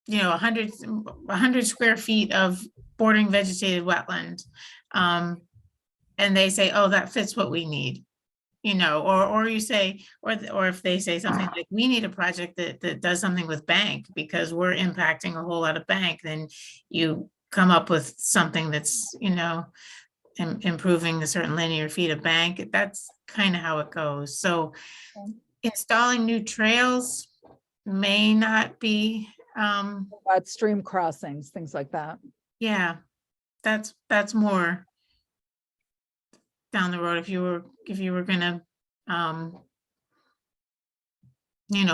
100 square feet of bordering vegetated wetland. And they say, oh, that fits what we need, or you say, or if they say something like, we need a project that does something with bank because we're impacting a whole lot of bank, then you come up with something that's, improving a certain linear feet of bank. That's kind of how it goes. So installing new trails may not be, about stream crossings, things like that. yeah, that's more down the road. If you were gonna,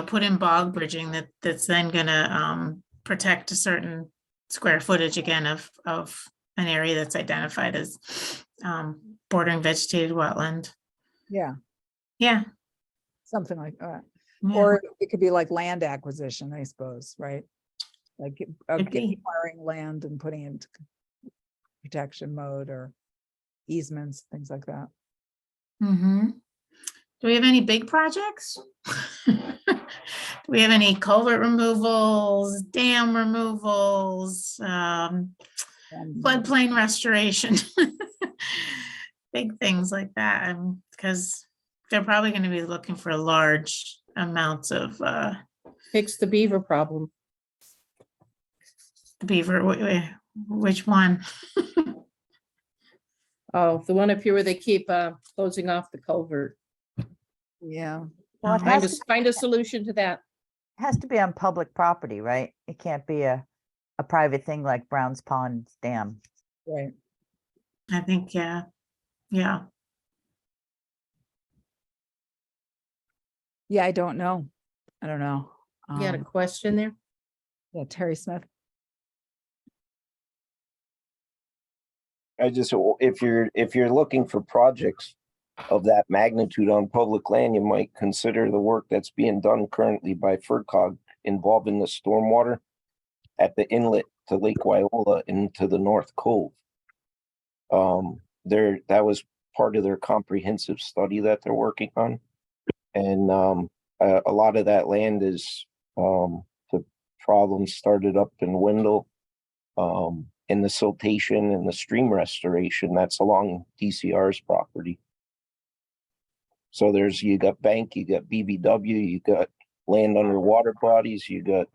put in bog bridging that's then gonna protect a certain square footage again of an area that's identified as bordering vegetated wetland. Yeah. Yeah. Something like that. Yeah. Or it could be like land acquisition, I suppose, right? Like Could be. acquiring land and putting it into protection mode or easements, things like that. Mm-hmm. Do we have any big projects? Do we have any culvert removals, dam removals, floodplain restoration? Big things like that, because they're probably going to be looking for large amounts of Fix the beaver problem. beaver. Which one? Oh, the one up here where they keep closing off the culvert. Yeah. Well, it Find a solution to that. has to be on public property, right? It can't be a private thing like Brown's Pond Dam. Right. I think, yeah. Yeah. Yeah, I don't know. I don't know. You got a question there? Yeah, Terry Smith. If you're looking for projects of that magnitude on public land, you might consider the work that's being done currently by FERCog involving the stormwater at the inlet to Lake Wyola into the North Cove. That was part of their comprehensive study that they're working on. And a lot of that land is the problems started up in Wendell. In the siltation and the stream restoration, that's along DCR's property. So you got bank, you got BBW, you got land under water bodies, you got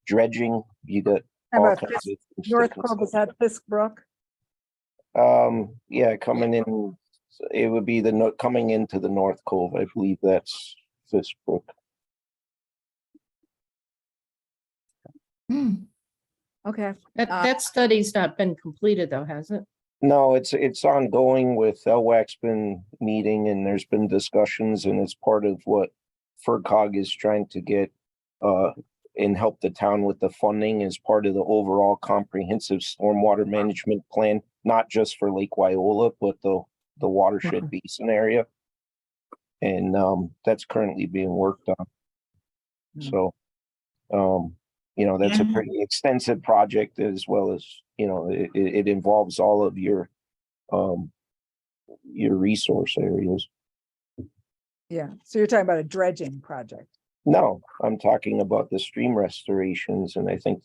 dredging, you got all kinds of things. North Cove, is that Fisk Brook? Yeah, coming in, it would be coming into the North Cove. I believe that's Fisk Brook. Okay. That study's not been completed though, has it? No, it's ongoing with LWAC's been meeting and there's been discussions and it's part of what FERCog is trying to get and help the town with the funding as part of the overall comprehensive stormwater management plan, not just for Lake Wyola, but the watershed basin area. And that's currently being worked on. Mhm. So, that's a Yeah. pretty extensive project as well as, it involves all of your resource areas. Yeah, so you're talking about a dredging project. No, I'm talking about the stream restorations, and I think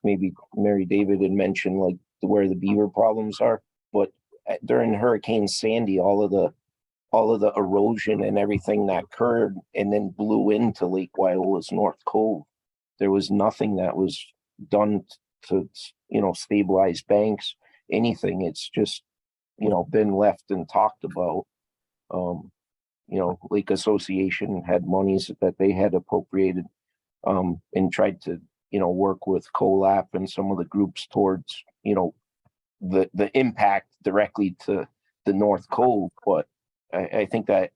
maybe Mary David had mentioned like where the beaver problems are, but during Hurricane Sandy, all of the erosion and everything that occurred and then blew into Lake Wyola's North Cove. There was nothing that was done to, stabilize banks, anything. It's just, been left and talked about. Lake Association had monies that they had appropriated and tried to, work with COLAP and some of the groups towards, the impact directly to the North Cove. But I think that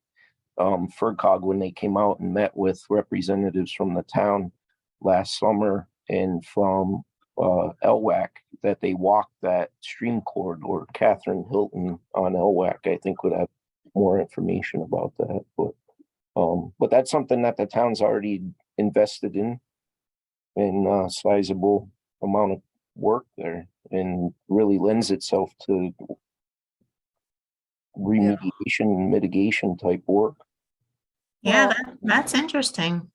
FERCOG, when they came out and met with representatives from the town last summer and from LWAC, that they walked that stream corridor. Catherine Hilton on LWAC, I think, would have more information about that. But that's something that the town's already invested in sizable amount of work there, and really lends itself to remediation and mitigation type work. Yeah, Well, that's interesting.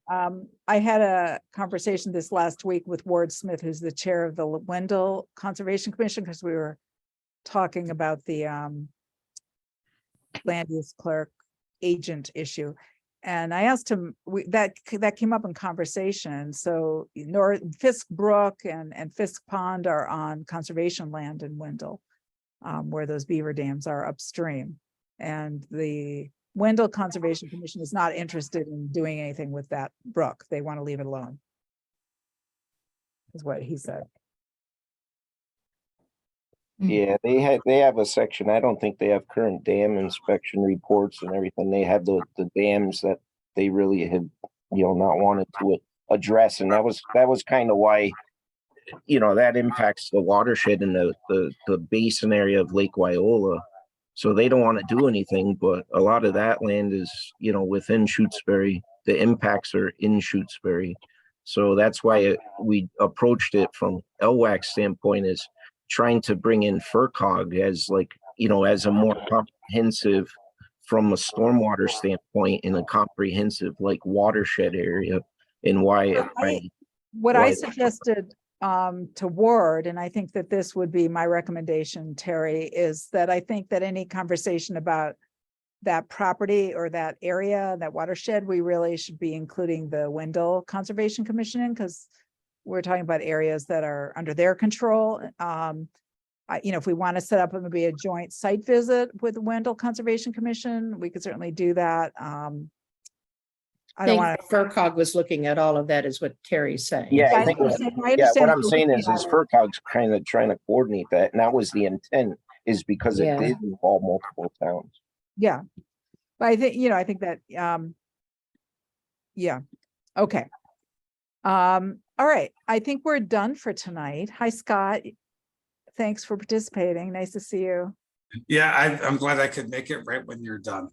I had a conversation this last week with Ward Smith, who's the chair of the Wendell Conservation Commission, because we were talking about the land use clerk agent issue. And I asked him, that came up in conversation. So Fisk Brook and Fisk Pond are on conservation land in Wendell, where those beaver dams are upstream. And the Wendell Conservation Commission is not interested in doing anything with that brook. They want to leave it alone, is what he said. Yeah, they have a section. I don't think they have current dam inspection reports and everything. They have the dams that they really had, not wanted to address. And that was kind of why, that impacts the watershed in the basin area of Lake Wyola. So they don't want to do anything, but a lot of that land is, within Shutesbury. The impacts are in Shutesbury. So that's why we approached it from LWAC's standpoint, is trying to bring in FERCOG as as a more comprehensive, from a stormwater standpoint, in a comprehensive watershed area, and why I suggested to Ward, and I think that this would be my recommendation, Terry, is that I think that any conversation about that property or that area, that watershed, we really should be including the Wendell Conservation Commission in, because we're talking about areas that are under their control. If we want to set up maybe a joint site visit with the Wendell Conservation Commission, we could certainly do that. I don't want to. FERCOG was looking at all of that, is what Terry's saying. Yeah, I I think. understand What I'm saying is FERCOG's kind of trying to coordinate that, and that was the intent, is because it did involve multiple towns. Yeah, but I think that, yeah, okay. All right, I think we're done for tonight. Hi, Scott. Thanks for participating. Nice to see you. Yeah, I'm glad I could make it right when you're done.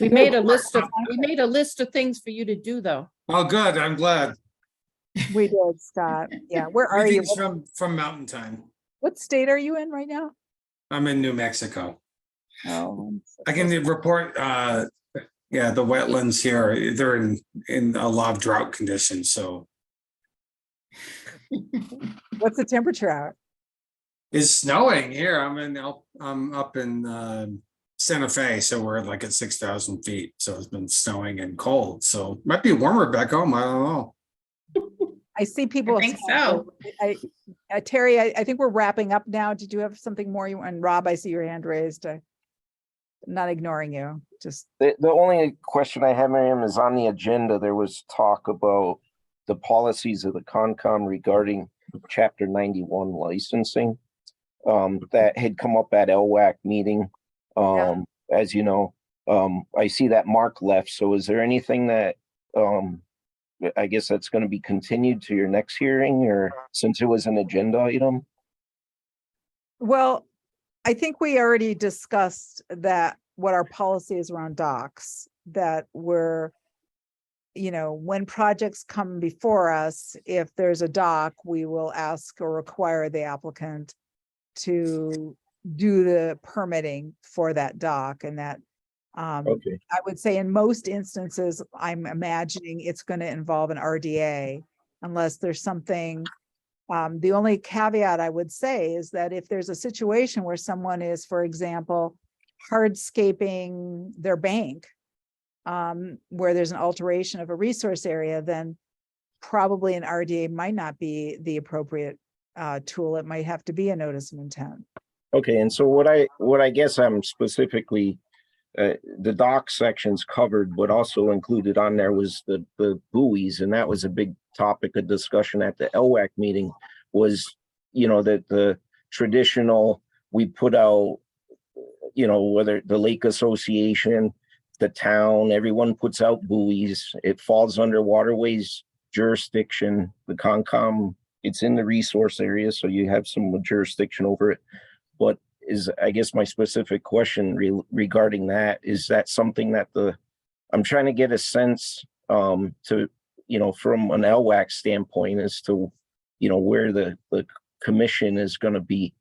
We made a list of things for you to do, though. Oh, good. I'm glad. We did, Scott. Yeah, where are you? From Mountain Time. What state are you in right now? I'm in New Mexico. Oh, I can report, the wetlands here, they're in a lot of drought conditions, so. What's the temperature out? It's snowing here. I'm up in Santa Fe, so we're like at 6,000 feet. So it's been snowing and cold. So it might be warmer back home. I don't know. I see people. I think so. Terry, I think we're wrapping up now. Did you have something more? And Rob, I see your hand raised. I'm not ignoring you. Just the only question I have, Miriam, is on the agenda. There was talk about the policies of the Concom regarding Chapter 91 licensing that had come up at LWAC meeting. As you know, I see that Mark left. So is there anything that I guess that's going to be continued to your next hearing, or since it was an agenda item? Well, I think we already discussed that, what our policy is around docks, that we're you know, when projects come before us, if there's a dock, we will ask or require the applicant to do the permitting for that dock, and that Okay. I would say in most instances, I'm imagining it's going to involve an RDA unless there's something. The only caveat I would say is that if there's a situation where someone is, for example, hardscaping their bank, where there's an alteration of a resource area, then probably an RDA might not be the appropriate tool. It might have to be a notice of intent. Okay, and so what I guess I'm specifically, the dock sections covered, but also included on there was the buoys, and that was a big topic of discussion at the LWAC meeting, was, you know, that the traditional, we put out, you know, whether the Lake Association, the town, everyone puts out buoys, it falls under waterways jurisdiction, the Concom, it's in the resource area, so you have some jurisdiction over it. But is, I guess my specific question regarding that, is that something that I'm trying to get a sense to, you know, from an LWAC standpoint as to, you know, where the commission is going to be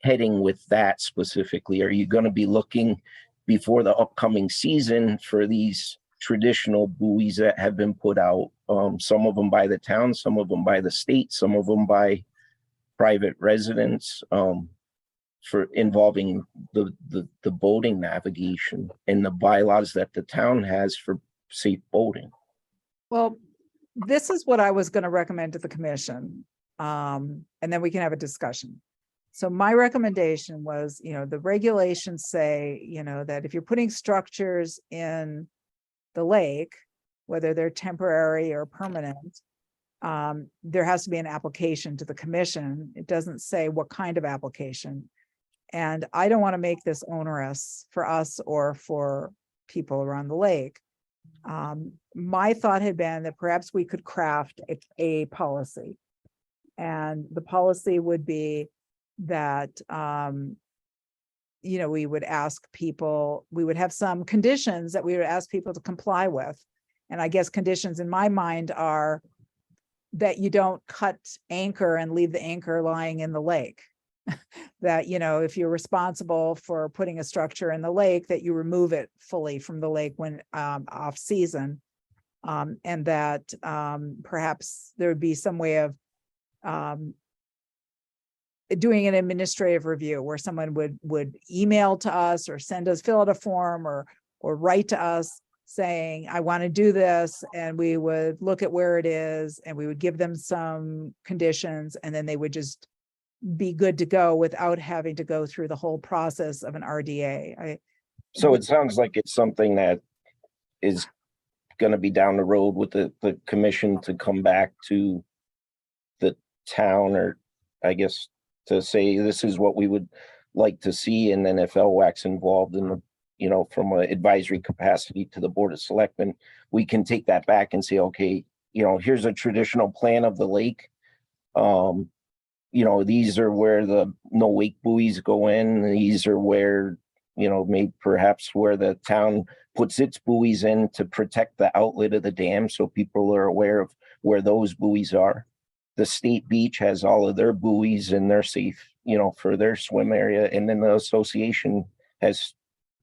heading with that specifically. Are you going to be looking before the upcoming season for these traditional buoys that have been put out, some of them by the town, some of them by the state, some of them by private residents, for involving the boating navigation and the bylaws that the town has for safe boating? Well, this is what I was going to recommend to the commission, and then we can have a discussion. So my recommendation was, you know, the regulations say, you know, that if you're putting structures in the lake, whether they're temporary or permanent, there has to be an application to the commission. It doesn't say what kind of application. And I don't want to make this onerous for us or for people around the lake. My thought had been that perhaps we could craft a policy. And the policy would be that, you know, we would ask people, we would have some conditions that we would ask people to comply with. And I guess conditions in my mind are that you don't cut anchor and leave the anchor lying in the lake. That, you know, if you're responsible for putting a structure in the lake, that you remove it fully from the lake when off season. And that perhaps there would be some way of doing an administrative review where someone would email to us or send us, fill out a form or write to us saying, I want to do this, and we would look at where it is and we would give them some conditions, and then they would just be good to go without having to go through the whole process of an RDA. So it sounds like it's something that is going to be down the road with the commission to come back to the town, or I guess to say this is what we would like to see. And then if LWAC's involved in the, you know, from an advisory capacity to the Board of Selectmen, we can take that back and say, okay, you know, here's a traditional plan of the lake. You know, these are where the no wake buoys go in. These are where, you know, maybe perhaps where the town puts its buoys in to protect the outlet of the dam, so people are aware of where those buoys are. The state beach has all of their buoys and they're safe, you know, for their swim area. And then the association has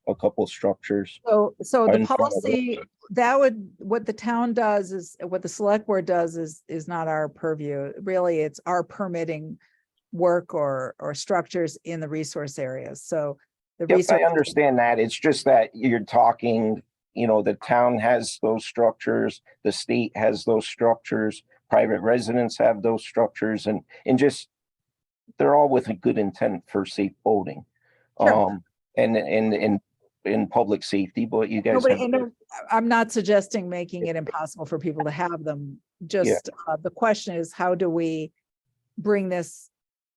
a couple structures. So the in front of policy, that would, what the town does is, what the select board does is not our purview. Really, it's our permitting work or structures in the resource areas. So the Yep, resource. I understand that. It's just that you're talking, you know, the town has those structures, the state has those structures, private residents have those structures, and just, they're all with a good intent for safe boating. Sure. And in public safety, but you guys have. I'm not suggesting making it impossible for people to have them. Just the question is, how do we bring this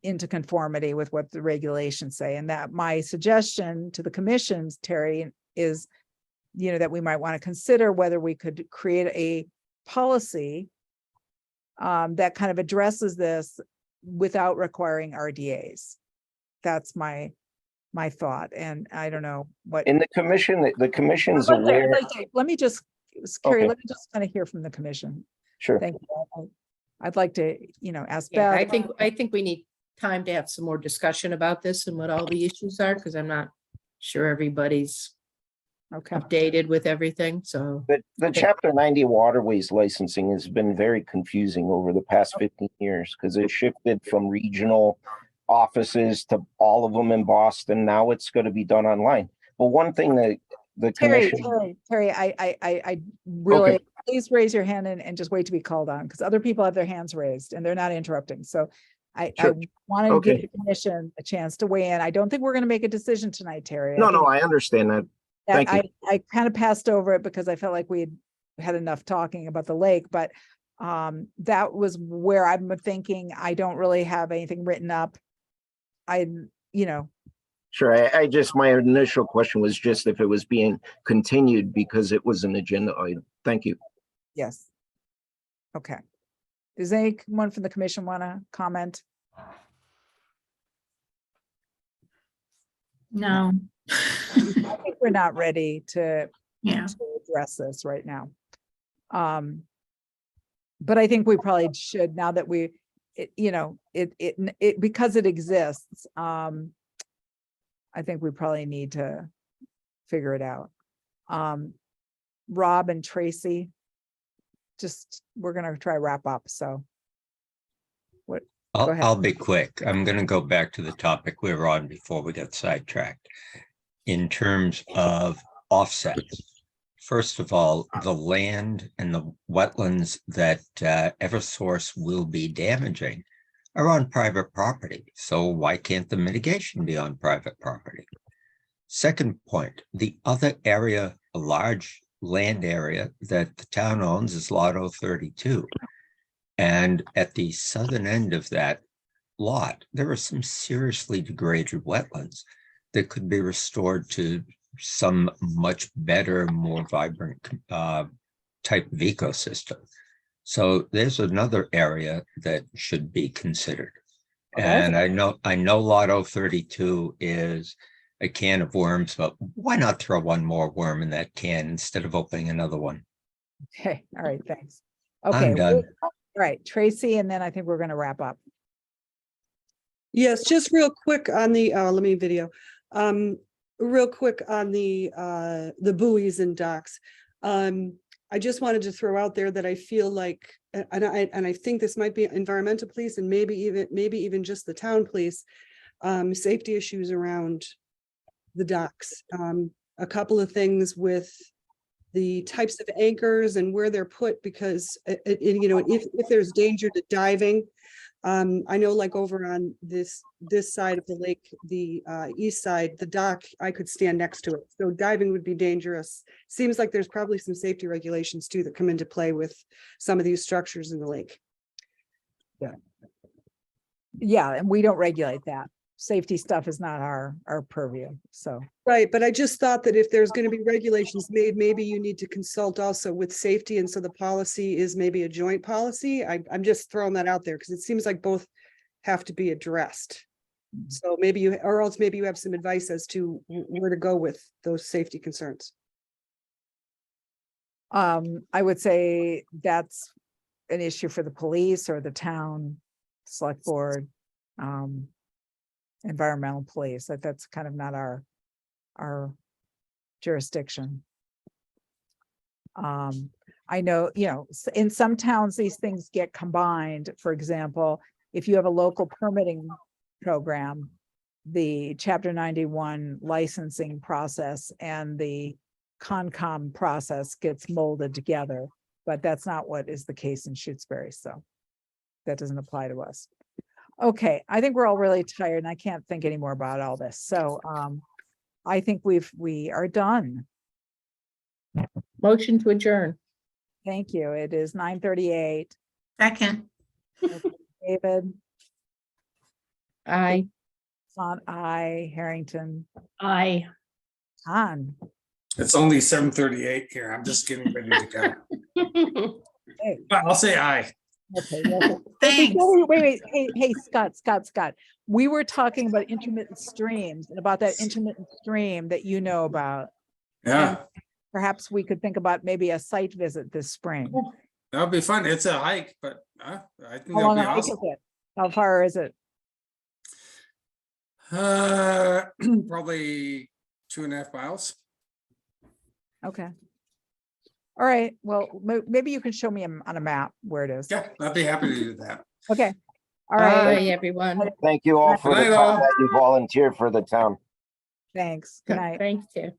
into conformity with what the regulations say? And that my suggestion to the commissions, Terry, is, you know, that we might want to consider whether we could create a policy that kind of addresses this without requiring RDAs. That's my thought. And I don't know what. In the commission's aware. Let me just Carrie, Okay. let me just kind of hear from the commission. Sure. Thank you. I'd like to, ask Yeah, I Beth. think we need time to have some more discussion about this and what all the issues are, because I'm not sure everybody's Okay. updated with everything, so. The Chapter 90 waterways licensing has been very confusing over the past 15 years because it shifted from regional offices to all of them in Boston. Now it's going to be done online. But one thing that the Terry, commission, I really, please raise your hand and just wait to be called on, because other people have their hands raised and they're not interrupting. So I Sure. want to give Okay. the commission a chance to weigh in. I don't think we're going to make a decision tonight, Terry. no, think I understand that. that Thank you. I kind of passed over it because I felt like we had enough talking about the lake, but that was where I'm thinking I don't really have anything written up. Sure. I just, my initial question was just if it was being continued because it was an agenda item. Thank you. Yes. Okay. Does anyone from the commission want to comment? No. I think we're not ready to Yeah. address this right now. But I think we probably should, now that because it exists. I think we probably need to figure it out. Rob and Tracy, we're gonna try to wrap up, so. What? Go ahead. I'll be quick. I'm going to go back to the topic we were on before we got sidetracked. In terms of offsets, first of all, the land and the wetlands that Eversource will be damaging are on private property. So why can't the mitigation be on private property? Second point, the other area, a large land area that the town owns is Lot 032. And at the southern end of that lot, there are some seriously degraded wetlands that could be restored to some much better, more vibrant type of ecosystem. So there's another area that should be considered. Okay. And I know Lot 032 is a can of worms, but why not throw one more worm in that can instead of opening another one? Okay, all right, thanks. I'm Okay, done. all right, Tracy, and then I think we're gonna wrap up. Yes, just real quick on the, let me video. Real quick on the buoys and docks. I just wanted to throw out there that I feel like, and I think this might be environmental police and maybe even just the town police, safety issues around the docks. A couple of things with the types of anchors and where they're put, because if there's danger to diving, I know like over on this side of the lake, the east side, the dock, I could stand next to it. So diving would be dangerous. Seems like there's probably some safety regulations too that come into play with some of these structures in the lake. Yeah, and we don't regulate that. Safety stuff is not our purview, so. Right, but I just thought that if there's going to be regulations made, maybe you need to consult also with safety, and so the policy is maybe a joint policy. I'm just throwing that out there because it seems like both have to be addressed. So maybe or else maybe you have some advice as to where to go with those safety concerns. I would say that's an issue for the police or the town, select board, environmental police. That's kind of not our jurisdiction. I know, in some towns, these things get combined. For example, if you have a local permitting program, the Chapter 91 licensing process and the Concom process gets molded together, but that's not what is the case in Shutesbury, so that doesn't apply to us. Okay, I think we're all really tired and I can't think anymore about all this. So I think we are done. Motion to adjourn. Thank you. It is 9:38. Second. David, Aye. Font, aye. Harrington, Aye. on. It's only 7:38 here. I'm just getting ready to go. But I'll say aye. Okay. Wait. Hey, Scott. We were talking about intermittent streams and about that intermittent stream that you know about. Yeah. perhaps we could think about maybe a site visit this spring. That would be fun. It's a hike, but I think How that'll long be a hike awesome. is it? How far is it? Probably 2.5 miles. Okay. All right, well, maybe you can show me on a map where it is. Yeah, I'd be happy to do that. Okay, all right, Bye, everyone. Thank you all for Good the night, time all. that you volunteered for the town. thanks, good night. Thanks, Tim.